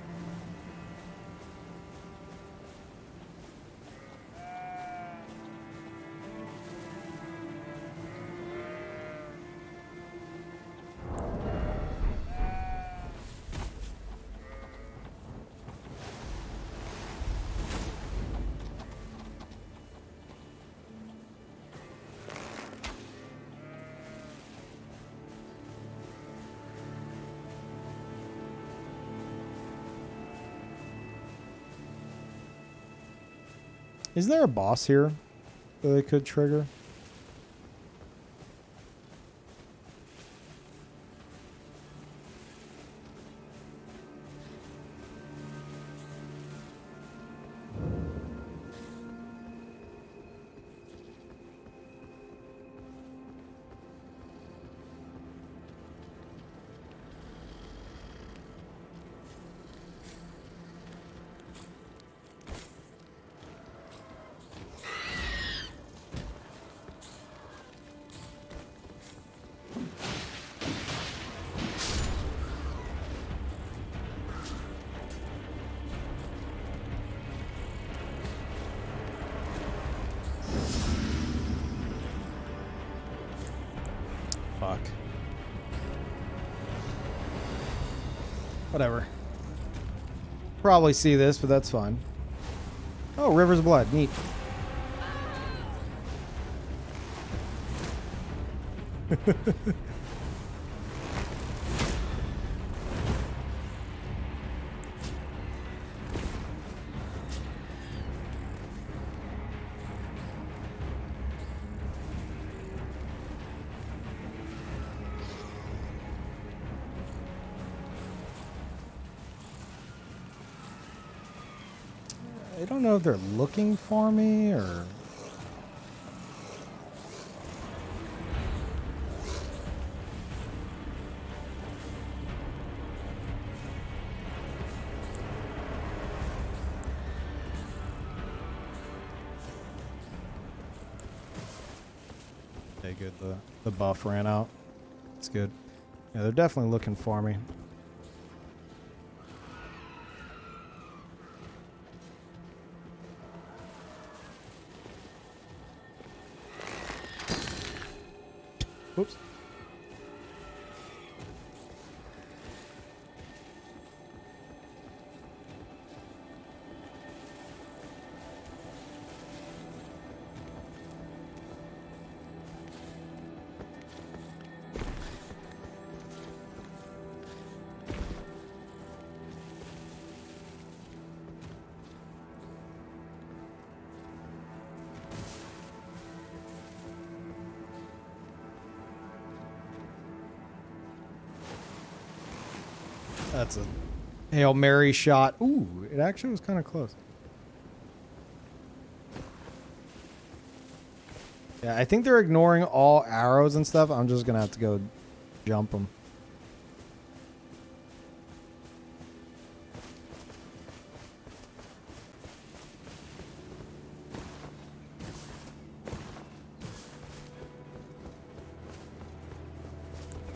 Is there a boss here that they could trigger? Fuck. Whatever. Probably see this, but that's fine. Oh, River's Blood. Neat. I don't know if they're looking for me or... Okay, good. The buff ran out. It's good. Yeah, they're definitely looking for me. Whoops. That's a Hail Mary shot. Ooh, it actually was kind of close. Yeah, I think they're ignoring all arrows and stuff. I'm just going to have to go jump them.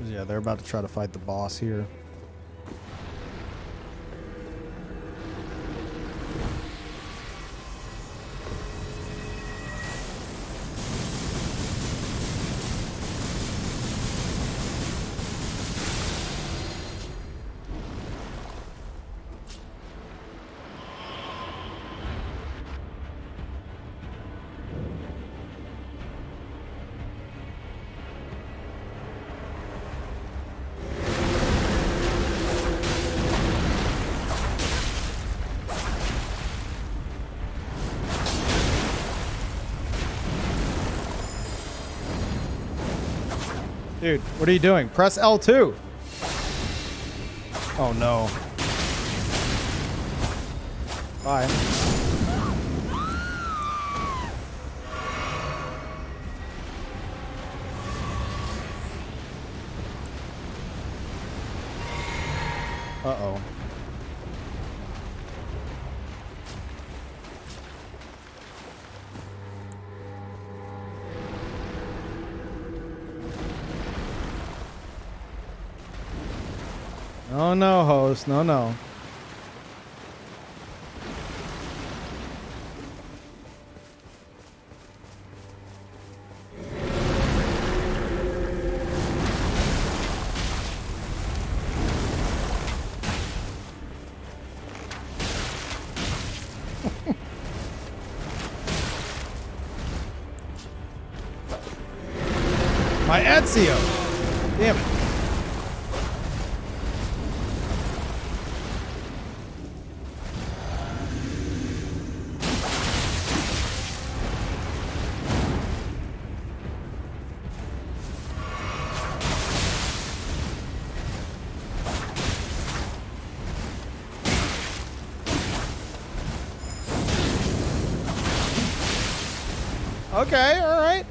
Yeah, they're about to try to fight the boss here. Dude, what are you doing? Press L2. Oh no. Bye. Uh-oh. Oh no, host. No, no. My Ezio. Damn it. Okay, all right.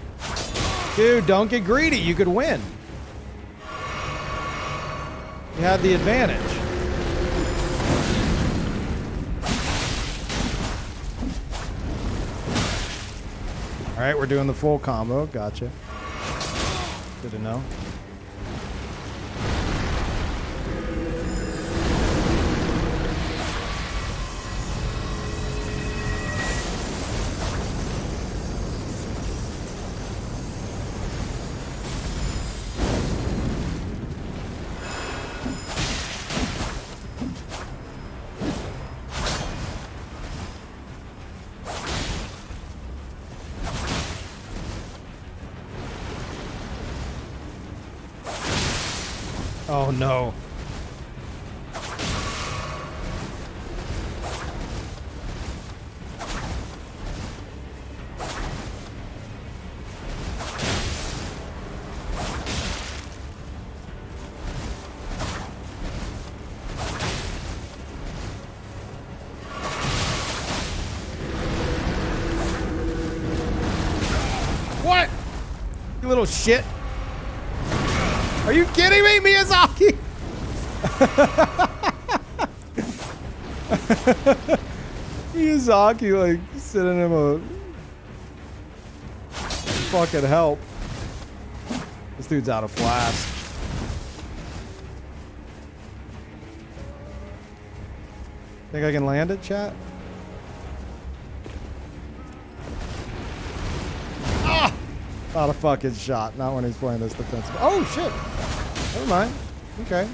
Dude, don't get greedy. You could win. You had the advantage. All right, we're doing the full combo. Gotcha. Good to know. Oh no. What? You little shit. Are you kidding me, Miyazaki? Miyazaki, like, sending him a fucking help. This dude's out of flask. Think I can land it, chat? Ah! Not a fucking shot. Not when he's playing this defensive. Oh, shit. Never mind. Okay.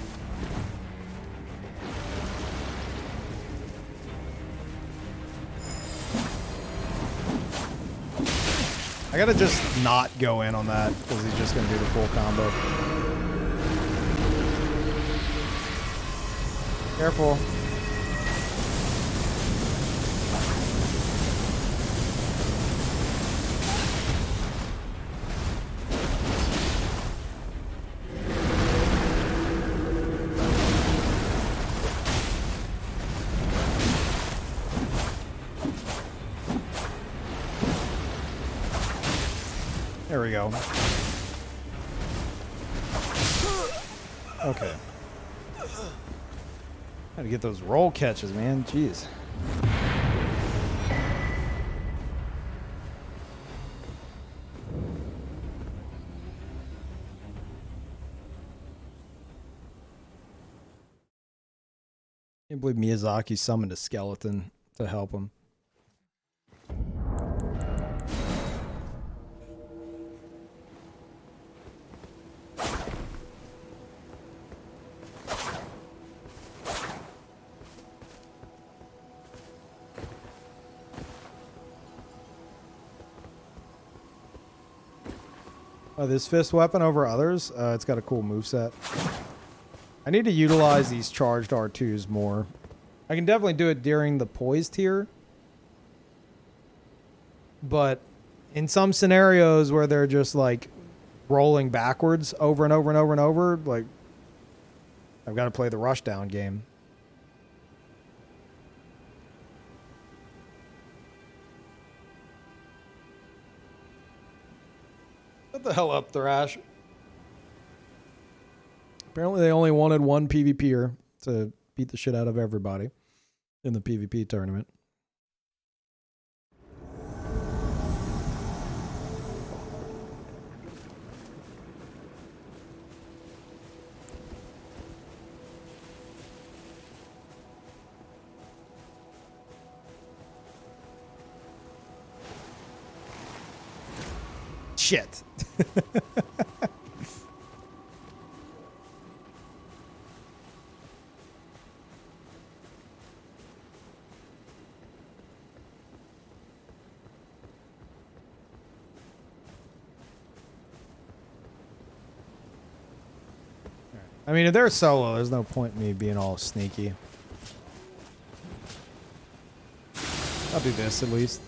I gotta just not go in on that because he's just gonna do the full combo. Careful. There we go. Okay. Gotta get those roll catches, man. Jeez. Can't believe Miyazaki summoned a skeleton to help him. Oh, this fist weapon over others? It's got a cool moveset. I need to utilize these charged R2s more. I can definitely do it during the poised tier. But in some scenarios where they're just like rolling backwards over and over and over and over, like I've got to play the rushdown game. Shut the hell up, Thrash. Apparently they only wanted one PvPer to beat the shit out of everybody in the PvP tournament. Shit. I mean, if they're solo, there's no point in me being all sneaky. I'll do this at least.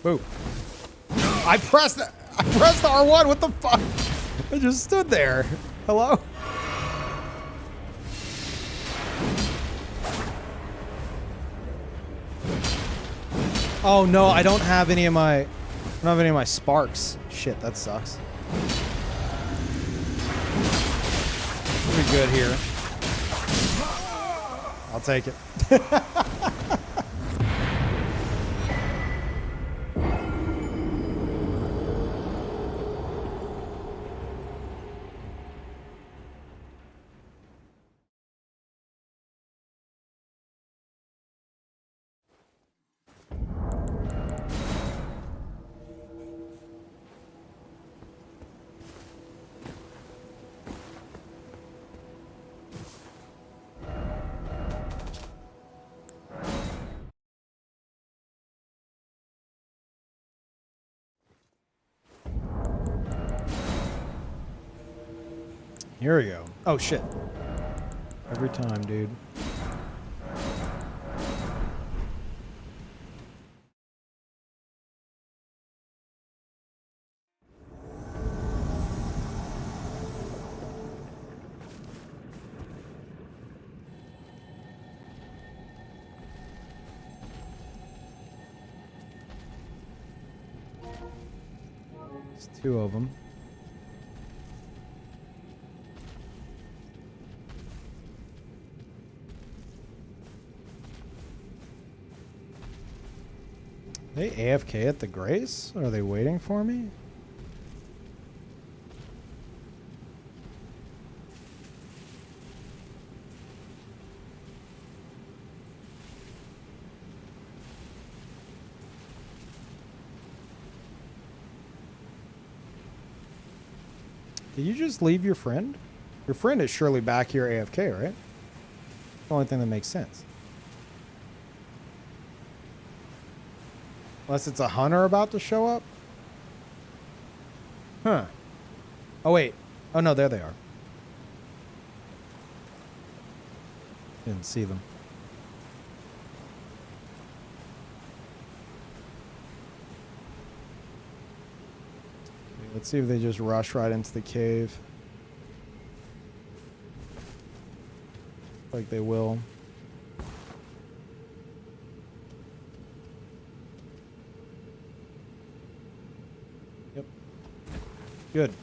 Boo. I pressed the R1. What the fuck? I just stood there. Hello? Oh no, I don't have any of my sparks. Shit, that sucks. Pretty good here. I'll take it. Here we go. Oh, shit. Every time, dude. It's two of them. Are they AFK at the Grace? Are they waiting for me? Did you just leave your friend? Your friend is surely back here AFK, right? The only thing that makes sense. Unless it's a hunter about to show up? Huh. Oh, wait. Oh, no, there they are. Didn't see them. Okay, let's see if they just rush right into the cave. Like they will. Yep. Good.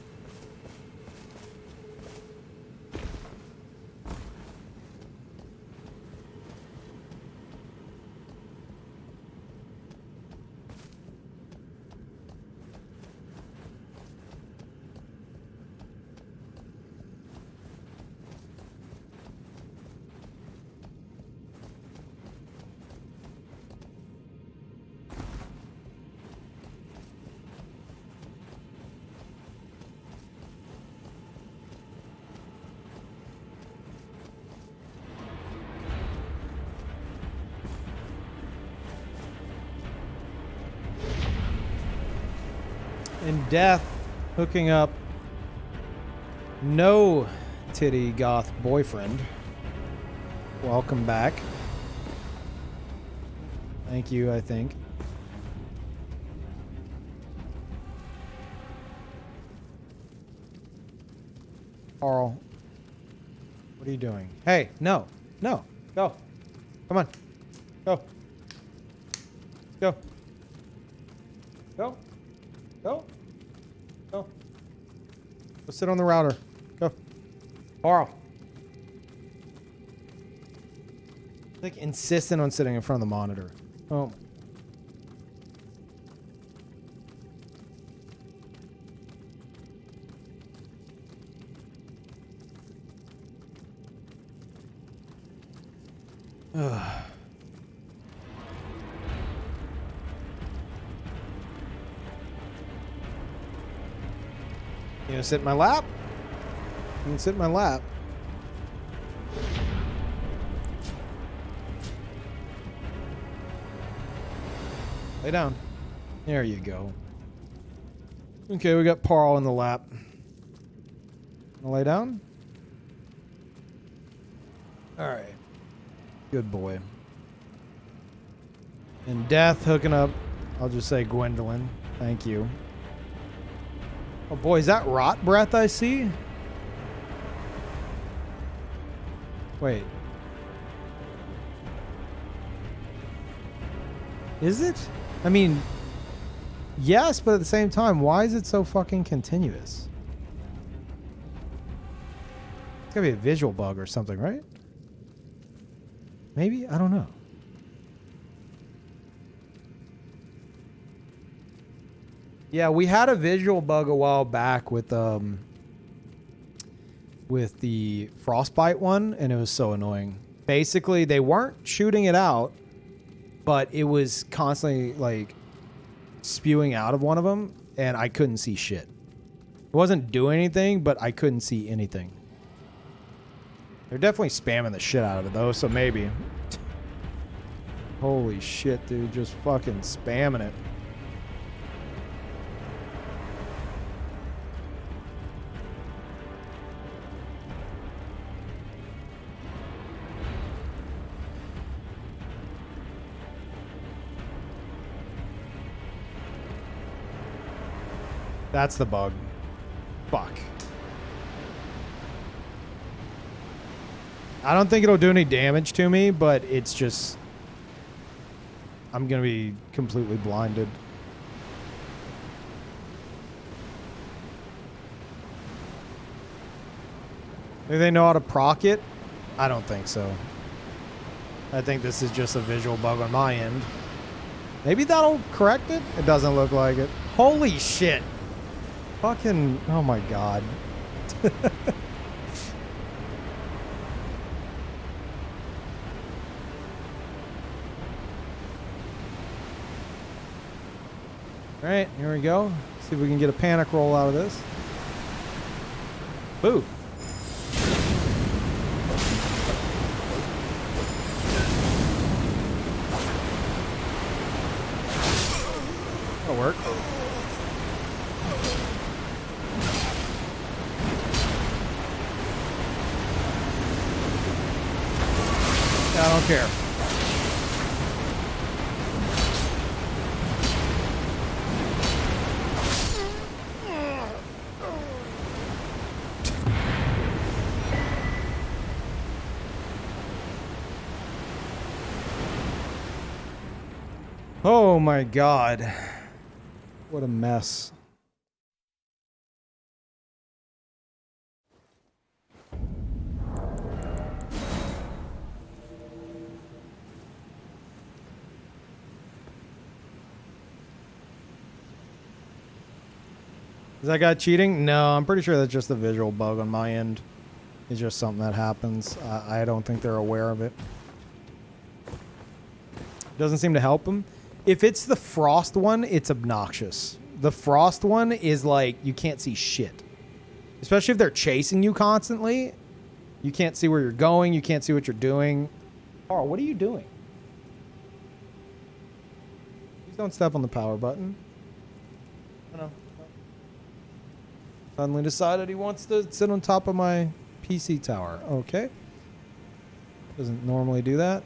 In death, hooking up no titty goth boyfriend. Welcome back. Thank you, I think. Carl, what are you doing? Hey, no, no, go. Come on, go. Go. Go. Go. Go. Go sit on the router. Go. Carl. Like insistent on sitting in front of the monitor. Oh. Ugh. You gonna sit in my lap? You can sit in my lap. Lay down. There you go. Okay, we got Paul in the lap. Wanna lay down? Alright. Good boy. In death, hooking up. I'll just say Gwendolyn. Thank you. Oh boy, is that rot breath I see? Wait. Is it? I mean, yes, but at the same time, why is it so fucking continuous? It's gotta be a visual bug or something, right? Maybe? I don't know. Yeah, we had a visual bug a while back with the frostbite one, and it was so annoying. Basically, they weren't shooting it out, but it was constantly like spewing out of one of them, and I couldn't see shit. It wasn't doing anything, but I couldn't see anything. They're definitely spamming the shit out of it though, so maybe. Holy shit, dude, just fucking spamming it. That's the bug. Fuck. I don't think it'll do any damage to me, but it's just... I'm gonna be completely blinded. Do they know how to proc it? I don't think so. I think this is just a visual bug on my end. Maybe that'll correct it? It doesn't look like it. Holy shit. Fucking... Oh my god. Alright, here we go. See if we can get a panic roll out of this. Boo. That'll work. I don't care. Oh my god. What a mess. Is that guy cheating? No, I'm pretty sure that's just a visual bug on my end. It's just something that happens. I don't think they're aware of it. Doesn't seem to help them. If it's the frost one, it's obnoxious. The frost one is like, you can't see shit. Especially if they're chasing you constantly. You can't see where you're going. You can't see what you're doing. Oh, what are you doing? Please don't step on the power button. I don't know. Suddenly decided he wants to sit on top of my PC tower. Okay. Doesn't normally do that.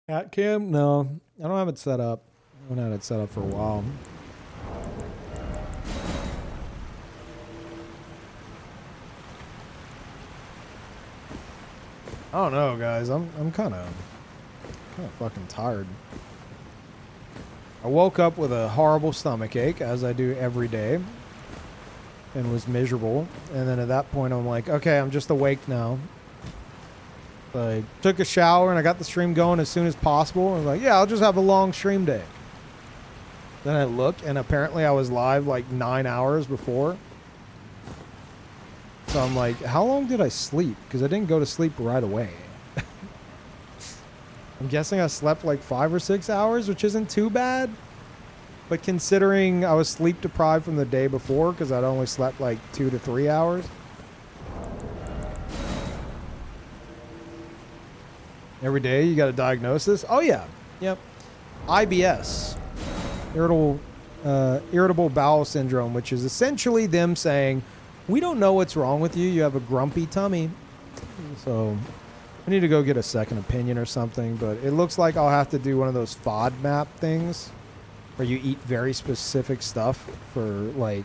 Cat cam? No, I don't have it set up. I haven't had it set up for a while. I don't know, guys. I'm kind of fucking tired. I woke up with a horrible stomach ache, as I do every day, and was miserable. And then at that point, I'm like, okay, I'm just awake now. So I took a shower and I got the stream going as soon as possible. I was like, yeah, I'll just have a long stream day. Then I look, and apparently I was live like 9 hours before. So I'm like, how long did I sleep? Because I didn't go to sleep right away. I'm guessing I slept like 5 or 6 hours, which isn't too bad. But considering I was sleep deprived from the day before, because I'd only slept like 2 to 3 hours. Every day you got a diagnosis? Oh yeah. Yep. IBS. Irritable bowel syndrome, which is essentially them saying, we don't know what's wrong with you. You have a grumpy tummy. So I need to go get a second opinion or something, but it looks like I'll have to do one of those FODMAP things where you eat very specific stuff for like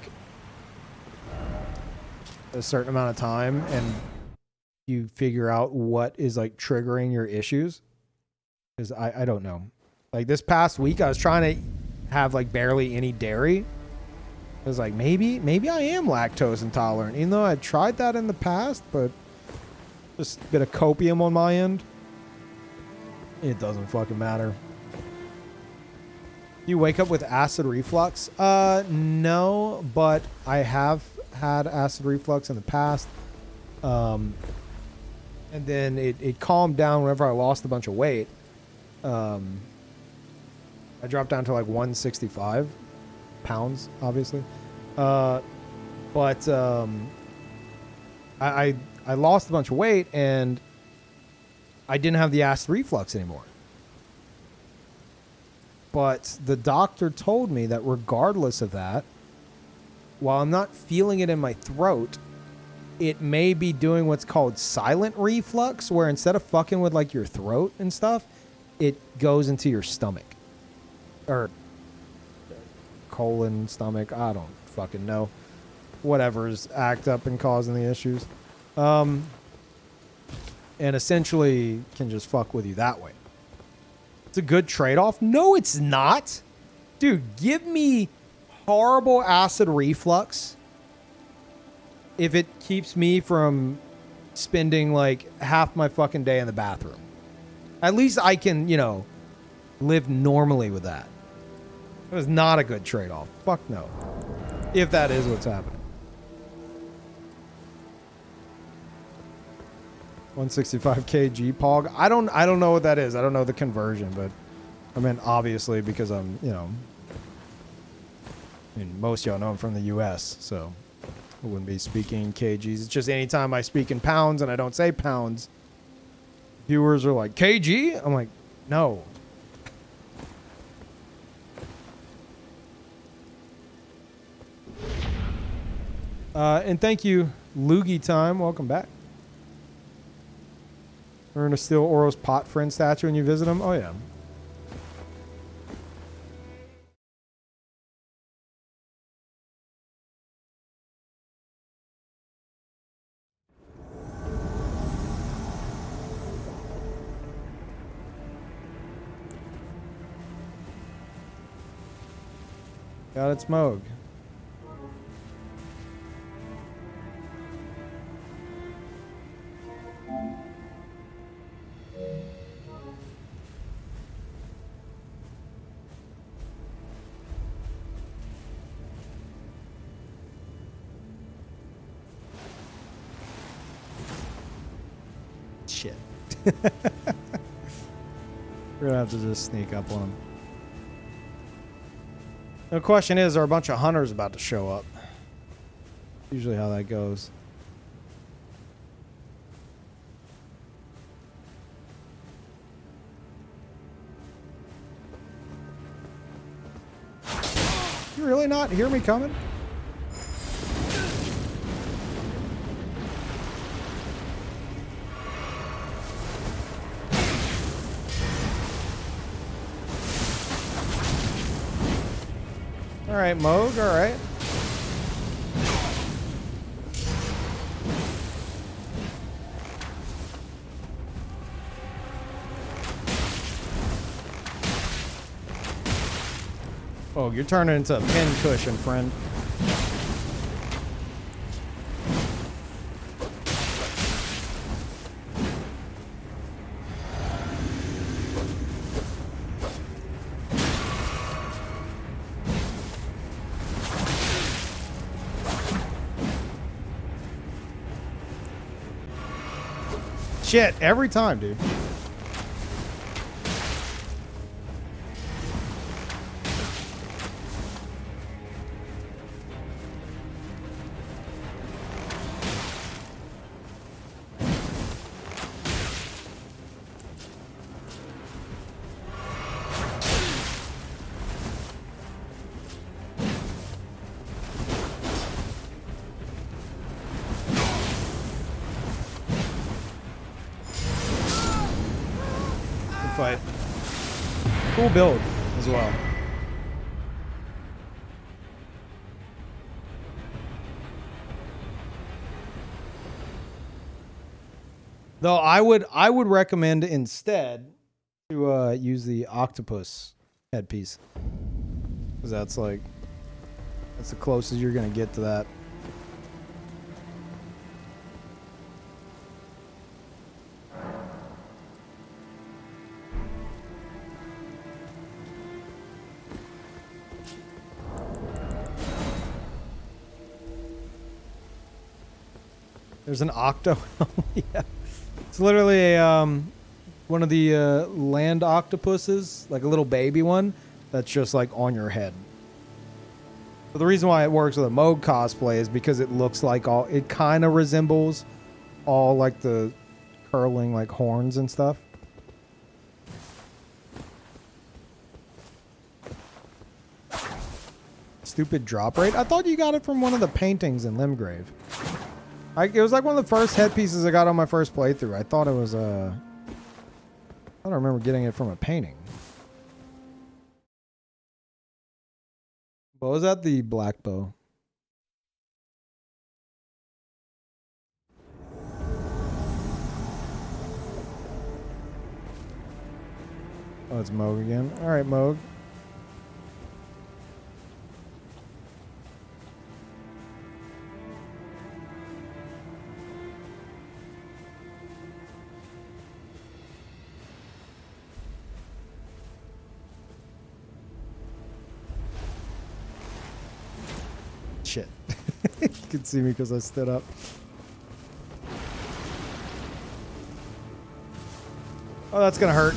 a certain amount of time and you figure out what is like triggering your issues. Because I don't know. Like this past week I was trying to have like barely any dairy. I was like, maybe I am lactose intolerant, even though I tried that in the past, but just a bit of copium on my end. It doesn't fucking matter. You wake up with acid reflux? No, but I have had acid reflux in the past. And then it calmed down whenever I lost a bunch of weight. I dropped down to like 165 pounds, obviously. I lost a bunch of weight and I didn't have the acid reflux anymore. But the doctor told me that regardless of that, while I'm not feeling it in my throat, it may be doing what's called silent reflux, where instead of fucking with like your throat and stuff, it goes into your stomach. Or colon, stomach, I don't fucking know. Whatever's act up and causing the issues. And essentially can just fuck with you that way. It's a good trade-off. No, it's not. Dude, give me horrible acid reflux if it keeps me from spending like half my fucking day in the bathroom. At least I can, you know, live normally with that. It was not a good trade-off. Fuck no. If that is what's happening. 165 kg pog. I don't know what that is. I don't know the conversion, but I mean obviously because I'm, you know, I mean most of y'all know I'm from the US, so I wouldn't be speaking kgs. It's just anytime I speak in pounds and I don't say pounds, viewers are like, kg? I'm like, no. And thank you, Loogie Time. Welcome back. Earn a Steel Oros pot friend statue when you visit him. Oh, yeah. Got its Moog. Shit. We're gonna have to just sneak up on him. The question is, are a bunch of hunters about to show up? Usually how that goes. You really not hear me coming? All right, Moog, all right. Oh, you're turning into a pin cushion, friend. Shit, every time, dude. Fight. Cool build as well. Though I would recommend instead to use the octopus headpiece, because that's the closest you're gonna get to that. There's an octo. Yeah. It's literally a, one of the land octopuses, like a little baby one, that's just like on your head. But the reason why it works with a Moog cosplay is because it looks like it kind of resembles all like the curling like horns and stuff. stupid drop rate? I thought you got it from one of the paintings in Limgrave. It was like one of the first headpieces I got on my first playthrough. I thought it was I don't remember getting it from a painting. What was that? The black bow. Oh, it's Moog again. All right, Moog. Shit. You can see me because I stood up. Oh, that's gonna hurt.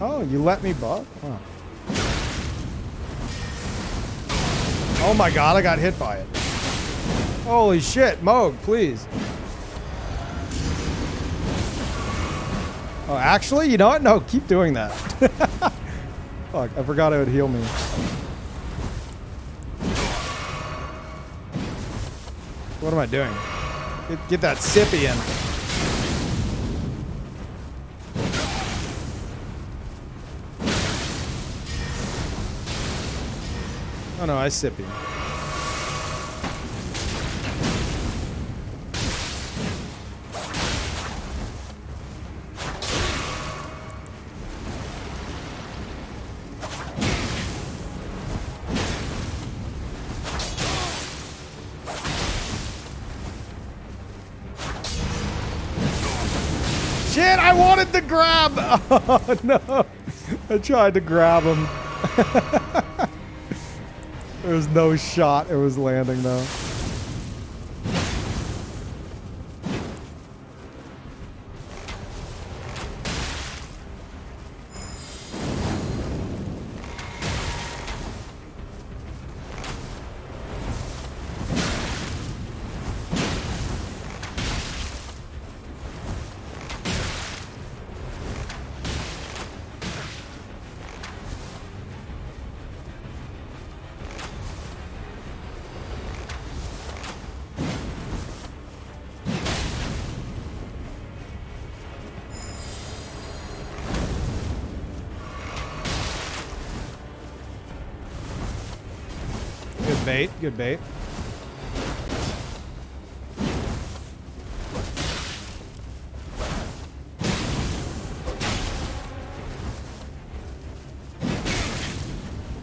Oh, you let me buff? Wow. Oh my god, I got hit by it. Holy shit, Moog, please. Oh, actually, you know what? No, keep doing that. Fuck, I forgot it would heal me. What am I doing? Get that sippy in. Oh no, I sippy. Shit, I wanted to grab. Oh no. I tried to grab him. There was no shot it was landing though. Bait, good bait.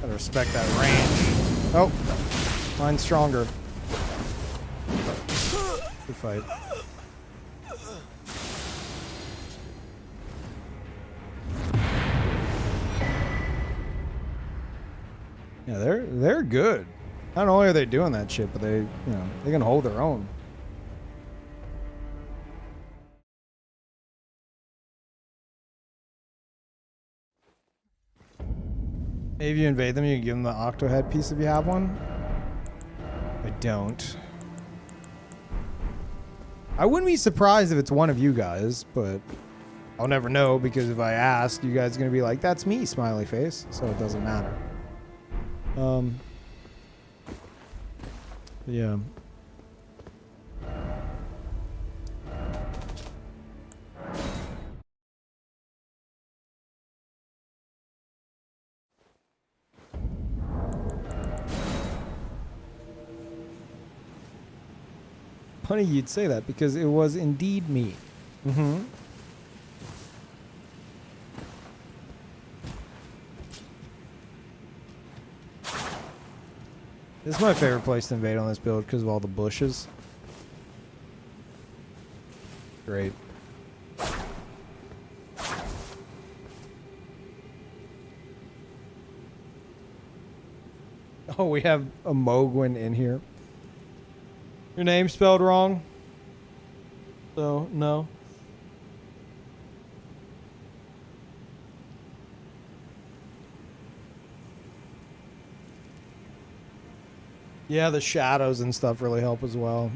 Gotta respect that range. Oh, mine's stronger. Good fight. Yeah, they're good. Not only are they doing that shit, but they can hold their own. Maybe if you invade them, you can give them the octo head piece if you have one. I don't. I wouldn't be surprised if it's one of you guys, but I'll never know because if I ask, you guys are gonna be like, "That's me," smiley face. So it doesn't matter. Yeah. Funny you'd say that because it was indeed me. Mm-hmm. This is my favorite place to invade on this build because of all the bushes. Great. Oh, we have a Mogwin in here. Your name spelled wrong? So, no. Yeah, the shadows and stuff really help as well.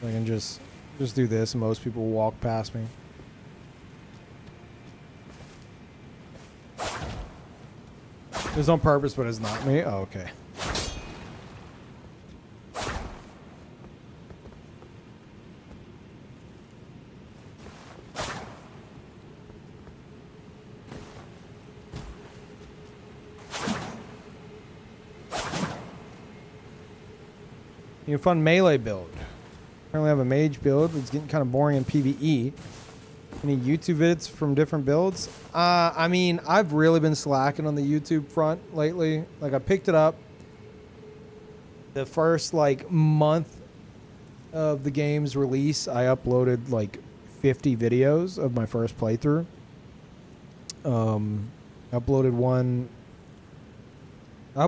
I can just do this and most people walk past me. It's on purpose, but it's not me? Oh, okay. You can fun melee build. Currently have a mage build. It's getting kind of boring in PvE. Any YouTube vids from different builds? I mean, I've really been slacking on the YouTube front lately. Like, I picked it up the first, like, month of the game's release. I uploaded, like, 50 videos of my first playthrough. Uploaded one. How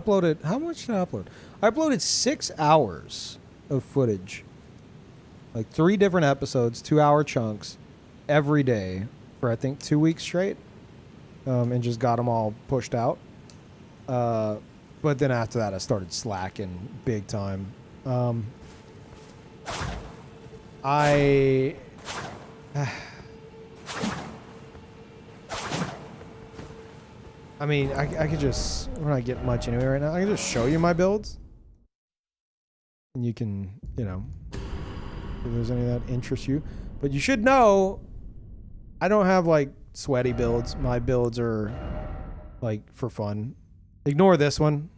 much did I upload? I uploaded 6 hours of footage. Like 3 different episodes, 2-hour chunks, every day for I think 2 weeks straight, and just got them all pushed out. But then after that, I started slacking big time. I mean, I could just, we're not getting much anyway right now. I can just show you my builds, and you can, you know, if there's any that interests you. But you should know, I don't have, like, sweaty builds. My builds are, like, for fun. Ignore this one.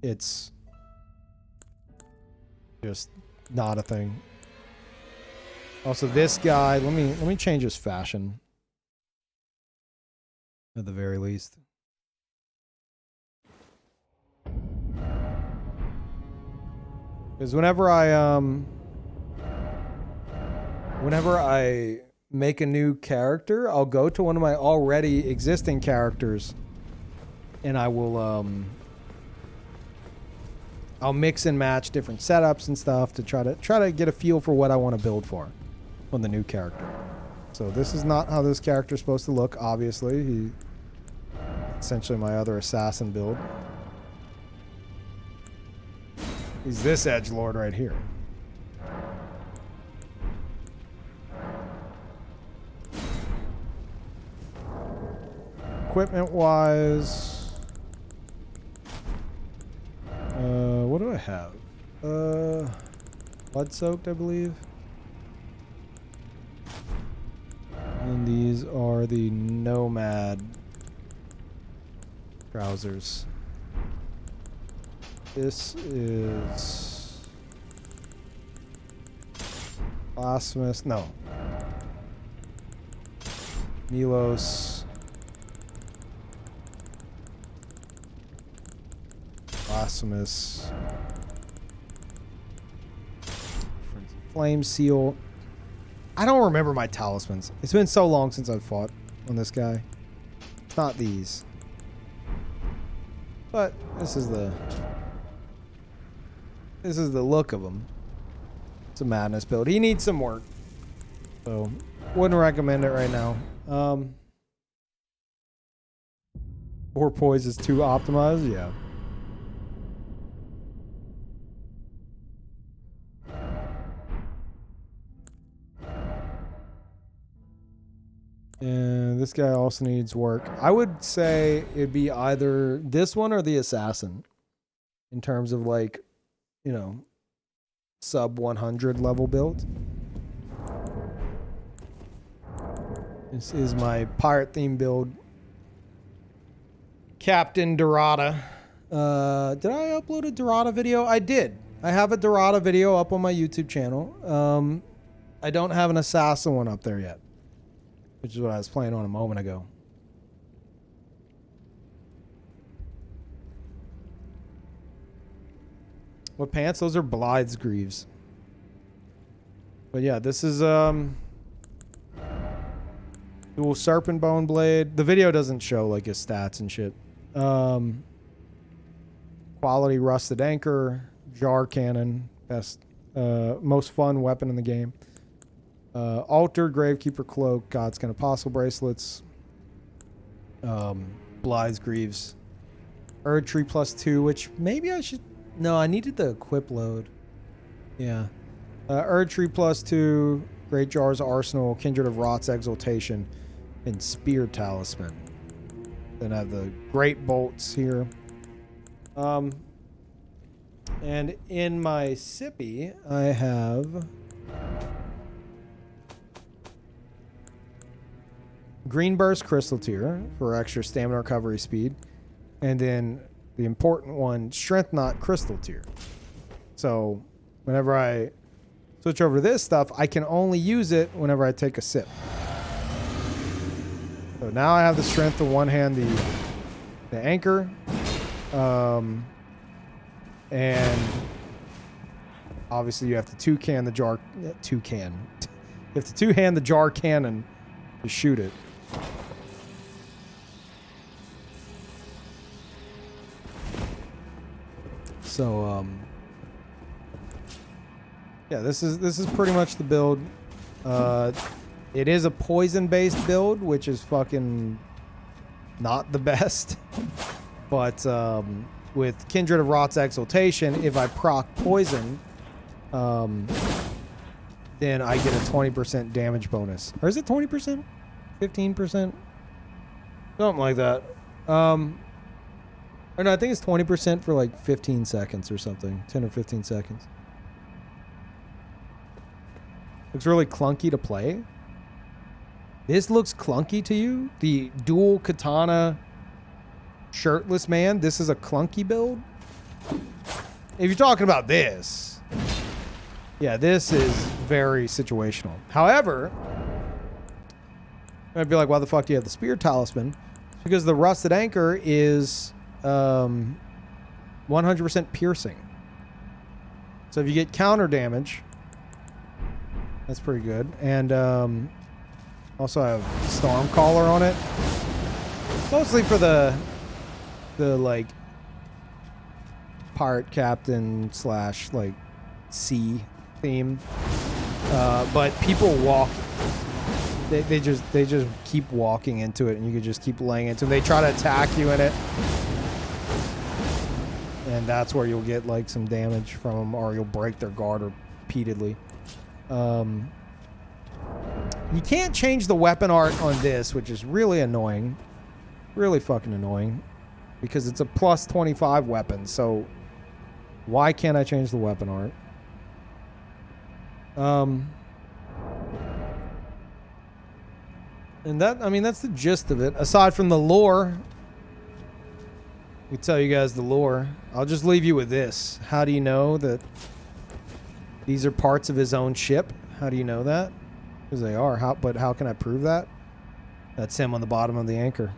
It's just not a thing. Also, this guy, let me change his fashion. At the very least. Because whenever I make a new character, I'll go to one of my already existing characters, and I will I'll mix and match different setups and stuff to try to get a feel for what I want to build for on the new character. So this is not how this character is supposed to look. Obviously, he essentially my other assassin build. He's this edgelord right here. Equipment-wise, what do I have? Blood-soaked, I believe. And these are the Nomad trousers. This is Blasphemous. No. Milos. Blasphemous. Flame Seal. I don't remember my talismans. It's been so long since I've fought on this guy. It's not these. But this is the look of him. It's a madness build. He needs some work. So, wouldn't recommend it right now. Or poise is too optimized, yeah. And this guy also needs work. I would say it'd be either this one or the assassin in terms of, like, you know, sub 100 level build. This is my pirate theme build. Captain Dorada. Did I upload a Dorada video? I did. I have a Dorada video up on my YouTube channel. I don't have an assassin one up there yet, which is what I was playing on a moment ago. What pants? Those are Blythe's Greaves. But yeah, this is dual serpent bone blade. The video doesn't show like his stats and shit. Quality rusted anchor, jar cannon, best most fun weapon in the game. Altar, Gravekeeper cloak, God's Kind Apostle bracelets, Blythe's Greaves, Erd Tree +2, which maybe I should. No, I needed the equip load. Yeah. Erd Tree +2, Great Jar's Arsenal, Kindred of Rot's Exaltation, and Spear Talisman. Then I have the Great Bolts here. And in my sippy, I have Green Burst Crystal Tier for extra stamina recovery speed. And then the important one, Strength Knot Crystal Tier. So Whenever I switch over to this stuff, I can only use it whenever I take a sip. So now I have the strength to one-hand the anchor. And obviously you have to two-can the jar... Two-can. You have to two-hand the jar cannon to shoot it. So, yeah, this is pretty much the build. It is a poison-based build, which is fucking not the best. But with Kindred of Rot's Exaltation, if I proc poison, then I get a 20% damage bonus. Or is it 20%? 15%? Something like that. Or no, I think it's 20% for like 15 seconds or something. 10 or 15 seconds. Looks really clunky to play. This looks clunky to you? The dual katana shirtless man? This is a clunky build? If you're talking about this, yeah, this is very situational. However, I'd be like, why the fuck do you have the spear talisman? Because the rusted anchor is 100% piercing. So if you get counter damage, that's pretty good. And also I have Stormcaller on it. Mostly for the like pirate captain / like sea theme. But people walk. They just keep walking into it, and you could just keep laying into them. They try to attack you in it, and that's where you'll get like some damage from them, or you'll break their guard repeatedly. You can't change the weapon art on this, which is really annoying. Really fucking annoying. Because it's a plus 25 weapon, so why can't I change the weapon art? And that, I mean, that's the gist of it. Aside from the lore, we tell you guys the lore. I'll just leave you with this. How do you know that these are parts of his own ship? How do you know that? Because they are. But how can I prove that? That's him on the bottom of the anchor.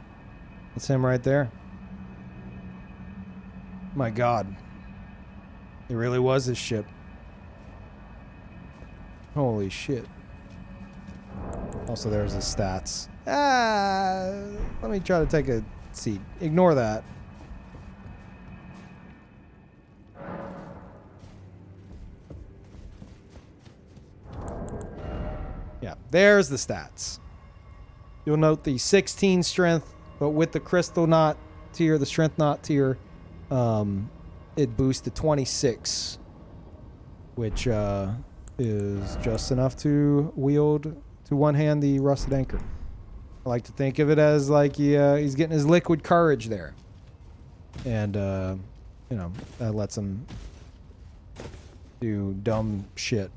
That's him right there. My God. It really was his ship. Holy shit. Also, there's his stats. Let me try to take a seat. Ignore that. Yeah, there's the stats. You'll note the 16 strength, but with the crystal knot tier, the strength knot tier, it boosts to 26, which is just enough to wield to one hand the rusted anchor. I like to think of it as like he's getting his liquid courage there, and you know, that lets him do dumb shit.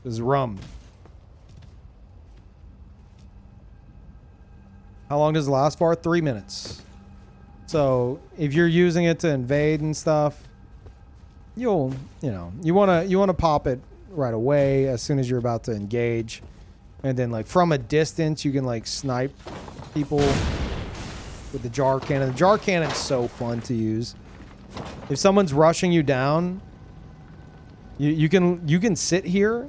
This is rum. How long does it last for? 3 minutes. So if you're using it to invade and stuff, you wanna pop it right away as soon as you're about to engage, and then like from a distance you can like snipe people with the jar cannon. The jar cannon's so fun to use. If someone's rushing you down, you can sit here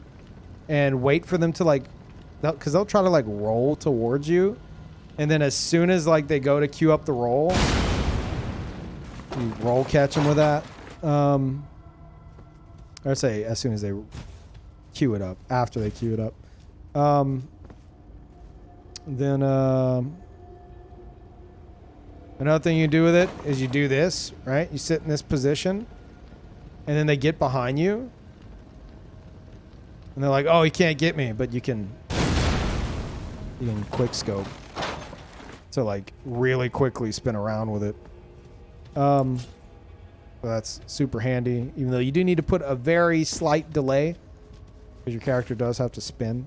and wait for them to like, because they'll try to like roll towards you, and then as soon as like they go to queue up the roll, you roll catch them with that. Or say as soon as they queue it up, after they queue it up. Then another thing you do with it is you do this, right? You sit in this position, and then they get behind you, and they're like, "Oh, he can't get me," but you can quick scope to like really quickly spin around with it. So that's super handy, even though you do need to put a very slight delay because your character does have to spin.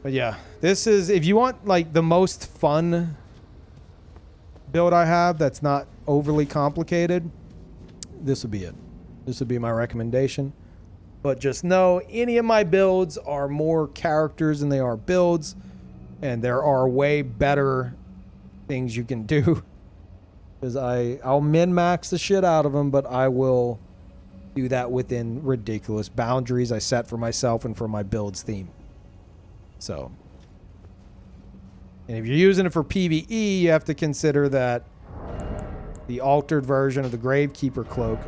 But yeah, this is, if you want like the most fun build I have that's not overly complicated, this would be it. This would be my recommendation. But just know any of my builds are more characters than they are builds. And there are way better things you can do. Because I'll min-max the shit out of them, but I will do that within ridiculous boundaries I set for myself and for my build's theme. So. And if you're using it for PvE, you have to consider that the altered version of the Gravekeeper cloak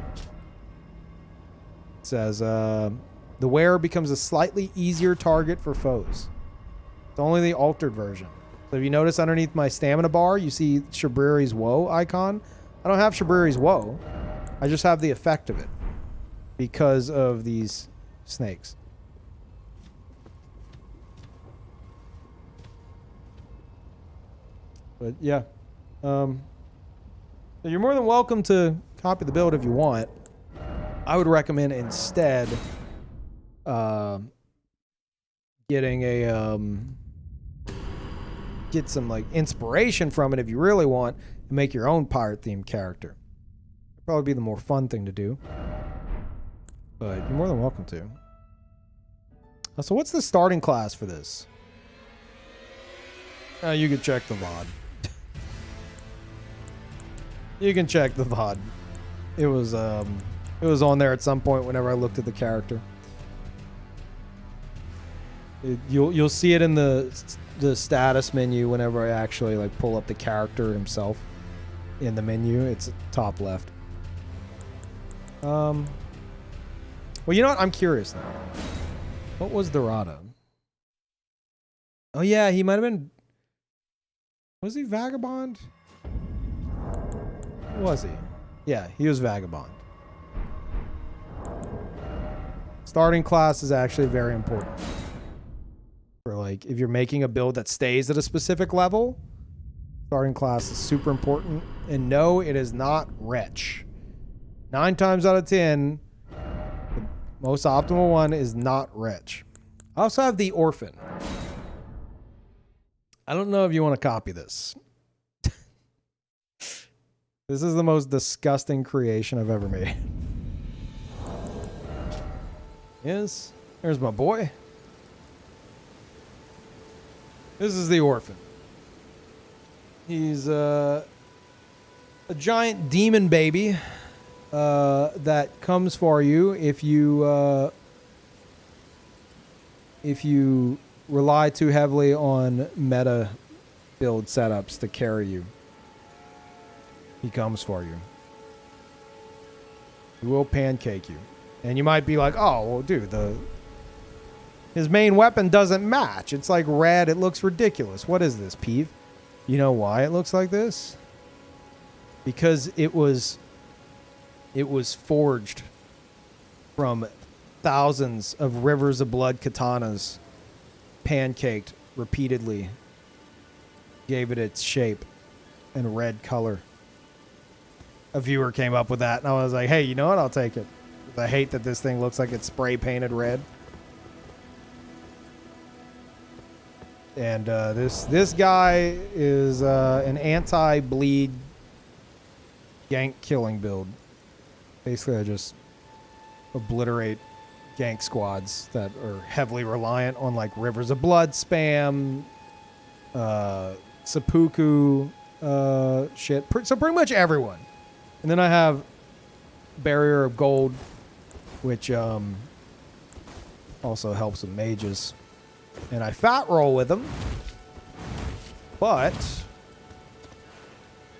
says the wearer becomes a slightly easier target for foes. It's only the altered version. So if you notice underneath my stamina bar, you see Shabriri's Woe icon. I don't have Shabriri's Woe. I just have the effect of it because of these snakes. But yeah. So you're more than welcome to copy the build if you want. I would recommend instead getting a get some like inspiration from it if you really want and make your own pirate themed character. It'd probably be the more fun thing to do. But you're more than welcome to. So what's the starting class for this? You can check the VOD. You can check the VOD. It was on there at some point whenever I looked at the character. You'll see it in the status menu whenever I actually like pull up the character himself in the menu. It's top left. Well, you know what? I'm curious now. What was Dorado? Oh yeah, he might have been. Was he Vagabond? Was he? Yeah, he was Vagabond. Starting class is actually very important. For like, if you're making a build that stays at a specific level, starting class is super important. And no, it is not Wretch. 9 times out of 10, the most optimal one is not Wretch. I also have the Orphan. I don't know if you want to copy this. This is the most disgusting creation I've ever made. Yes, there's my boy. This is the Orphan. He's a giant demon baby that comes for you if you rely too heavily on meta build setups to carry you. He comes for you. He will pancake you. And you might be like, oh, well, dude, his main weapon doesn't match. It's like red. It looks ridiculous. What is this, Peeve? You know why it looks like this? Because it was forged from thousands of rivers of blood katanas, pancaked repeatedly, gave it its shape and red color. A viewer came up with that, and I was like, hey, you know what? I'll take it. I hate that this thing looks like it's spray painted red. And this guy is an anti-bleed gank killing build. Basically, I just obliterate gank squads that are heavily reliant on like Rivers of Blood spam, seppuku shit. So pretty much everyone. And then I have Barrier of Gold, which also helps with mages. And I fat roll with them. But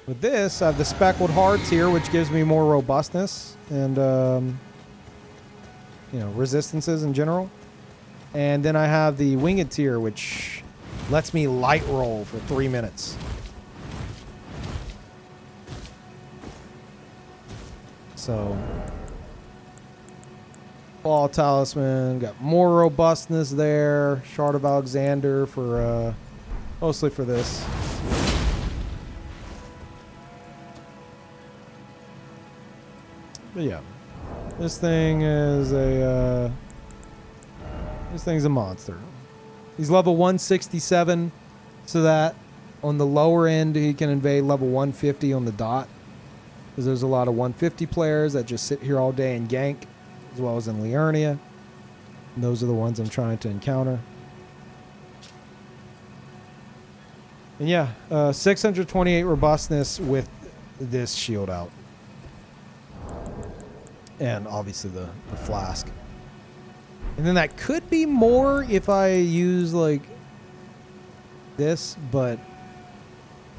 with this, I have the Speckled Hearts here, which gives me more robustness and, resistances in general. And then I have the Winged tier, which lets me light roll for 3 minutes. So, Ball Talisman, got more robustness there. Shard of Alexander for, mostly for this. But yeah, this thing is this thing's a monster. He's level 167, so that on the lower end he can invade level 150 on the dot. Because there's a lot of 150 players that just sit here all day and gank, as well as in Liurnia. And those are the ones I'm trying to encounter. And yeah, 628 robustness with this shield out. And obviously the flask. And then that could be more if I use like this, but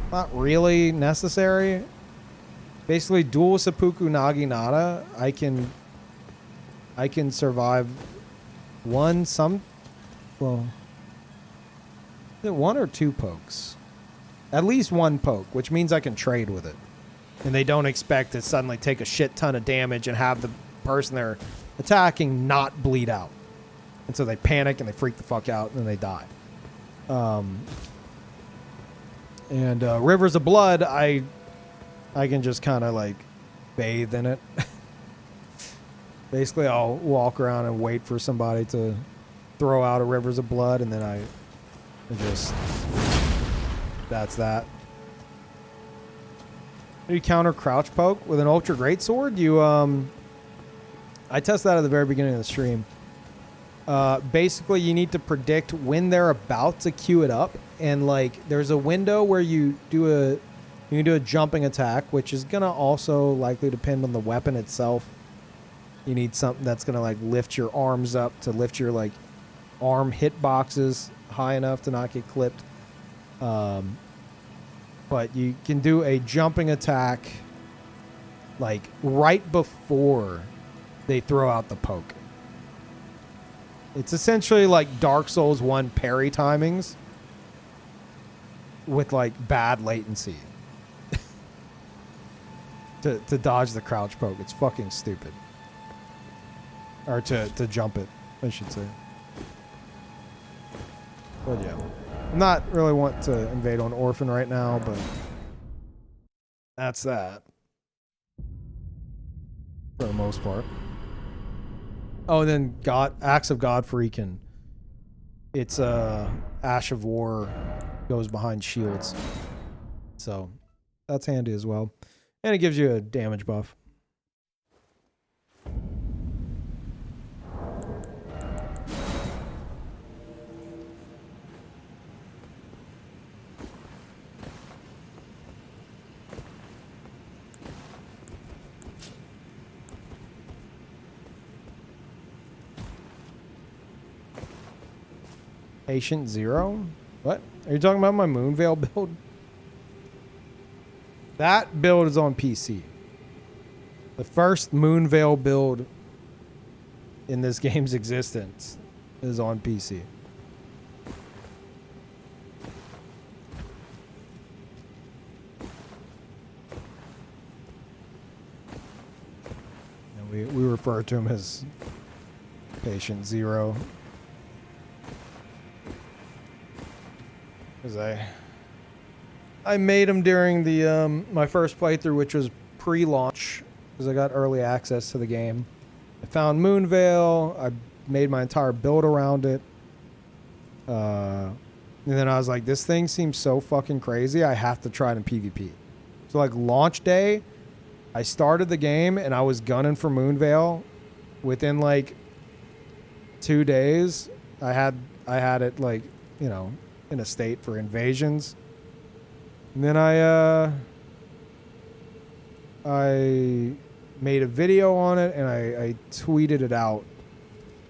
not really necessary. Basically, dual seppuku naginata, I can survive one or two pokes. At least one poke, which means I can trade with it. And they don't expect to suddenly take a shit ton of damage and have the person they're attacking not bleed out. And so they panic and they freak the fuck out and then they die. Rivers of Blood, I can just kind of like bathe in it. Basically, I'll walk around and wait for somebody to throw out a Rivers of Blood, and then I just... That's that. You counter crouch poke with an ultra great sword. I tested that at the very beginning of the stream. Basically, you need to predict when they're about to queue it up, and like there's a window where you can do a jumping attack, which is gonna also likely depend on the weapon itself. You need something that's gonna like lift your arms up to lift your like arm hit boxes high enough to not get clipped. But you can do a jumping attack like right before they throw out the poke. It's essentially like Dark Souls 1 parry timings with like bad latency to dodge the crouch poke. It's fucking stupid. Or to jump it, I should say. But yeah. I'm not really wanting to invade on Orphan right now, but that's that. For the most part. Oh, and then Axe of Godfreakin. It's Ash of War goes behind shields. So that's handy as well. And it gives you a damage buff. Patient Zero? What? Are you talking about my Moonveil build? That build is on PC. The first Moonveil build in this game's existence is on PC. And we refer to him as Patient Zero. Because I made him during the my first playthrough, which was pre-launch, because I got early access to the game. I found Moonveil. I made my entire build around it. And then I was like, this thing seems so fucking crazy. I have to try it in PvP. So like launch day, I started the game and I was gunning for Moonveil. Within like 2 days, I had it like, you know, in a state for invasions. And then I made a video on it and I tweeted it out,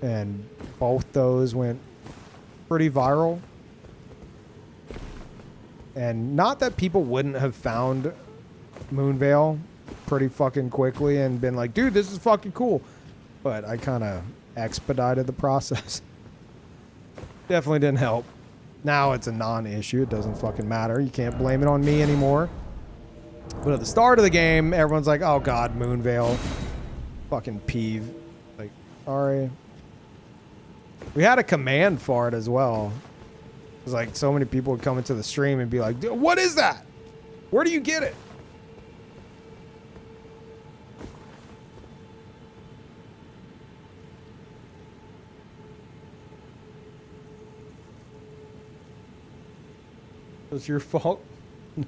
and both those went pretty viral. And not that people wouldn't have found Moonveil pretty fucking quickly and been like, dude, this is fucking cool, but I kind of expedited the process. Definitely didn't help. Now it's a non-issue. It doesn't fucking matter. You can't blame it on me anymore. But at the start of the game, everyone's like, oh god, Moonveil. Fucking peeve. Like, sorry. We had a command for it as well. It was like so many people would come into the stream and be like, what is that? Where do you get it? It was your fault?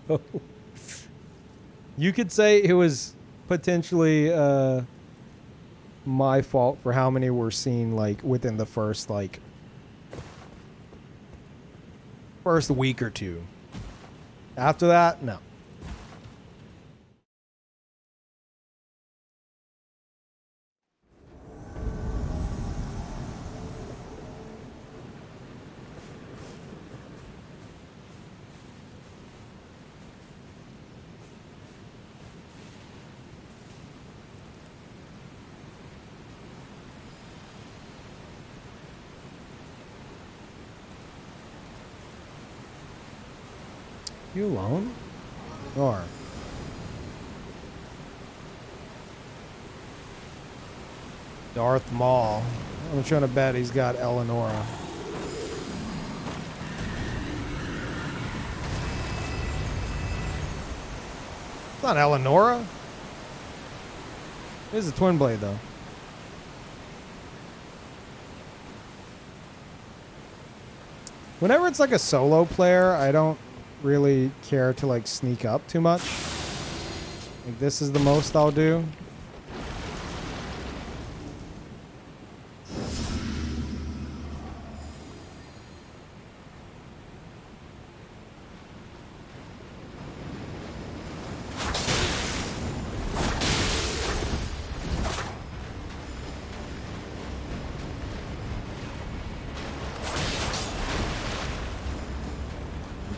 No. You could say it was potentially my fault for how many were seen like within the first week or two. After that, no. You alone? Or Darth Maul. I'm trying to bet he's got Eleonora. It's not Eleonora. It is a twin blade though. Whenever it's like a solo player, I don't really care to like sneak up too much. Like this is the most I'll do.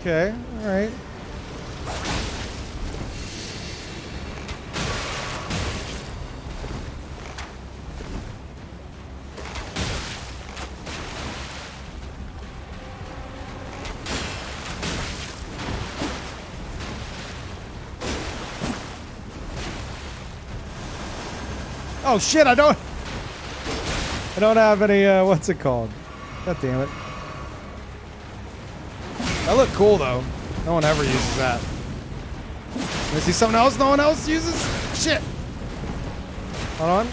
Okay, all right. Oh shit, I don't have any what's it called? God damn it. That looked cool though. No one ever uses that. I see something else no one else uses? Shit. Hold on.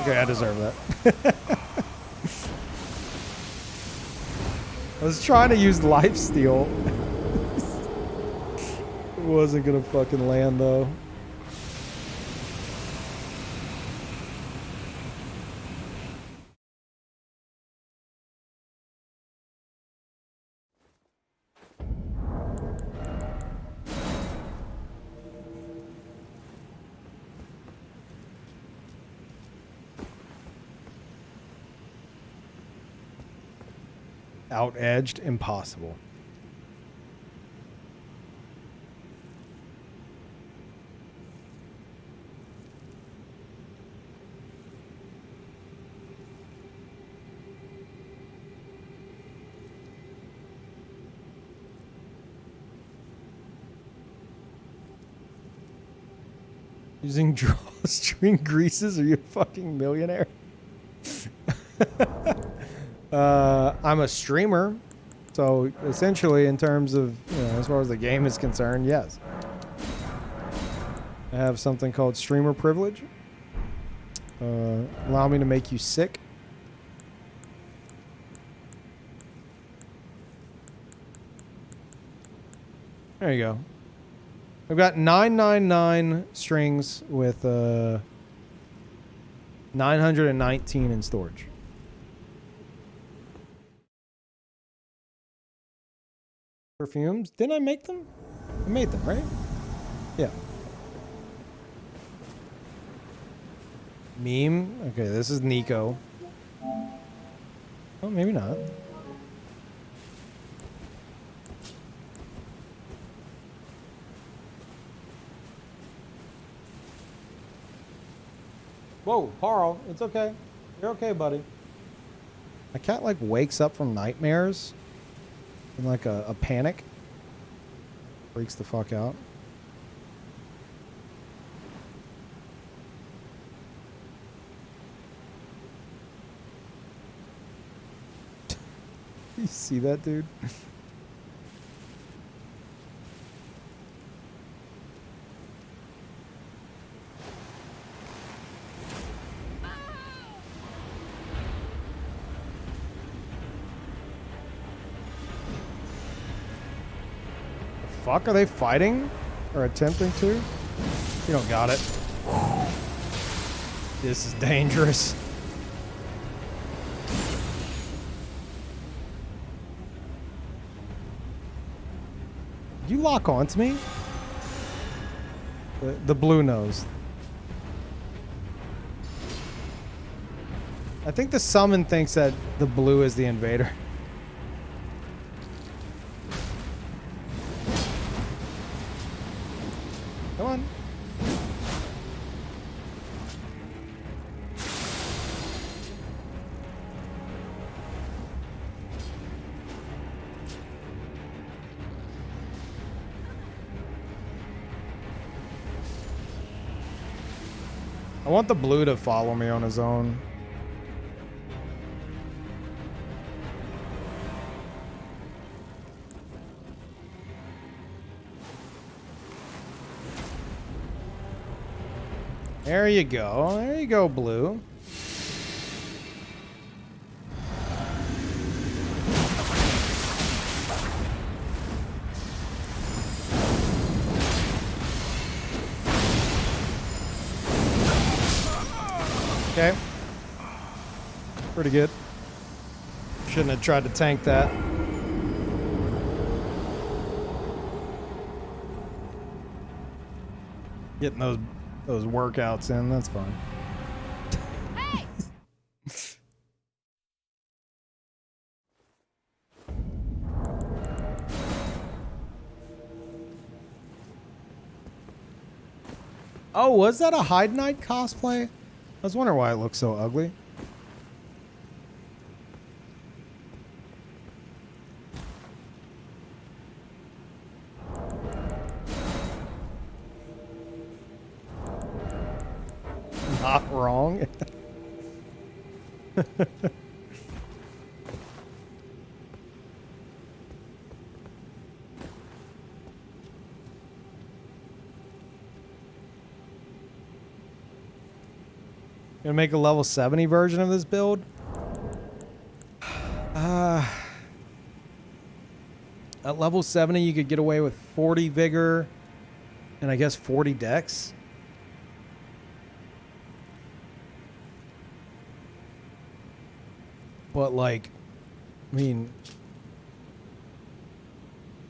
Okay, I deserve that. I was trying to use lifesteal. It wasn't gonna fucking land though. Out-edged, impossible. Using drawstring greases? Are you a fucking millionaire? I'm a streamer, so essentially in terms of, you know, as far as the game is concerned, yes. I have something called streamer privilege. Allow me to make you sick. There you go. I've got 999 strings with 919 in storage. Perfumes? Didn't I make them? I made them, right? Yeah. Meme? Okay, this is Nico. Oh, maybe not. Whoa, Carl, it's okay. You're okay, buddy. My cat like wakes up from nightmares in like a panic. Freaks the fuck out. You see that, dude? Fuck, are they fighting? Or attempting to. You don't got it. This is dangerous. You lock onto me? The blue nose. I think the summon thinks that the blue is the invader. Come on. I want the blue to follow me on his own. There you go. There you go, blue. Okay. Pretty good. Shouldn't have tried to tank that. Getting those workouts in, that's fine. Hey! Oh, was that a Hyde Knight cosplay? I was wondering why it looked so ugly. Not wrong. Gonna make a level 70 version of this build. At level 70, you could get away with 40 vigor and I guess 40 dex. But like, I mean,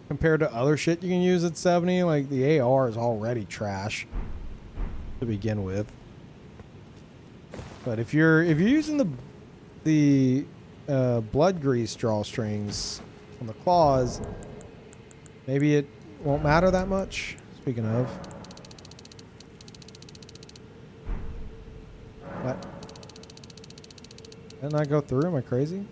compared to other shit you can use at 70, like the AR is already trash to begin with. But if you're using the blood grease drawstrings on the claws, maybe it won't matter that much. Speaking of, what? Didn't I go through? Am I crazy?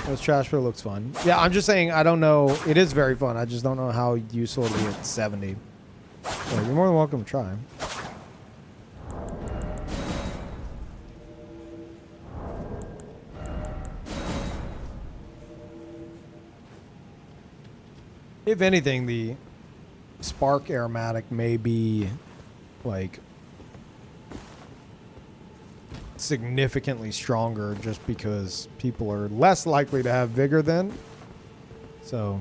This trash but it looks fun. Yeah, I'm just saying I don't know. It is very fun. I just don't know how useful it'll be at 70. So you're more than welcome to try. If anything, the spark aromatic may be like significantly stronger just because people are less likely to have vigor then. So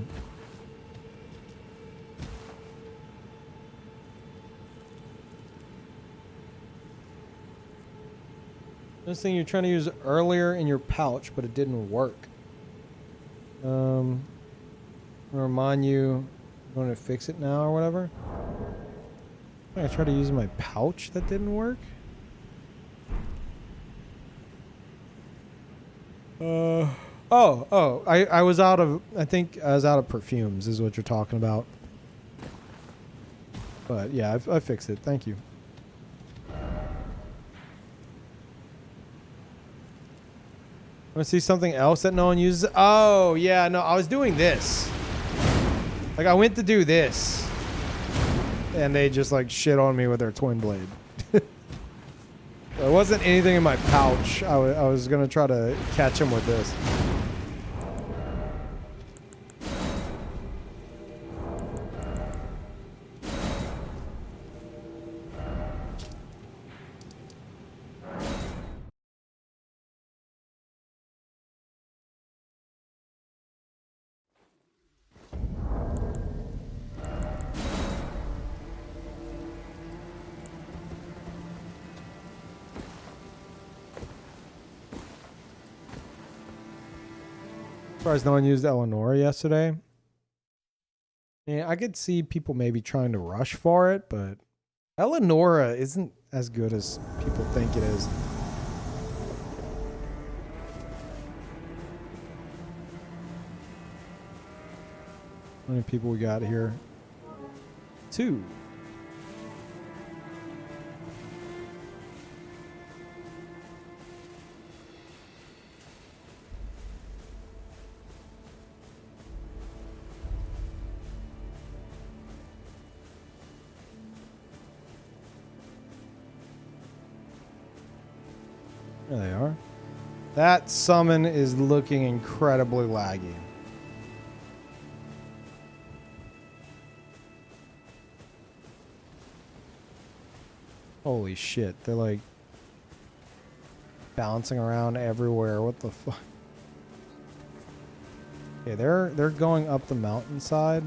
this thing you're trying to use earlier in your pouch, but it didn't work. Remind you, you want to fix it now or whatever. I tried to use my pouch that didn't work. I was out of, I think I was out of perfumes is what you're talking about. But yeah, I fixed it. Thank you. Want to see something else that no one uses? Oh, yeah, no, I was doing this. Like, I went to do this. And they just, like, shit on me with their twin blade. There wasn't anything in my pouch. I was going to try to catch him with this. Surprised no one used Eleanor yesterday. Yeah, I could see people maybe trying to rush for it, but Eleonora isn't as good as people think it is. How many people we got here? 2. There they are. That summon is looking incredibly laggy. Holy shit, they're like bouncing around everywhere. What the fuck? Okay, they're going up the mountainside.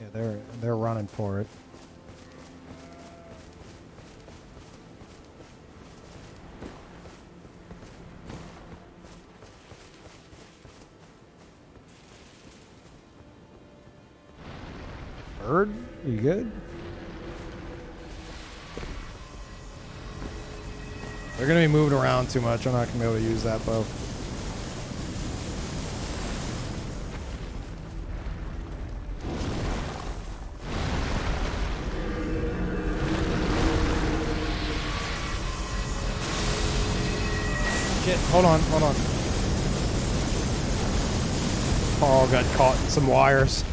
Yeah, they're running for it. Bird, you good? They're gonna be moving around too much. I'm not gonna be able to use that bow. Shit, hold on. Carl got caught in some wires.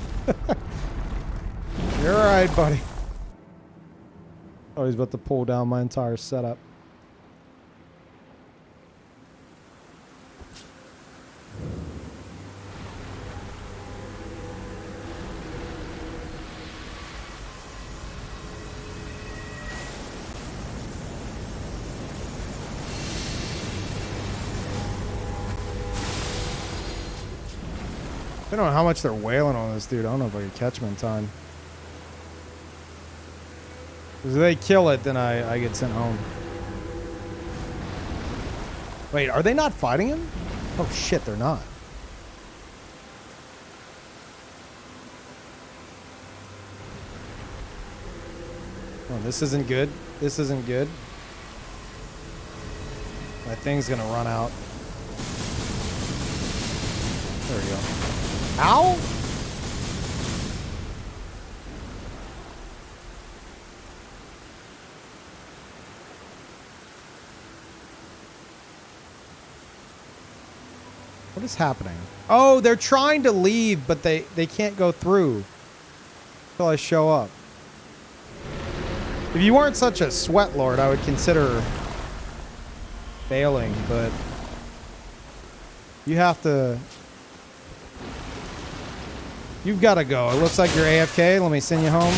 You're alright, buddy. Oh, he's about to pull down my entire setup. I don't know how much they're wailing on this dude. I don't know if I can catch him in time. Because if they kill it, then I get sent home. Wait, are they not fighting him? Oh shit, they're not. Oh, this isn't good. This isn't good. My thing's gonna run out. There we go. Ow! What is happening? Oh, they're trying to leave, but they can't go through until I show up. If you weren't such a sweat lord, I would consider bailing, but you have to... You've got to go. It looks like you're AFK. Let me send you home.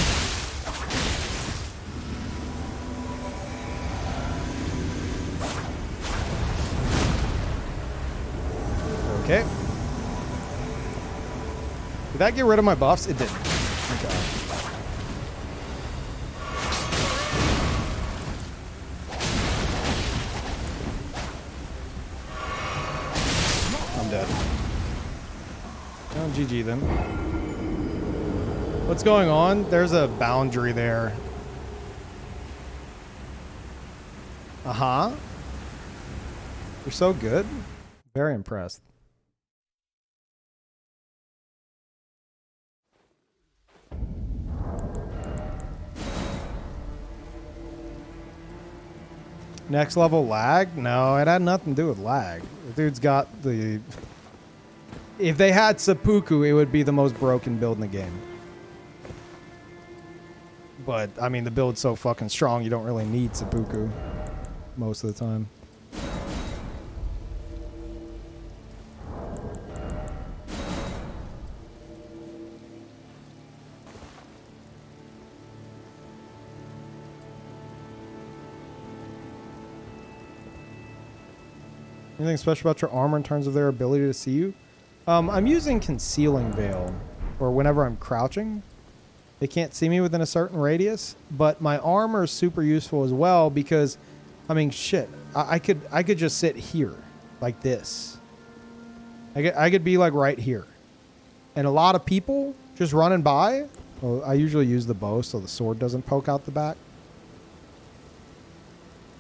Okay. Did that get rid of my buffs? It didn't. Okay. I'm dead. Oh, GG then. What's going on? There's a boundary there. Uh-huh. You're so good. Very impressed. Next level lag? No, it had nothing to do with lag. The dude's got the... If they had seppuku, it would be the most broken build in the game. But, I mean, the build's so fucking strong, you don't really need seppuku most of the time. Anything special about your armor in terms of their ability to see you? I'm using Concealing Veil, or whenever I'm crouching. They can't see me within a certain radius, but my armor is super useful as well because, I mean, shit. I could just sit here like this. I could be like right here. And a lot of people just running by. Well, I usually use the bow so the sword doesn't poke out the back.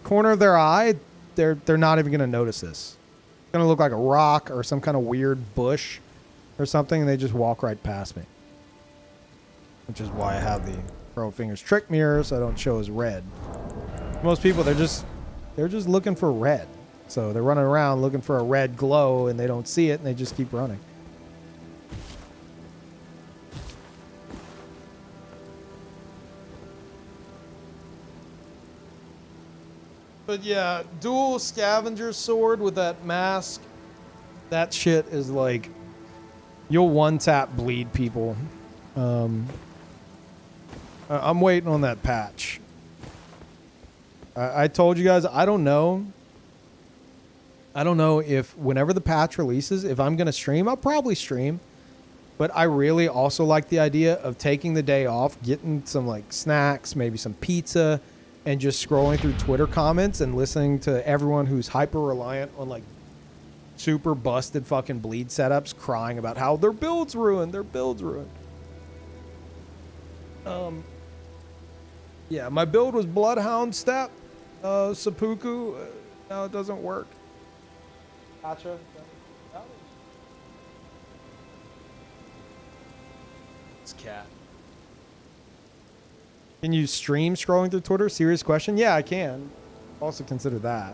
Corner of their eye, they're not even going to notice this. It's going to look like a rock or some kind of weird bush or something, and they just walk right past me. Which is why I have the Pro Fingers trick mirror so I don't show as red. Most people, they're just looking for red. So they're running around looking for a red glow and they don't see it and they just keep running. But yeah, dual scavenger sword with that mask. That shit is like, you'll one-tap bleed people. I'm waiting on that patch. I told you guys, I don't know. I don't know if whenever the patch releases, if I'm going to stream, I'll probably stream. But I really also like the idea of taking the day off, getting some like snacks, maybe some pizza, and just scrolling through Twitter comments and listening to everyone who's hyper reliant on like super busted fucking bleed setups crying about how their build's ruined, Yeah, my build was Bloodhound Step, Seppuku. Now it doesn't work. Gotcha. It's cat. Can you stream scrolling through Twitter? Serious question. Yeah, I can. Also consider that.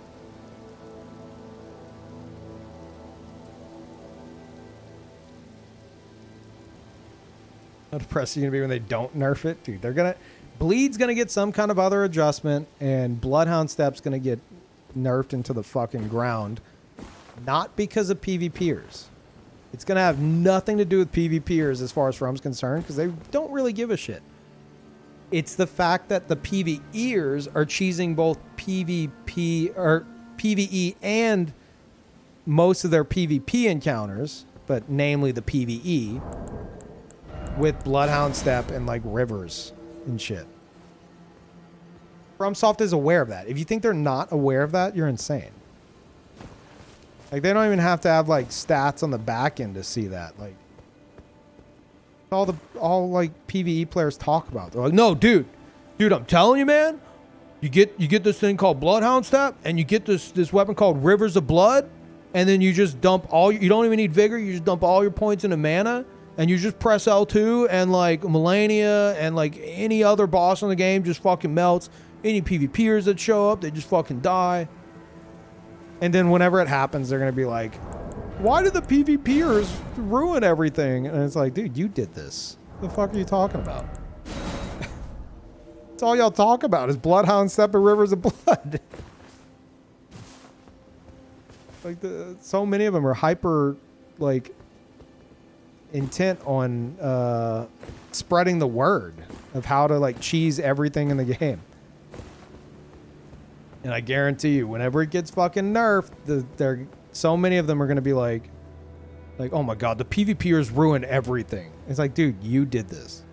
How depressed are you gonna be when they don't nerf it? Dude, they're gonna... Bleed's gonna get some kind of other adjustment, and Bloodhound Step's gonna get nerfed into the fucking ground. Not because of PvPers. It's gonna have nothing to do with PvPers as far as From's concerned, because they don't really give a shit. It's the fact that the PvEers are cheesing both PvP or PvE and most of their PvP encounters, but namely the PvE, with Bloodhound Step and like rivers and shit. FromSoft is aware of that. If you think they're not aware of that, you're insane. Like, they don't even have to have like stats on the back end to see that. Like, all like PvE players talk about. They're like, no, dude, I'm telling you, man, you get this thing called Bloodhound Step, and you get this weapon called Rivers of Blood, and then you just dump all. You don't even need vigor. You just dump all your points into mana, and you just press L2, and like Millennia and like any other boss in the game just fucking melts. Any PvPers that show up, they just fucking die. And then whenever it happens, they're gonna be like, why did the PvPers ruin everything? And it's like, dude, you did this. What the fuck are you talking about? That's all y'all talk about is Bloodhound Step and Rivers of Blood. Like, so many of them are hyper, like, intent on spreading the word of how to, like, cheese everything in the game. And I guarantee you, whenever it gets fucking nerfed, so many of them are going to be like, oh my god, the PvPers ruin everything. It's like, dude, you did this.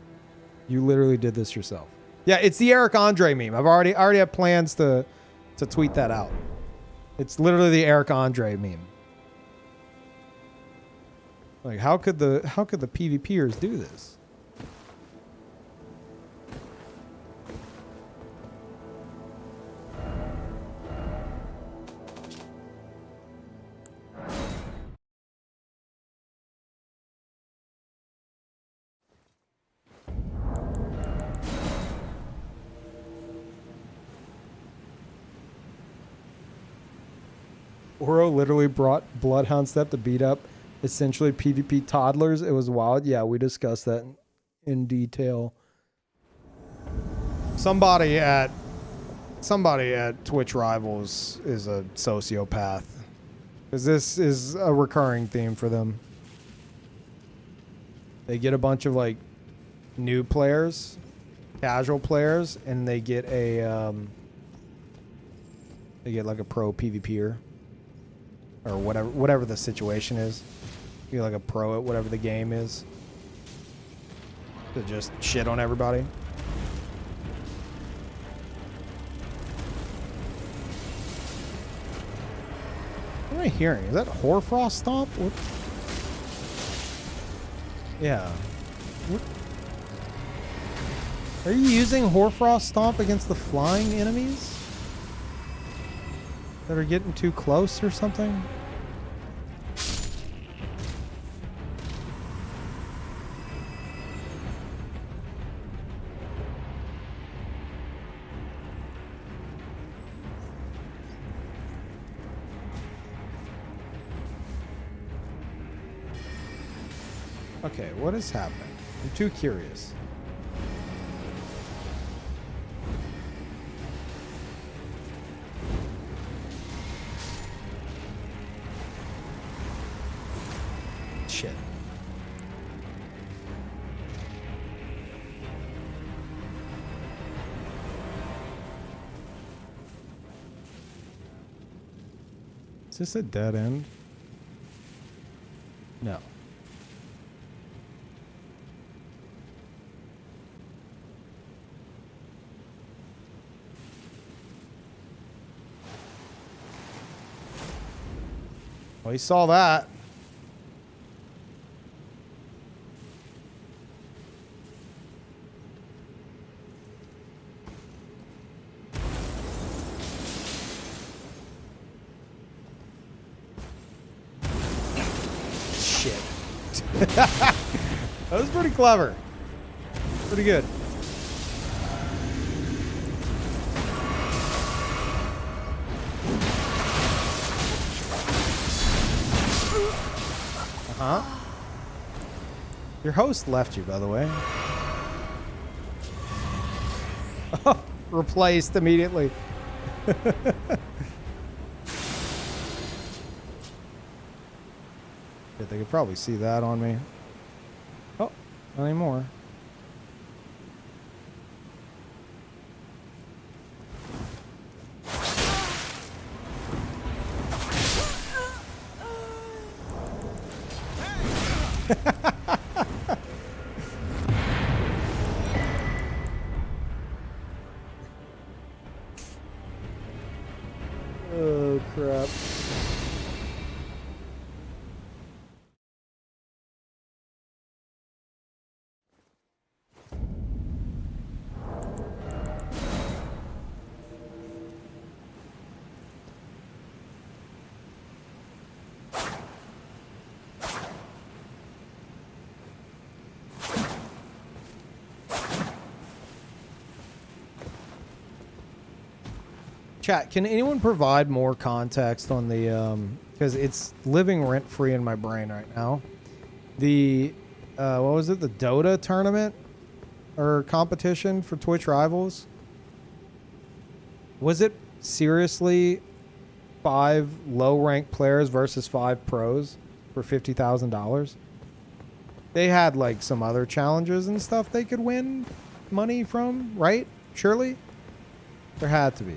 You literally did this yourself. Yeah, it's the Eric Andre meme. I already have plans to tweet that out. It's literally the Eric Andre meme. Like, how could the PvPers do this? Oro literally brought Bloodhound Step to beat up essentially PvP toddlers. It was wild. Yeah, we discussed that in detail. Somebody at Twitch Rivals is a sociopath. Because this is a recurring theme for them. They get a bunch of like new players, casual players, and they get like a pro PvPer. Or whatever the situation is. You like a pro at whatever the game is. To just shit on everybody. am I hearing? Is that Hoarfrost Stomp? What? Yeah. What? Are you using Hoarfrost Stomp against the flying enemies that are getting too close or something? Okay, what is happening? I'm too curious. Shit. Is this a dead end? No. Well, he saw that. Shit. That was pretty clever. Pretty good. Huh? Your host left you, by the way. Oh, replaced immediately. Yeah, they could probably see that on me. Oh, not anymore. Oh, crap. Chat, can anyone provide more context on the, because it's living rent-free in my brain right now. The, what was it? The Dota tournament or competition for Twitch Rivals? Was it seriously 5 low-ranked players versus 5 pros for $50,000? They had, like, some other challenges and stuff they could win money from, right? Surely? There had to be.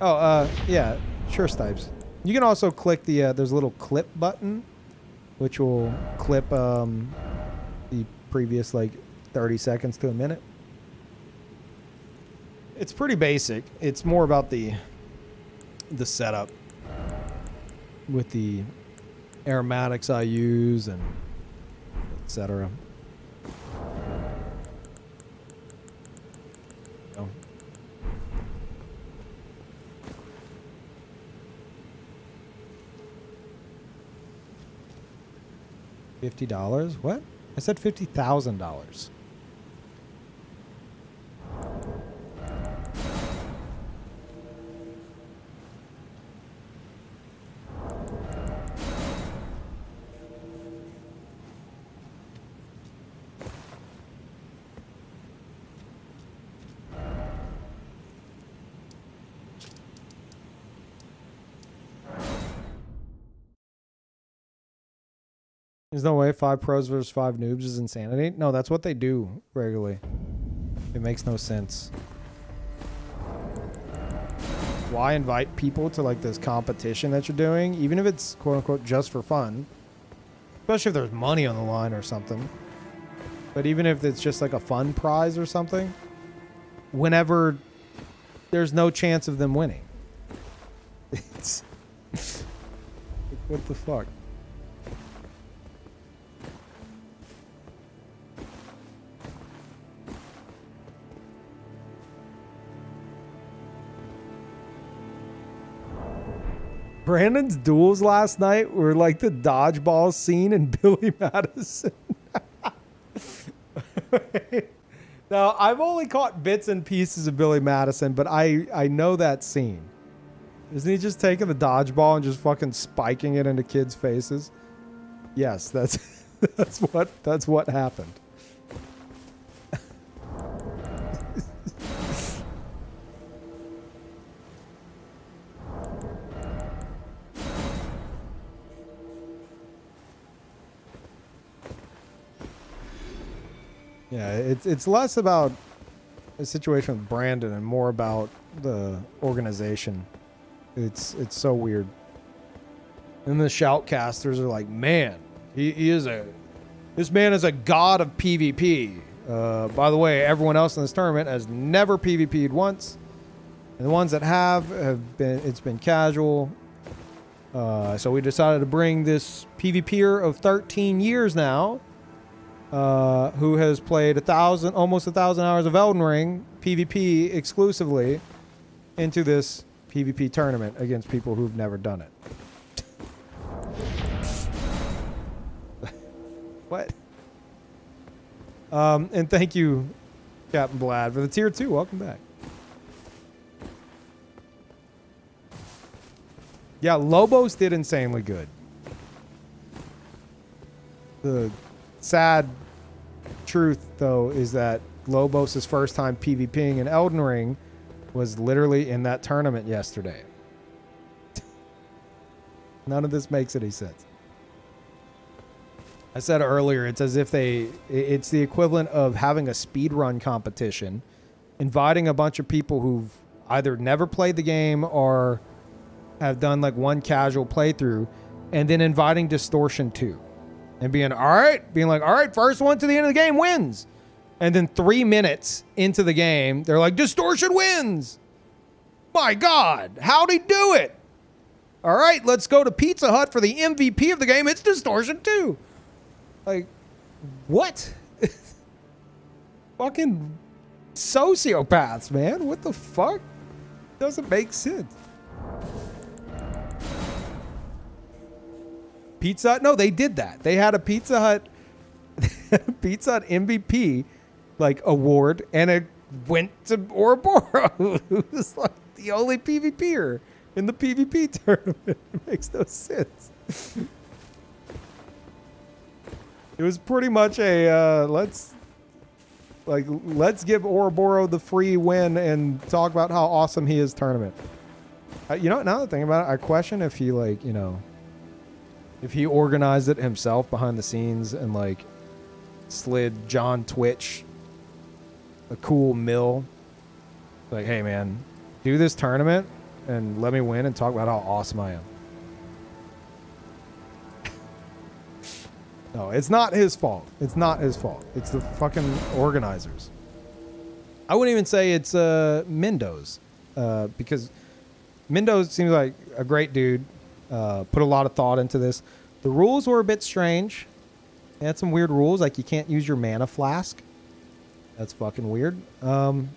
Oh, yeah, sure, Stipes. You can also click the, there's a little clip button, which will clip the previous, like, 30 seconds to a minute. It's pretty basic. It's more about the setup with the aromatics I use and etc. $50? What? I said $50,000. There's no way 5 pros versus 5 noobs is insanity. No, that's what they do regularly. It makes no sense. Why invite people to like this competition that you're doing, even if it's quote unquote just for fun? Especially if there's money on the line or something. But even if it's just like a fun prize or something, whenever there's no chance of them winning. It's like, what the fuck? Brandon's duels last night were like the dodgeball scene in Billy Madison. Now, I've only caught bits and pieces of Billy Madison, but I know that scene. Isn't he just taking the dodgeball and just fucking spiking it into kids' faces? Yes, that's that's what happened. Yeah, it's less about the situation with Brandon and more about the organization. It's so weird. And the shoutcasters are like, man, this man is a god of PvP. By the way, everyone else in this tournament has never PvP'd once. And the ones that have it's been casual. So we decided to bring this PvPer of 13 years now, who has played almost 1,000 hours of Elden Ring PvP exclusively, into this PvP tournament against people who've never done it. What? And thank you, Captain Blad, for the tier 2. Welcome back. Yeah, Lobos did insanely good. The sad truth, though, is that Lobos' first time PvPing in Elden Ring was literally in that tournament yesterday. None of this makes any sense. I said earlier, it's as if it's the equivalent of having a speedrun competition, inviting a bunch of people who've either never played the game or have done like one casual playthrough, and then inviting Distortion 2. And being like, all right, first one to the end of the game wins. And then 3 minutes into the game, they're like, Distortion wins. My God, how'd he do it? All right, let's go to Pizza Hut for the MVP of the game. It's Distortion 2. Like, what? Fucking sociopaths, man. What the fuck? Doesn't make sense. Pizza Hut? No, they did that. They had a Pizza Hut MVP like award, and it went to Ouroboros, who's like the only PvPer in the PvP tournament. It makes no sense. It was pretty much a let's give Ouroboros the free win and talk about how awesome he is tournament. You know, now that I think about it, I question if he if he organized it himself behind the scenes and like slid John Twitch a cool mill. Like, hey man, do this tournament and let me win and talk about how awesome I am. No, it's not his fault. It's not his fault. It's the fucking organizers. I wouldn't even say it's Mendo's, because Mendo's seems like a great dude. Put a lot of thought into this. The rules were a bit strange. They had some weird rules, like you can't use your mana flask. That's fucking weird. And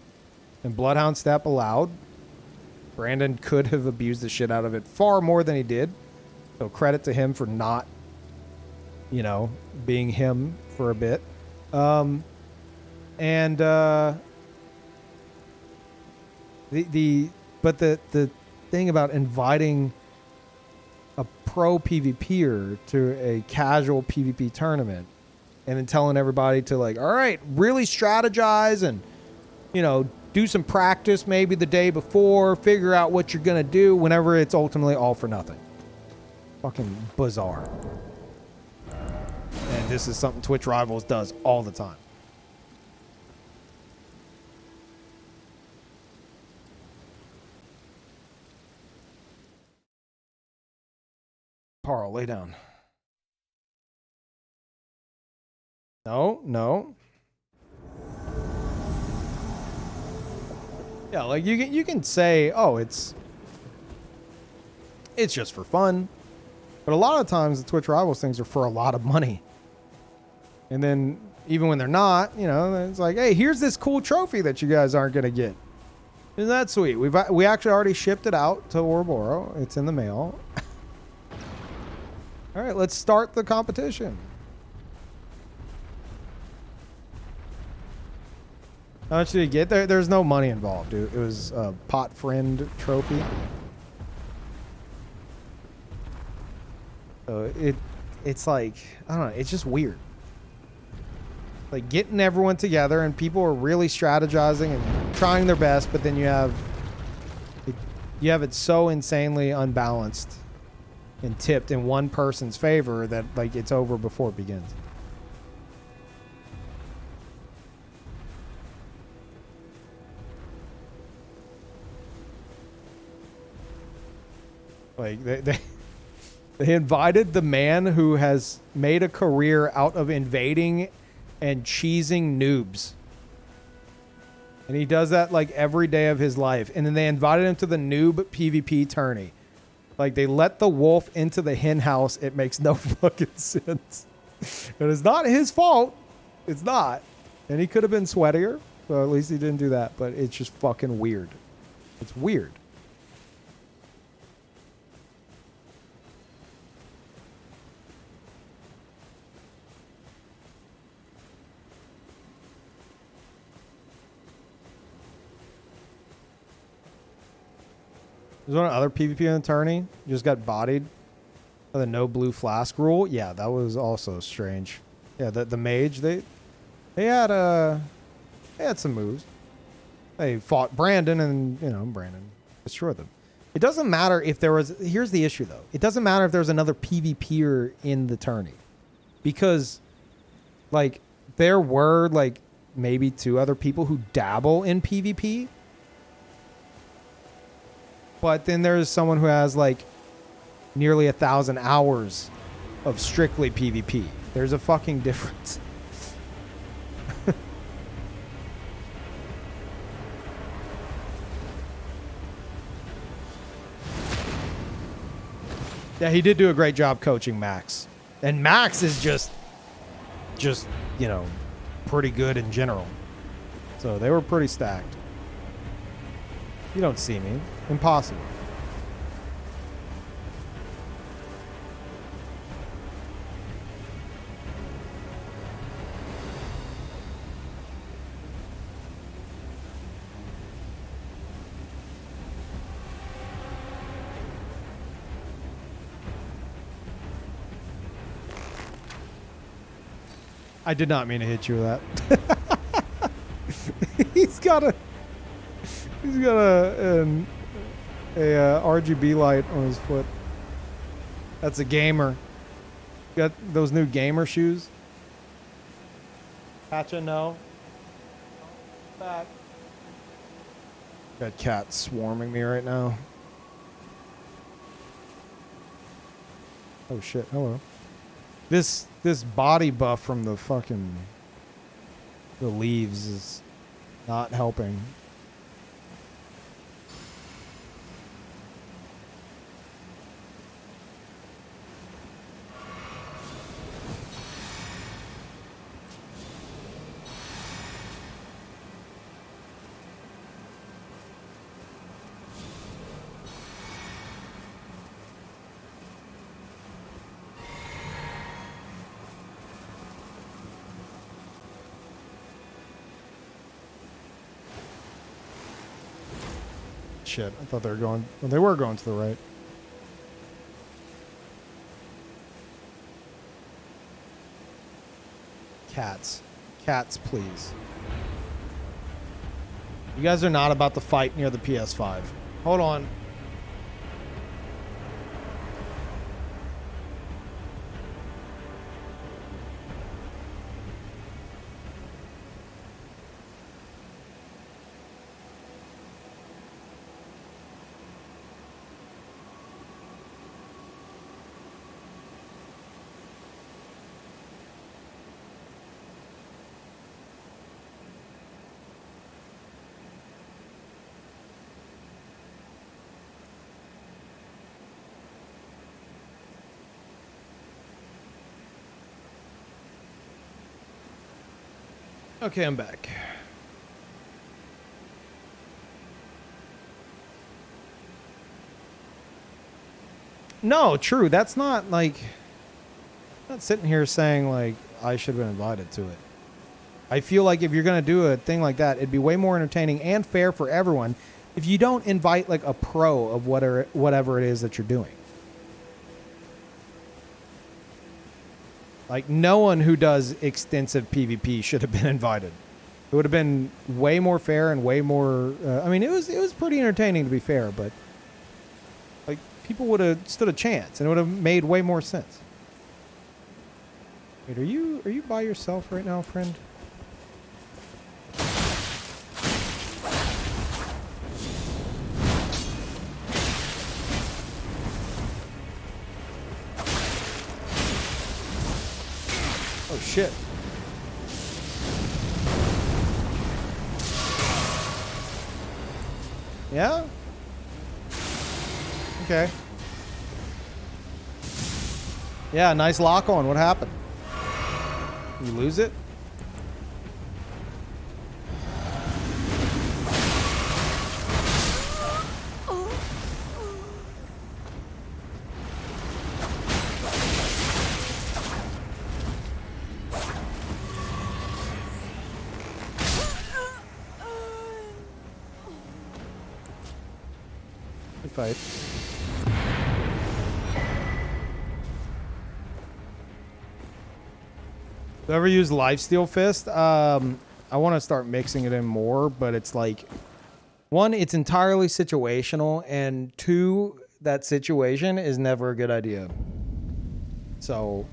Bloodhound Step allowed. Brandon could have abused the shit out of it far more than he did. So credit to him for not, being him for a bit. The thing about inviting a pro PvPer to a casual PvP tournament and then telling everybody to like, all right, really strategize and, do some practice maybe the day before, figure out what you're going to do whenever it's ultimately all for nothing. Fucking bizarre. And this is something Twitch Rivals does all the time. Parl, lay down. No. Yeah, like you can say, oh, it's just for fun, but a lot of times the Twitch Rivals things are for a lot of money. And then even when they're not, you know, it's like, hey, here's this cool trophy that you guys aren't gonna get. Isn't that sweet? We actually already shipped it out to Ouroboros. It's in the mail. All right, let's start the competition. How much did you get? There's no money involved, dude. It was a pot friend trophy. So it's like, I don't know, it's just weird. Like getting everyone together and people are really strategizing and trying their best, but then you have it so insanely unbalanced and tipped in one person's favor that like it's over before it begins. Like they invited the man who has made a career out of invading and cheesing noobs. And he does that like every day of his life. And then they invited him to the noob PvP tourney. Like they let the wolf into the hen house. It makes no fucking sense. And it's not his fault. It's not. And he could have been sweatier. So at least he didn't do that. But it's just fucking weird. It's weird. There's one other PvP attorney just got bodied by the no blue flask rule. Yeah, that was also strange. Yeah, the mage they had some moves. They fought Brandon and Brandon destroyed them. It doesn't matter if there was. Here's the issue though. It doesn't matter if there's another PvPer in the tourney, because like there were like maybe 2 other people who dabble in PvP. But then there's someone who has like nearly 1,000 hours of strictly PvP. There's a fucking difference. Yeah, he did do a great job coaching Max. And Max is just pretty good in general. So they were pretty stacked. You don't see me. Impossible. I did not mean to hit you with that. He's got a RGB light on his foot. That's a gamer. Got those new gamer shoes? Patcha, no. Back. Got cats swarming me right now. Oh shit, hello. This body buff from the leaves is not helping. Shit, I thought they were going... Well, they were going to the right. Cats. Cats, please. You guys are not about to fight near the PS5. Hold on. Okay, I'm back. No, true. That's not like... I'm not sitting here saying, like, I should have been invited to it. I feel like if you're going to do a thing like that, it'd be way more entertaining and fair for everyone if you don't invite, like, a pro of whatever it is that you're doing. Like, no one who does extensive PvP should have been invited. It would have been way more fair and way more... I mean, it was pretty entertaining, to be fair, but... like, people would have stood a chance, and it would have made way more sense. Wait, are you by yourself right now, friend? Oh, shit. Yeah? Okay. Yeah, nice lock on. What happened? You lose it? Good fight. Do you ever use Lifesteal Fist? I want to start mixing it in more, but it's like, one, it's entirely situational, and two, that situation is never a good idea. So,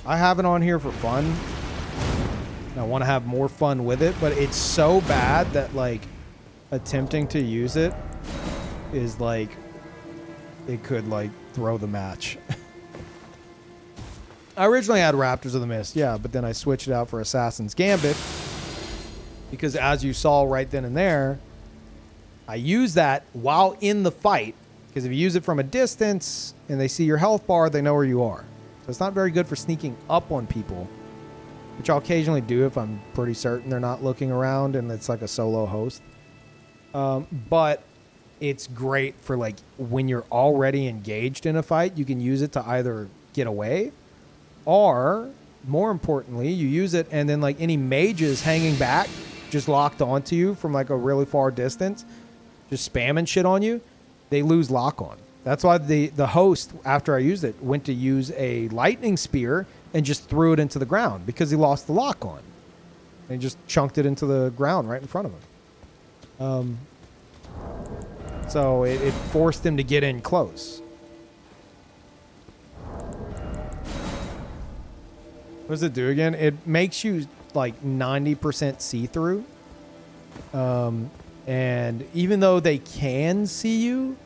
I have it on here for fun. I want to have more fun with it, but it's so bad that, like, attempting to use it is like, it could, like, throw the match. I originally had Raptors of the Mist, yeah, but then I switched it out for Assassin's Gambit because, as you saw right then and there, I use that while in the fight, because if you use it from a distance and they see your health bar, they know where you are. So it's not very good for sneaking up on people, which I'll occasionally do if I'm pretty certain they're not looking around and it's like a solo host. But it's great for, like, when you're already engaged in a fight, you can use it to either get away, or, more importantly, you use it and then, like, any mages hanging back, just locked onto you from, like, a really far distance, just spamming shit on you, they lose lock on. That's why the host, after I used it, went to use a lightning spear and just threw it into the ground because he lost the lock on. And he just chunked it into the ground right in front of him. So it forced him to get in close. What does it do again? It makes you like 90% see-through. And even though they can see you,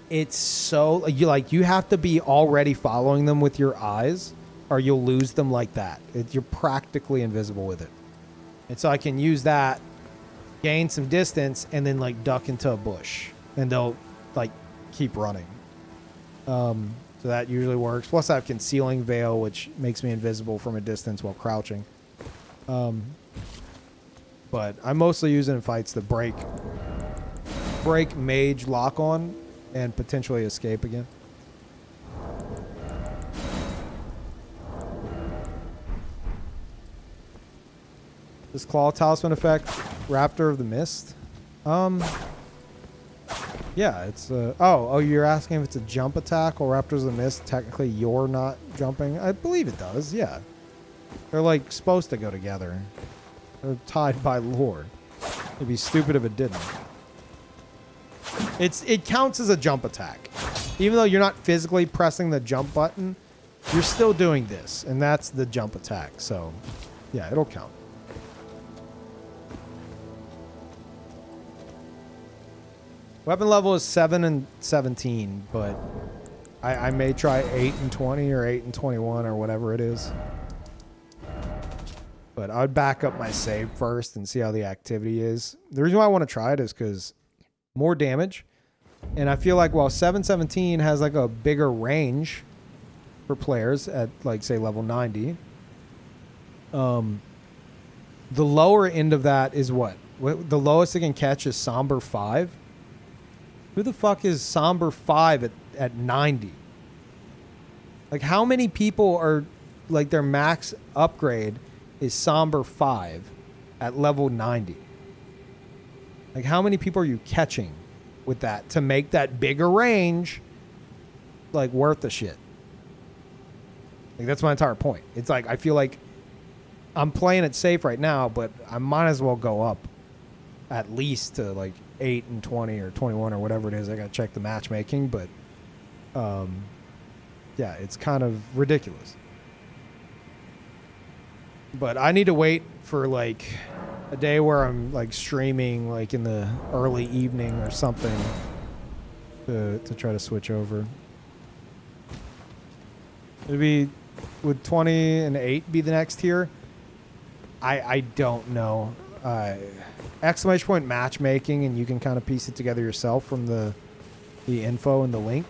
it's so you have to be already following them with your eyes or you'll lose them like that. You're practically invisible with it. And so I can use that, gain some distance, and then like duck into a bush and they'll like keep running. So that usually works. Plus I have Concealing Veil, which makes me invisible from a distance while crouching. But I mostly use it in fights to break mage lock on and potentially escape again. This Claw Talisman effect, Raptor of the Mist. Yeah, it's oh, you're asking if it's a jump attack or Raptors of the Mist. Technically, you're not jumping. I believe it does. Yeah, they're like supposed to go together. They're tied by lore. It'd be stupid if it didn't. It counts as a jump attack, even though you're not physically pressing the jump button. You're still doing this, and that's the jump attack. So, yeah, it'll count. Weapon level is 7 and 17, but I may try 8 and 20 or 8 and 21 or whatever it is. But I would back up my save first and see how the activity is. The reason why I want to try it is because more damage. And I feel like while 717 has like a bigger range for players at like say level 90, The lower end of that is what? The lowest it can catch is Somber 5? Who the fuck is Somber 5 at 90? Like, how many people are, like, their max upgrade is Somber 5 at level 90? Like, how many people are you catching with that to make that bigger range, like, worth the shit? Like, that's my entire point. It's like, I feel like I'm playing it safe right now, but I might as well go up at least to, like, 8 and 20 or 21 or whatever it is. I got to check the matchmaking, but, yeah, it's kind of ridiculous. But I need to wait for, like, a day where I'm, like, streaming, like, in the early evening or something to try to switch over. Maybe would 20 and 8 be the next tier? I don't know. Exclamation point matchmaking, and you can kind of piece it together yourself from the info and the link.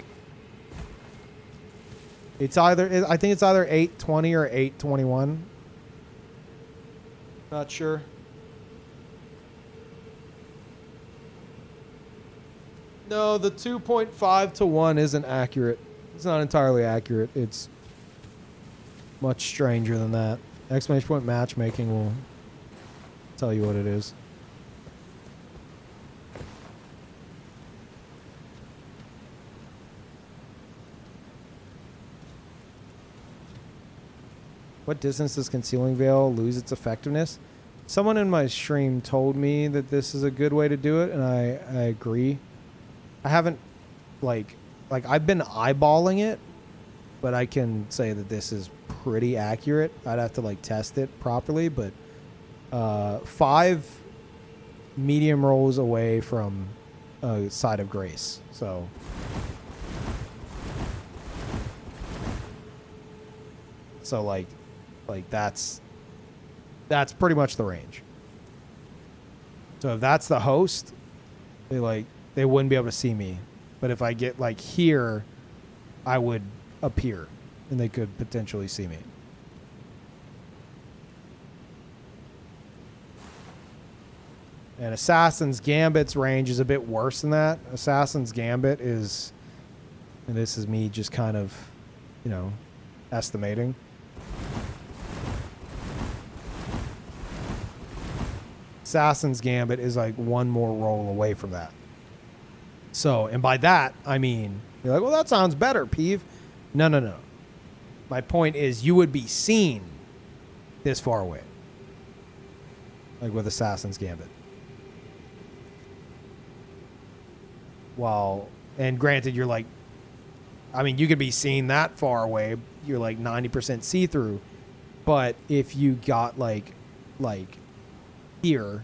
It's either, I think it's either 820 or 821. Not sure. No, the 2.5 to 1 isn't accurate. It's not entirely accurate. It's much stranger than that. Exclamation point matchmaking will tell you what it is. What distance does Concealing Veil lose its effectiveness? Someone in my stream told me that this is a good way to do it, and I agree. I haven't, like I've been eyeballing it, but I can say that this is pretty accurate. I'd have to, like, test it properly, but 5 medium rolls away from a Side of Grace. So like that's pretty much the range. So if that's the host, they wouldn't be able to see me. But if I get, like, here, I would appear and they could potentially see me. And Assassin's Gambit's range is a bit worse than that. Assassin's Gambit is, and this is me just kind of, you know, estimating. Assassin's Gambit is like one more roll away from that. So, and by that, I mean, you're like, well, that sounds better, Peeve. No. My point is, you would be seen this far away. Like with Assassin's Gambit. While, and granted, you're like, I mean, you could be seen that far away. You're like 90% see-through. But if you got like here,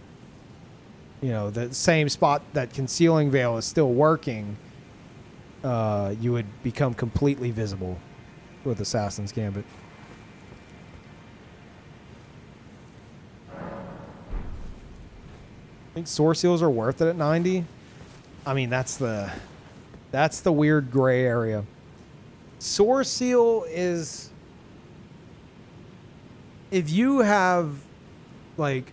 you know, the same spot that Concealing Veil is still working, you would become completely visible with Assassin's Gambit. I think Source Seals are worth it at 90. I mean, that's the weird gray area. Source Seal is, if you have, like,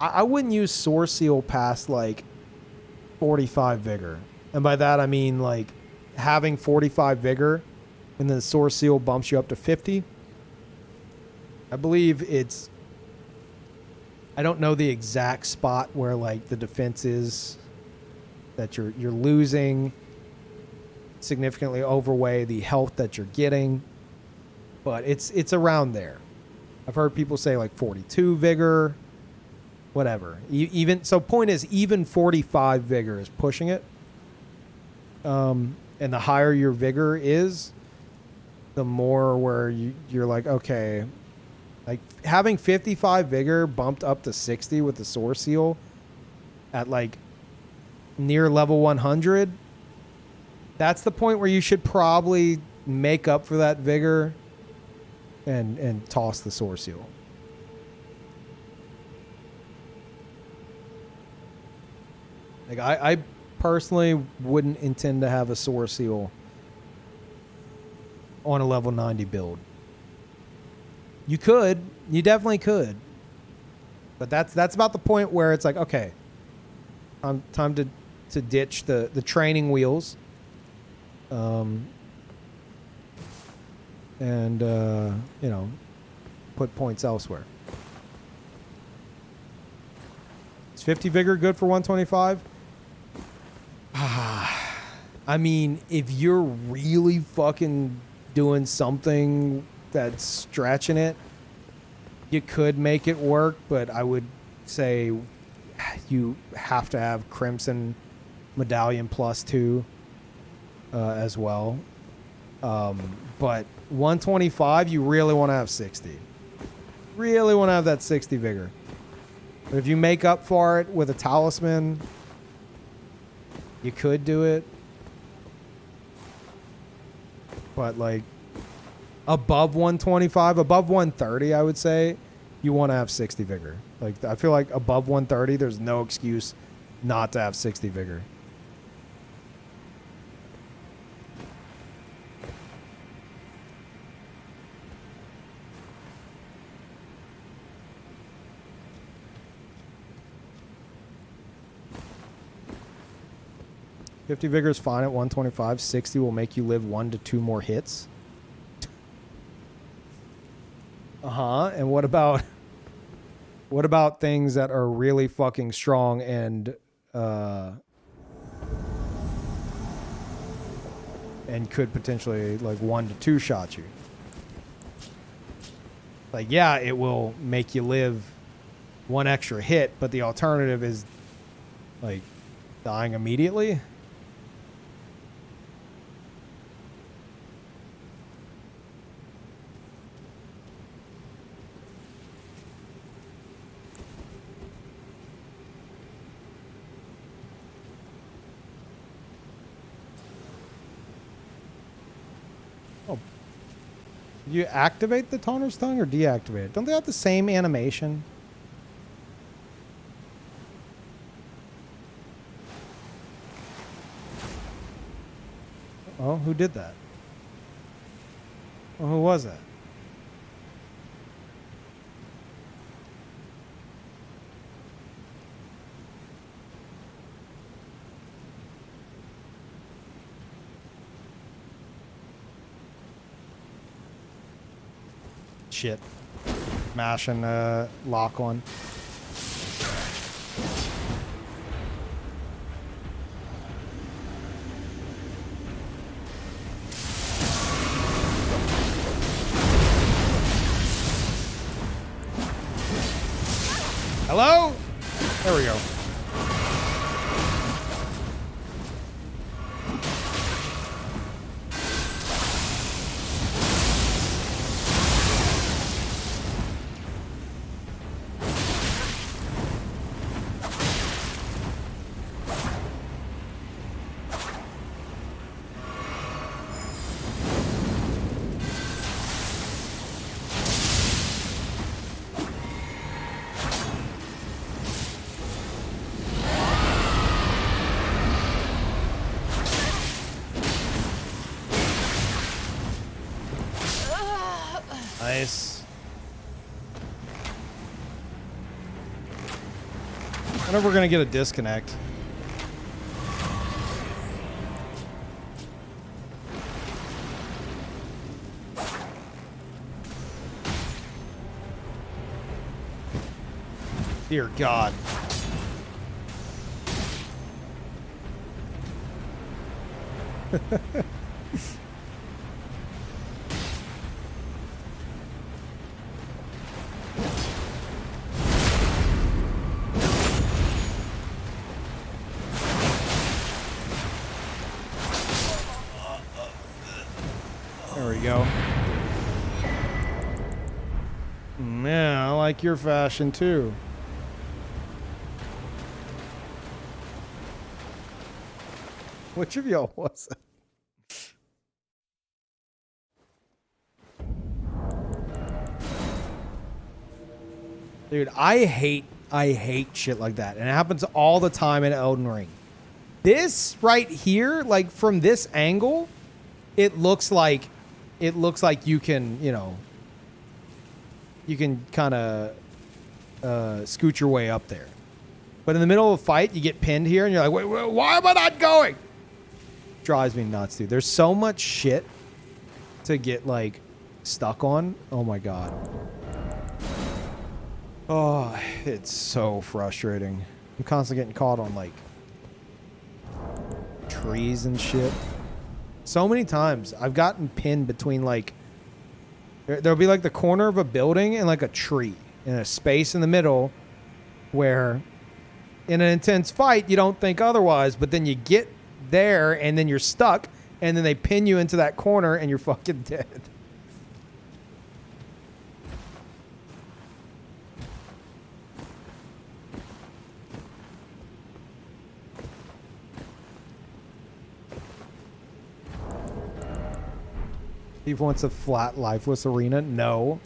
I wouldn't use Source Seal past, like, 45 Vigor. And by that, I mean, like, having 45 Vigor and then Source Seal bumps you up to 50. I believe it's, I don't know the exact spot where, like, the defense is that you're losing significantly overweigh the health that you're getting, but it's around there. I've heard people say like 42 vigor, whatever. Even so, point is, even 45 vigor is pushing it. And the higher your vigor is, the more where you're like, okay, like having 55 vigor bumped up to 60 with the Source Seal at like near level 100, that's the point where you should probably make up for that vigor and toss the Source Seal. Like I personally wouldn't intend to have a Source Seal on a level 90 build. You definitely could, But that's about the point where it's like, okay, time to ditch the training wheels. And you know, put points elsewhere. Is 50 vigor good for 125? I mean, if you're really fucking doing something that's stretching it, you could make it work, but I would say you have to have Crimson Medallion +2 as well. But 125, you really want to have 60. Really want to have that 60 vigor. But if you make up for it with a talisman, you could do it. But like above 125, above 130, I would say you want to have 60 vigor. Like I feel like above 130, there's no excuse not to have 60 vigor. $50 vigor is fine at 125. 60 will make you live 1 to 2 more hits. And what about things that are really fucking strong and could potentially like 1 to 2 shot you? Like, yeah, it will make you live 1 extra hit, but the alternative is like dying immediately. You activate the Toner's Tongue or deactivate it? Don't they have the same animation? Oh, who did that? Well, who was that? Shit. Mashing lock on. Hello? There we go. Nice. I wonder if we're gonna get a disconnect. Dear God. There we go. Yeah, I like your fashion too. Which of y'all was it? Dude, I hate shit like that. And it happens all the time in Elden Ring. This right here, like from this angle, it looks like you can, you know, you can kind of scoot your way up there. But in the middle of a fight, you get pinned here, and you're like, wait, why am I not going? Drives me nuts, dude. There's so much shit to get, like, stuck on. Oh, my God. Oh, it's so frustrating. I'm constantly getting caught on, like, trees and shit. So many times I've gotten pinned between, like, there'll be, like, the corner of a building and, like, a tree. In a space in the middle where in an intense fight, you don't think otherwise, but then you get there and then you're stuck and then they pin you into that corner and you're fucking dead. Steve wants a flat, lifeless arena. No.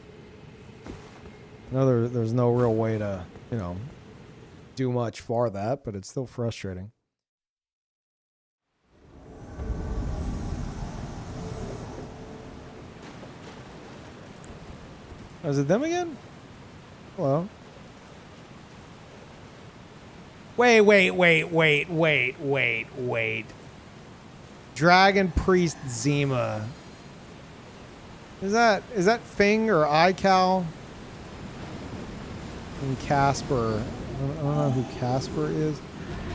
No, there's no real way to, you know, do much for that, but it's still frustrating. Oh, is it them again? Hello. Wait. Dragon Priest Zima. Is that Fing or iCal? And Casper. I don't know who Casper is.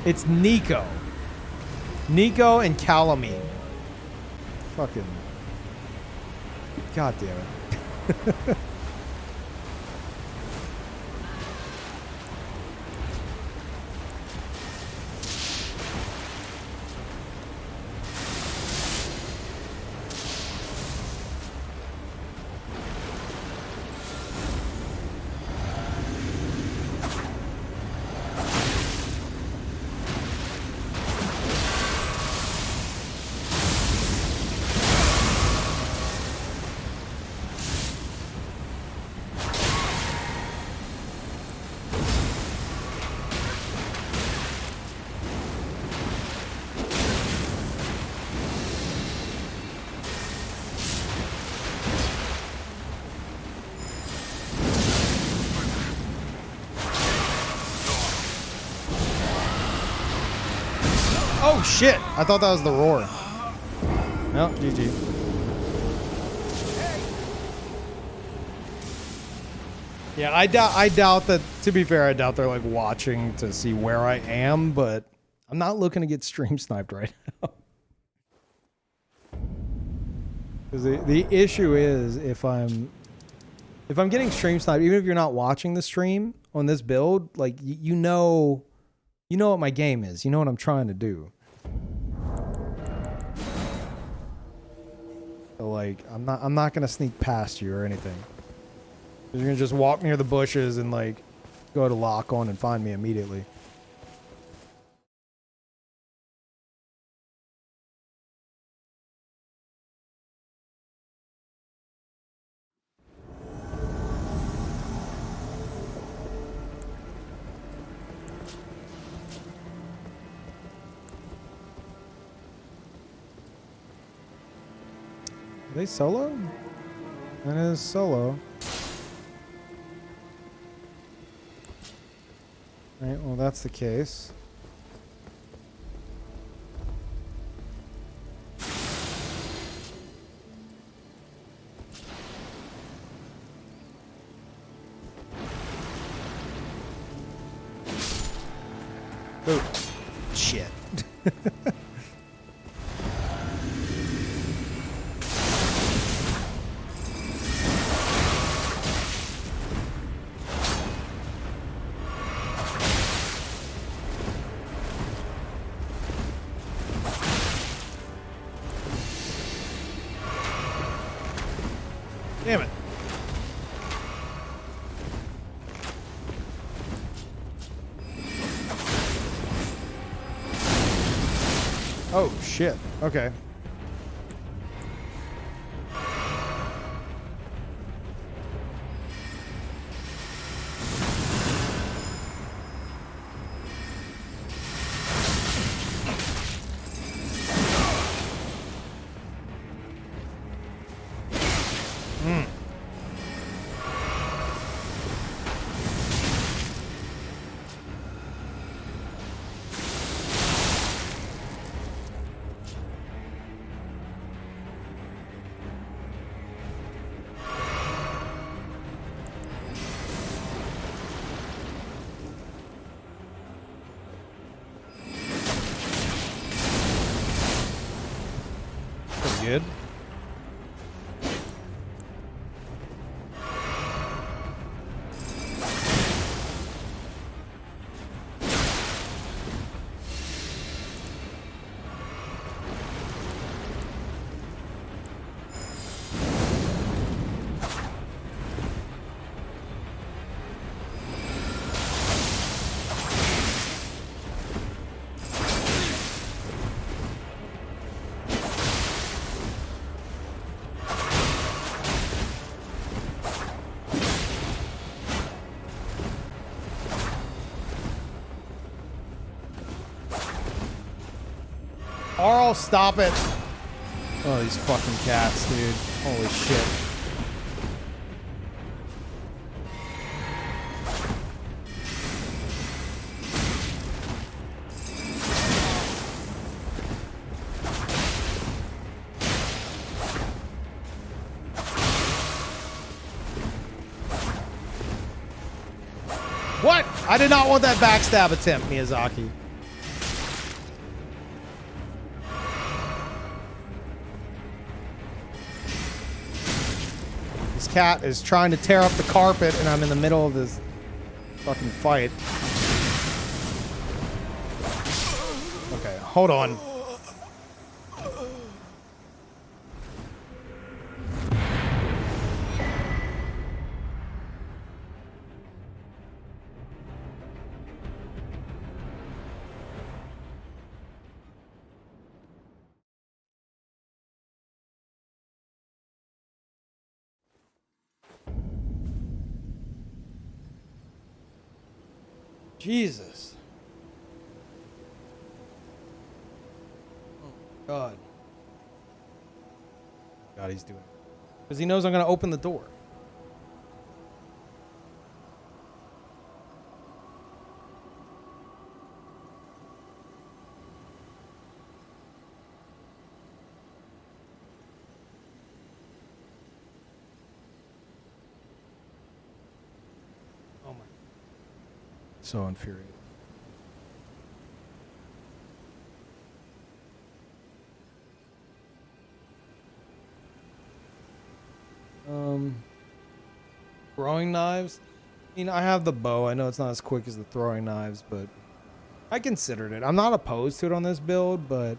It's Nico. Nico and Calamine. Fucking. God damn it. Oh shit! I thought that was the roar. No, GG. Yeah, I doubt that. To be fair, I doubt they're like watching to see where I am, but I'm not looking to get stream sniped right now. Because the issue is if I'm getting stream sniped, even if you're not watching the stream on this build, like you know what my game is. You know what I'm trying to do. So like I'm not gonna sneak past you or anything. You're gonna just walk near the bushes and like go to lock on and find me immediately. Are they solo? That is solo. Right, well that's the case. Oh, shit. Damn it. Oh, shit. Okay. good. Carl, stop it. Oh, these fucking cats, dude. Holy shit. What? I did not want that backstab attempt, Miyazaki. This cat is trying to tear up the carpet and I'm in the middle of this fucking fight. Okay, hold on. Jesus. Oh, God. God, he's doing it. Because he knows I'm going to open the door. Oh, my. So infuriating. Throwing knives. I mean, I have the bow. I know it's not as quick as the throwing knives, but I considered it. I'm not opposed to it on this build, but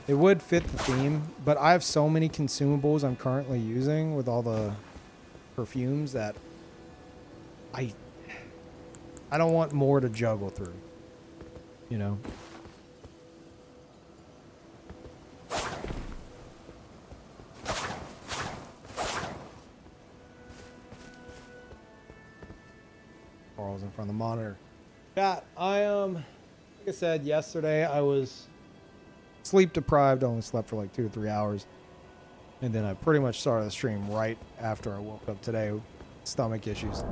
it would fit the theme. But I have so many consumables I'm currently using with all the perfumes that I don't want more to juggle through, you know? Carl's in front of the monitor. Chat, like I said yesterday, I was sleep deprived. I only slept for like 2 to 3 hours. And then I pretty much started the stream right after I woke up today with stomach issues.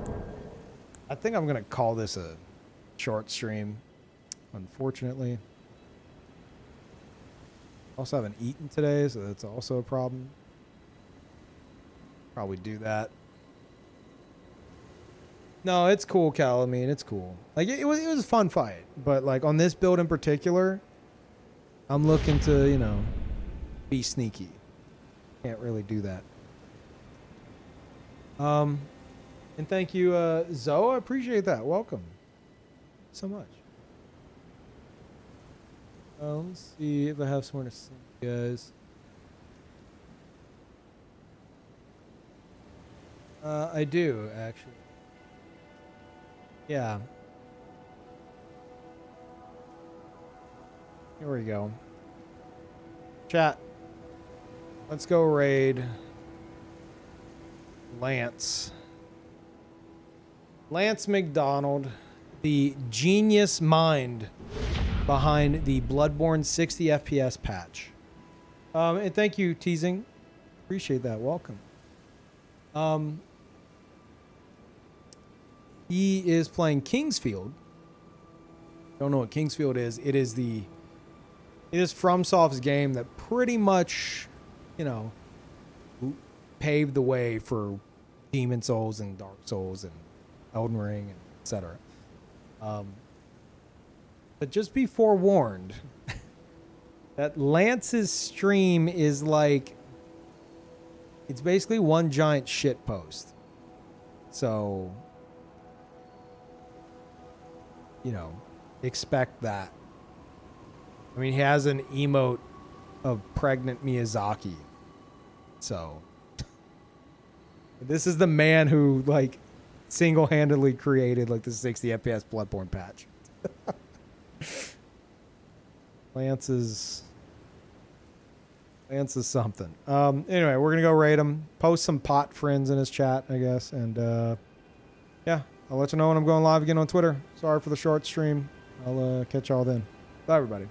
I think I'm going to call this a short stream, unfortunately. Also haven't eaten today, so that's also a problem. Probably do that. No, it's cool, Cal. I mean, it's cool. Like it was a fun fight, but like on this build in particular, I'm looking to, you know, be sneaky. Can't really do that. And thank you, Zoe. I appreciate that. Welcome so much. Let's see if I have somewhere to send you guys. I do, actually. Yeah. Here we go. Chat. Let's go raid Lance. Lance McDonald, the genius mind behind the Bloodborne 60 FPS patch. And thank you, Teasing. Appreciate that. Welcome. He is playing Kingsfield. Don't know what Kingsfield is. It is FromSoft's game that pretty much, you know, paved the way for Demon Souls and Dark Souls and Elden Ring, and etc. But just be forewarned. That Lance's stream is like, it's basically one giant shit post. So, you know, expect that. I mean, he has an emote of pregnant Miyazaki. So, this is the man who, like, single-handedly created, like, the 60 FPS Bloodborne patch. Lance is something. Anyway, we're going to go raid him. Post some pot friends in his chat, I guess. And, yeah, I'll let you know when I'm going live again on Twitter. Sorry for the short stream. I'll catch y'all then. Bye, everybody.